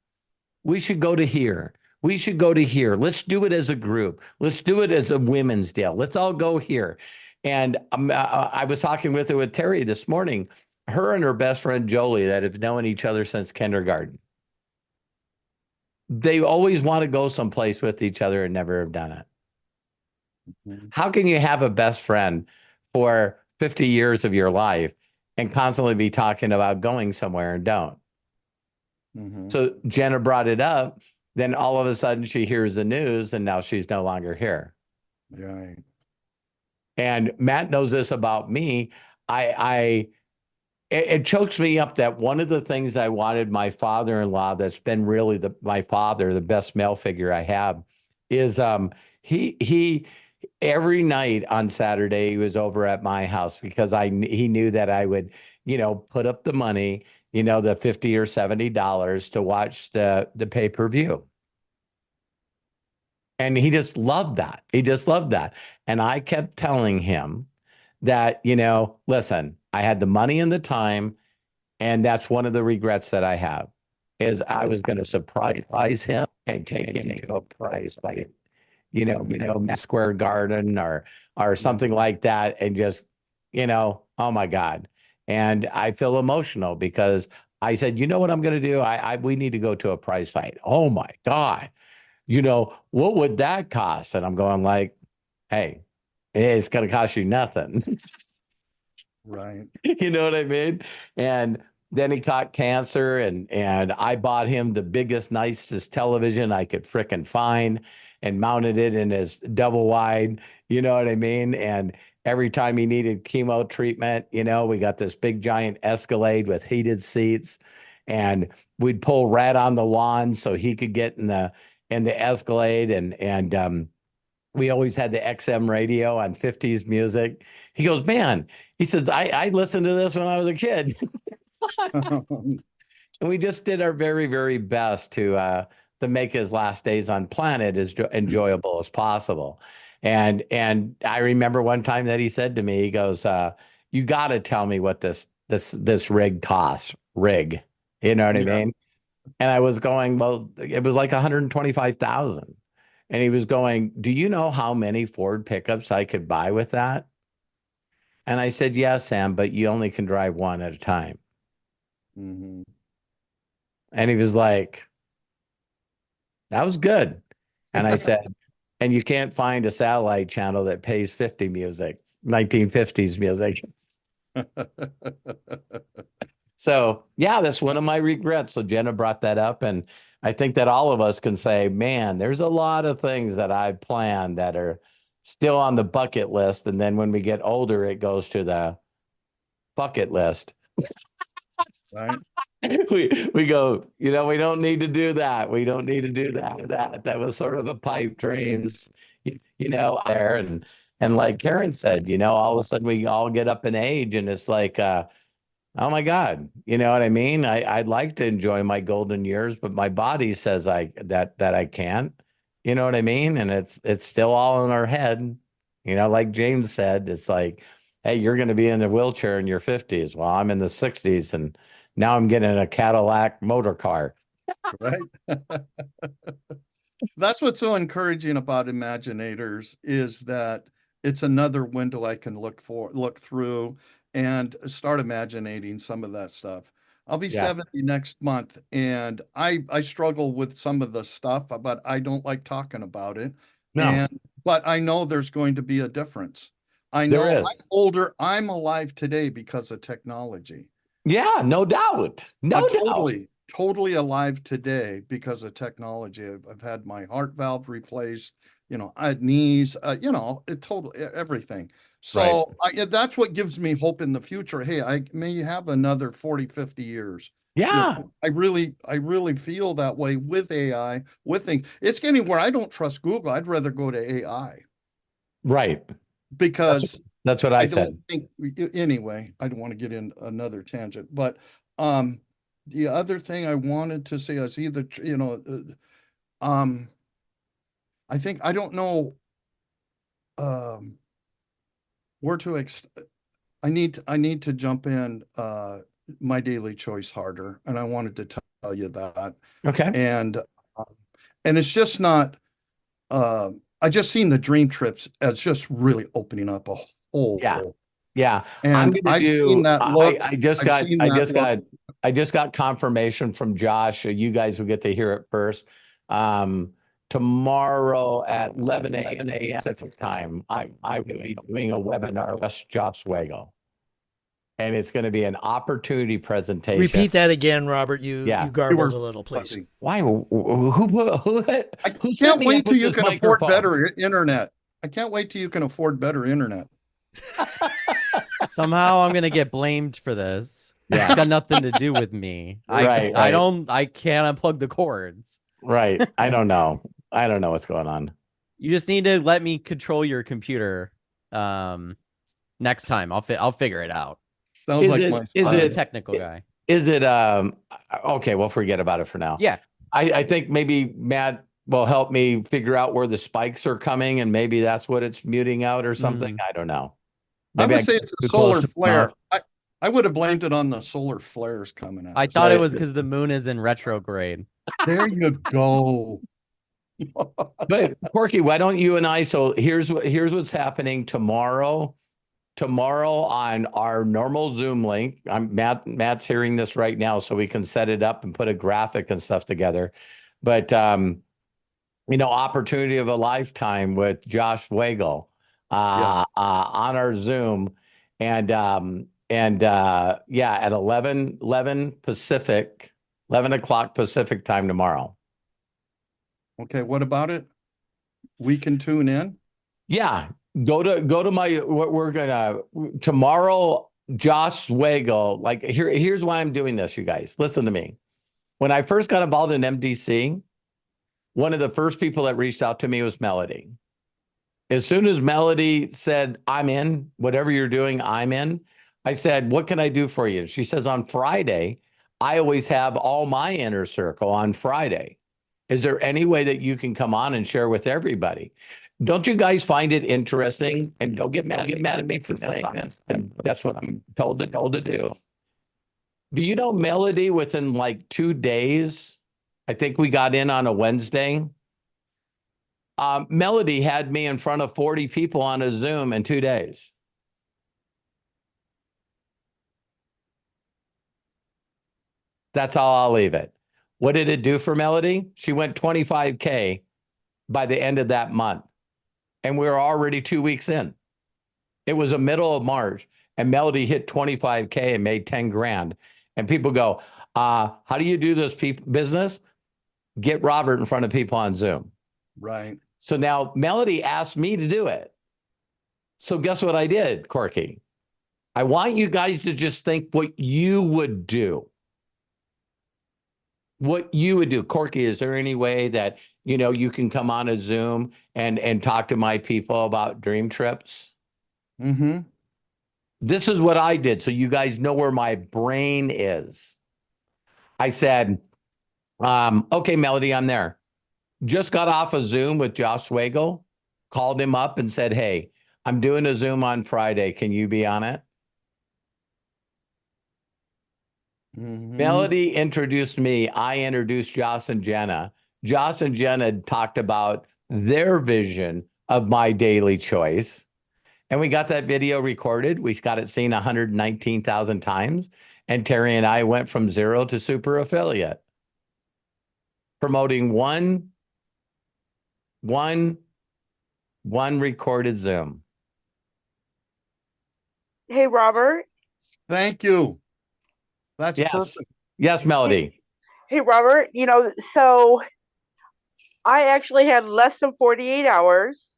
We should go to here. We should go to here. Let's do it as a group. Let's do it as a women's deal. Let's all go here. And I was talking with Terry this morning, her and her best friend, Jolie, that have known each other since kindergarten. They always want to go someplace with each other and never have done it. How can you have a best friend for 50 years of your life and constantly be talking about going somewhere and don't? So Jenna brought it up. Then all of a sudden she hears the news and now she's no longer here. Right. And Matt knows this about me. It chokes me up that one of the things I wanted my father-in-law, that's been really my father, the best male figure I have, is he every night on Saturday he was over at my house because he knew that I would, put up the money, the $50 or $70 to watch the pay-per-view. And he just loved that. He just loved that. And I kept telling him that, listen, I had the money and the time, and that's one of the regrets that I have, is I was going to surprise him and take him to a prize like, Square Garden or something like that, and just, oh my God. And I feel emotional because I said, you know what I'm going to do? We need to go to a prize fight. Oh my God. What would that cost? And I'm going like, hey, it's going to cost you nothing. Right. You know what I mean? And then he caught cancer, and I bought him the biggest, nicest television I could frickin' find and mounted it in his double wide, you know what I mean? And every time he needed chemo treatment, we got this big giant Escalade with heated seats, and we'd pull right on the lawn so he could get in the Escalade, and we always had the XM radio on 50s music. He goes, man, he says, I listened to this when I was a kid. And we just did our very, very best to make his last days on planet as enjoyable as possible. And I remember one time that he said to me, he goes, you got to tell me what this rig costs. Rig. You know what I mean? And I was going, well, it was like 125,000. And he was going, do you know how many Ford pickups I could buy with that? And I said, yes, Sam, but you only can drive one at a time. And he was like, that was good. And I said, and you can't find a satellite channel that pays 50 music, 1950s music. So yeah, that's one of my regrets. So Jenna brought that up, and I think that all of us can say, man, there's a lot of things that I've planned that are still on the bucket list. And then when we get older, it goes to the bucket list. Right. We go, we don't need to do that. We don't need to do that. That was sort of a pipe dreams, there. And like Karen said, all of a sudden we all get up in age, and it's like, oh my God, you know what I mean? I'd like to enjoy my golden years, but my body says that I can't. You know what I mean? And it's still all in our head. Like James said, it's like, hey, you're going to be in the wheelchair in your 50s. Well, I'm in the 60s, and now I'm getting a Cadillac motor car. Right. That's what's so encouraging about Imaginators, is that it's another window I can look through and start imaginating some of that stuff. I'll be 70 next month, and I struggle with some of the stuff, but I don't like talking about it. No. But I know there's going to be a difference. I know I'm older. I'm alive today because of technology. Yeah, no doubt. No I'm doubt. totally alive today because of technology. I've had my heart valve replaced, I had knees, everything. So that's what gives me hope in the future. Hey, I may have another 40, 50 years. Yeah. I really feel that way with AI, with things. It's getting where I don't trust Google. I'd rather go to AI Right. because that's what I said. don't think anyway, I don't want to get in another tangent, but the other thing I wanted to say is either, I think I don't know where to I need to jump in my daily choice harder, and I wanted to tell you that. Okay. And it's just not I just seen the dream trips as just really opening up a whole Yeah. and I'm gonna I've do seen that look. I just I've got seen I that just look. got I just got confirmation from Josh. You guys will get to hear it first. Tomorrow at 11 a.m. Pacific time, I will be doing a webinar with Josh Wago. And it's going to be an opportunity presentation. Repeat that again, Robert. You garbled a little, please. Buzzing. Why? I can't wait till you can afford better internet. I can't wait till you can afford better internet. Somehow I'm gonna get blamed for this. Yeah. It's got nothing to do with me. I can't unplug the cords. Right. I don't know. I don't know what's going on. You just need to let me control your computer. Next time I'll figure it out. Sounds like I'm a technical guy. Is it okay, we'll forget about it for now. Yeah. I think maybe Matt will help me figure out where the spikes are coming, and maybe that's what it's muting out or something. I don't know. Maybe I would say it's a solar flare. I would have blamed it on the solar flares coming out. I thought it was because the moon is in retrograde. There you go. But Corky, why don't you and I? So here's what's happening tomorrow. Tomorrow on our normal Zoom link, Matt's hearing this right now, so we can set it up and put a graphic and stuff together. But opportunity of a lifetime with Josh Wagle on our Zoom, and at 11 Pacific, 11 o'clock Pacific time tomorrow. Okay, what about it? We can tune in. Yeah, go to my. We're gonna tomorrow. Josh Wagle. Like here's why I'm doing this. You guys, listen to me. When I first got involved in MDC, one of the first people that reached out to me was Melody. As soon as Melody said, "I'm in, whatever you're doing, I'm in," I said, "What can I do for you?" She says, "On Friday, I always have all my inner circle on Friday. Is there any way that you can come on and share with everybody?" Don't you guys find it interesting? And don't get mad at me for saying this. And that's what I'm told to do. Do you know Melody within like 2 days? I think we got in on a Wednesday. Melody had me in front of 40 people on a Zoom in 2 days. That's how I'll leave it. What did it do for Melody? She went 25K by the end of that month. And we were already 2 weeks in. It was the middle of March, and Melody hit 25K and made 10 grand. And people go, how do you do this business? Get Robert in front of people on Zoom. Right. So now Melody asked me to do it. So guess what I did, Corky? I want you guys to just think what you would do. What you would do. Corky, is there any way that, you can come on a Zoom and talk to my people about dream trips? Mm-hmm. This is what I did, so you guys know where my brain is. I said, okay, Melody, I'm there. Just got off a Zoom with Josh Wagle, called him up and said, hey, I'm doing a Zoom on Friday. Can you be on it? Mm-hmm. Melody introduced me. I introduced Josh and Jenna. Josh and Jenna talked about their vision of my daily choice. And we got that video recorded. We got it seen 119,000 times. And Terry and I went from 0 to super affiliate, promoting one recorded Zoom. Hey, Robert. Thank you. That's Yes. perfect. Yes, Melody. Hey, Robert, so I actually had less than 48 hours.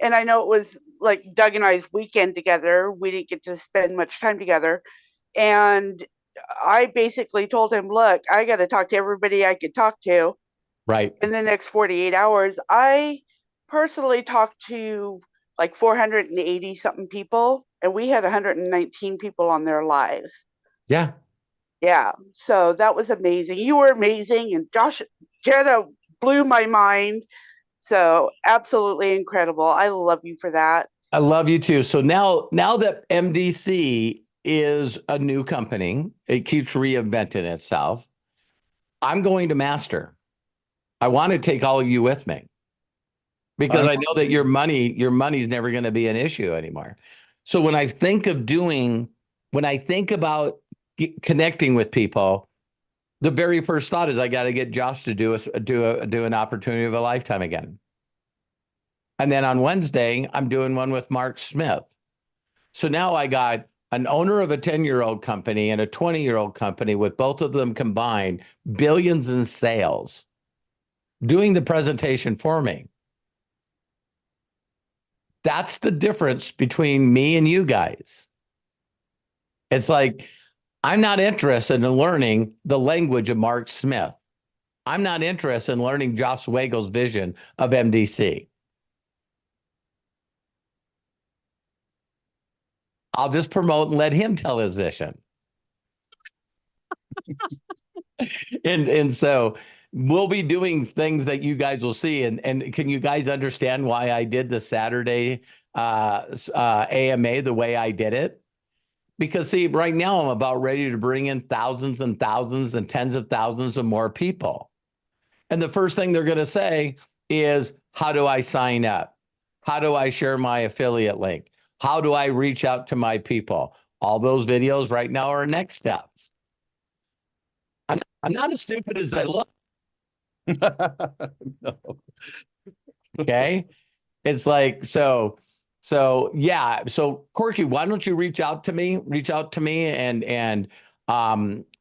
And I know it was like Doug and I's weekend together. We didn't get to spend much time together. And I basically told him, look, I got to talk to everybody I could talk to Right. in the next 48 hours. I personally talked to like 480 something people, and we had 119 people on there live. Yeah. Yeah. So that was amazing. You were amazing. And Jenna blew my mind. So absolutely incredible. I love you for that. I love you too. So now that MDC is a new company, it keeps reinventing itself. I'm going to master. I want to take all of you with me because I know that your money's never going to be an issue anymore. So when I think about connecting with people, the very first thought is I got to get Josh to do an opportunity of a lifetime again. And then on Wednesday, I'm doing one with Mark Smith. So now I got an owner of a 10-year-old company and a 20-year-old company with both of them combined, billions in sales, doing the presentation for me. That's the difference between me and you guys. It's like, I'm not interested in learning the language of Mark Smith. I'm not interested in learning Josh Weigel's vision of MDC. I'll just promote and let him tell his vision. and so we'll be doing things that you guys will see. And can you guys understand why I did the Saturday AMA the way I did it? Because see, right now I'm about ready to bring in thousands and thousands and tens of thousands of more people. And the first thing they're going to say is, how do I sign up? How do I share my affiliate link? How do I reach out to my people? All those videos right now are next steps. I'm not as stupid as I look. No. Okay. It's like, so yeah. So Corky, why don't you reach out to me and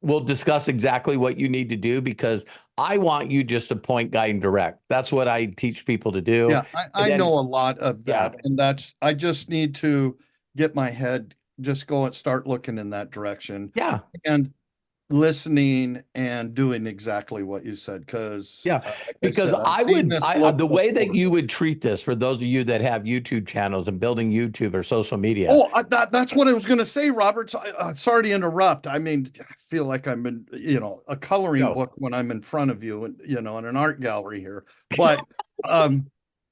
we'll discuss exactly what you need to do, because I want you just to point, guide, and direct. That's what I teach people to do. Yeah, I know a lot of that. Yeah. And I just need to get my head, just go and start looking in that direction. Yeah. And listening and doing exactly what you said. Because because the way that you would treat this, for those of you that have YouTube channels and building YouTube or social media. Oh, that's what I was going to say, Robert. Sorry to interrupt. I mean, I feel like I'm in, a coloring book when I'm in front of you and, in an art gallery here. But,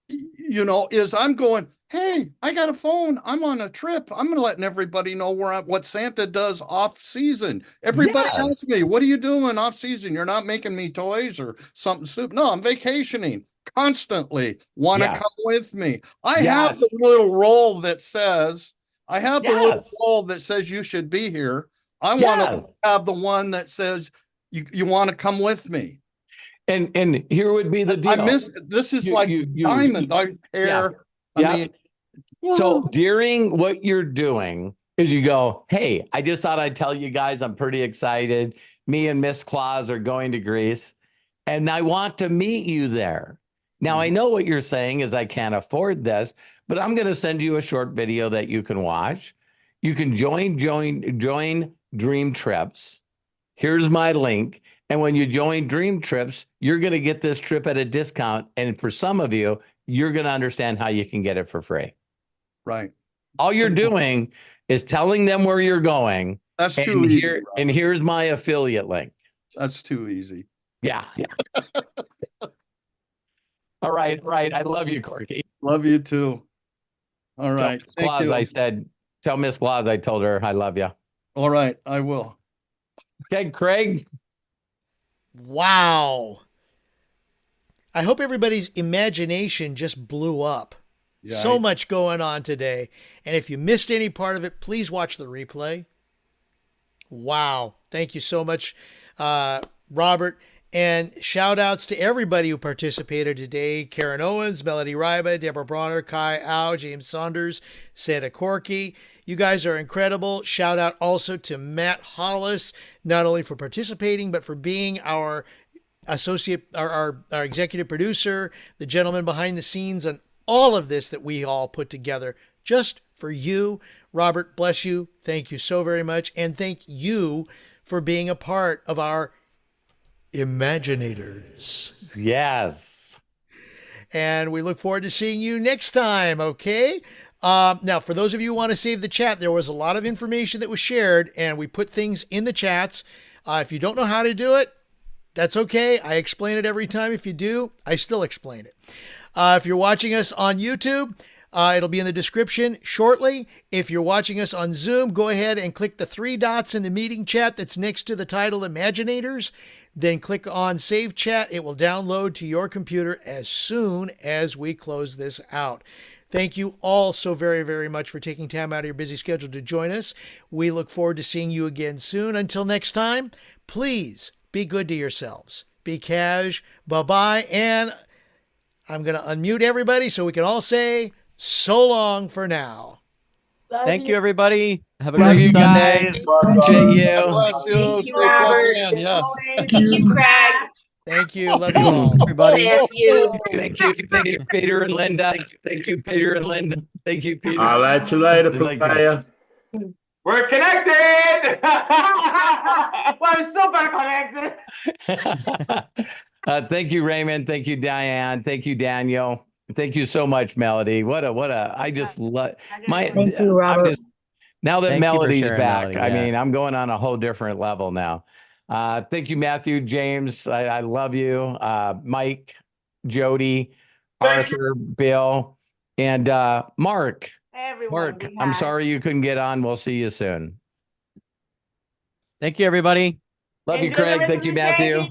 is I'm going, hey, I got a phone. I'm on a trip. I'm letting everybody know what Santa does off season. Everybody asks me, what are you doing off season? You're not making me toys or something stupid. No, I'm vacationing constantly. Want to come with me? I have the little roll that says, you should be here. I want to have the one that says, you want to come with me. And here would be the deal. This is diamond hair. Yeah. So during what you're doing is you go, hey, I just thought I'd tell you guys I'm pretty excited. Me and Miss Claus are going to Greece, and I want to meet you there. Now, I know what you're saying is I can't afford this, but I'm going to send you a short video that you can watch. You can join Dream Trips. Here's my link. And when you join Dream Trips, you're going to get this trip at a discount. And for some of you, you're going to understand how you can get it for free. Right. All you're doing is telling them where you're going. That's too easy. And here's my affiliate link. That's too easy. Yeah. All right. I love you, Corky. Love you too. All right. Thank you. Tell Miss Claus I told her I love you. All right. I will. Okay, Craig. Wow. I hope everybody's imagination just blew up. Yeah, so much going on today. And if you missed any part of it, please watch the replay. Wow. Thank you so much, Robert. And shout outs to everybody who participated today. Karen Owens, Melody Ryba, Deborah Bronner, Kai Au, James Saunders, Santa Corky. You guys are incredible. Shout out also to Matt Hollis, not only for participating, but for being our associate, our executive producer, the gentleman behind the scenes on all of this that we all put together just for you. Robert, bless you. Thank you so very much. And thank you for being a part of our Imaginators. Yes. And we look forward to seeing you next time, okay? Now, for those of you who want to save the chat, there was a lot of information that was shared, and we put things in the chats. If you don't know how to do it, that's okay. I explain it every time. If you do, I still explain it. If you're watching us on YouTube, it'll be in the description shortly. If you're watching us on Zoom, go ahead and click the 3 dots in the meeting chat that's next to the title Imaginators. Then click on Save Chat. It will download to your computer as soon as we close this out. Thank you all so very, very much for taking time out of your busy schedule to join us. We look forward to seeing you again soon. Until next time, please be good to yourselves. Be cash. Bye-bye. And I'm going to unmute everybody so we can all say so long for now. Thank you, everybody. Have a Love great you Sunday. guys. Appreciate you. God bless you. Thank you, Stay plugged Robert. in. Yes. Thank you, Craig. Thank you. Love you all. Everybody. Thank you. Thank you, Peter and Linda. Thank you, Peter and Linda. Thank you, Peter. I'll let you later, It's like player. We're connected. We're super connected. Thank you, Raymond. Thank you, Diane. Thank you, Daniel. Thank you so much, Melody. I just love Thank you, Robert. now that Thank you for Melody's sharing, back. Melody, I yeah. mean, I'm going on a whole different level now. Thank you, Matthew, James. I love you. Mike, Jody, Arthur, Bill, and Mark. Everyone. Mark, I'm sorry you couldn't get on. We'll see you soon. Thank you, everybody. Love you, Craig. Thank you, Matthew.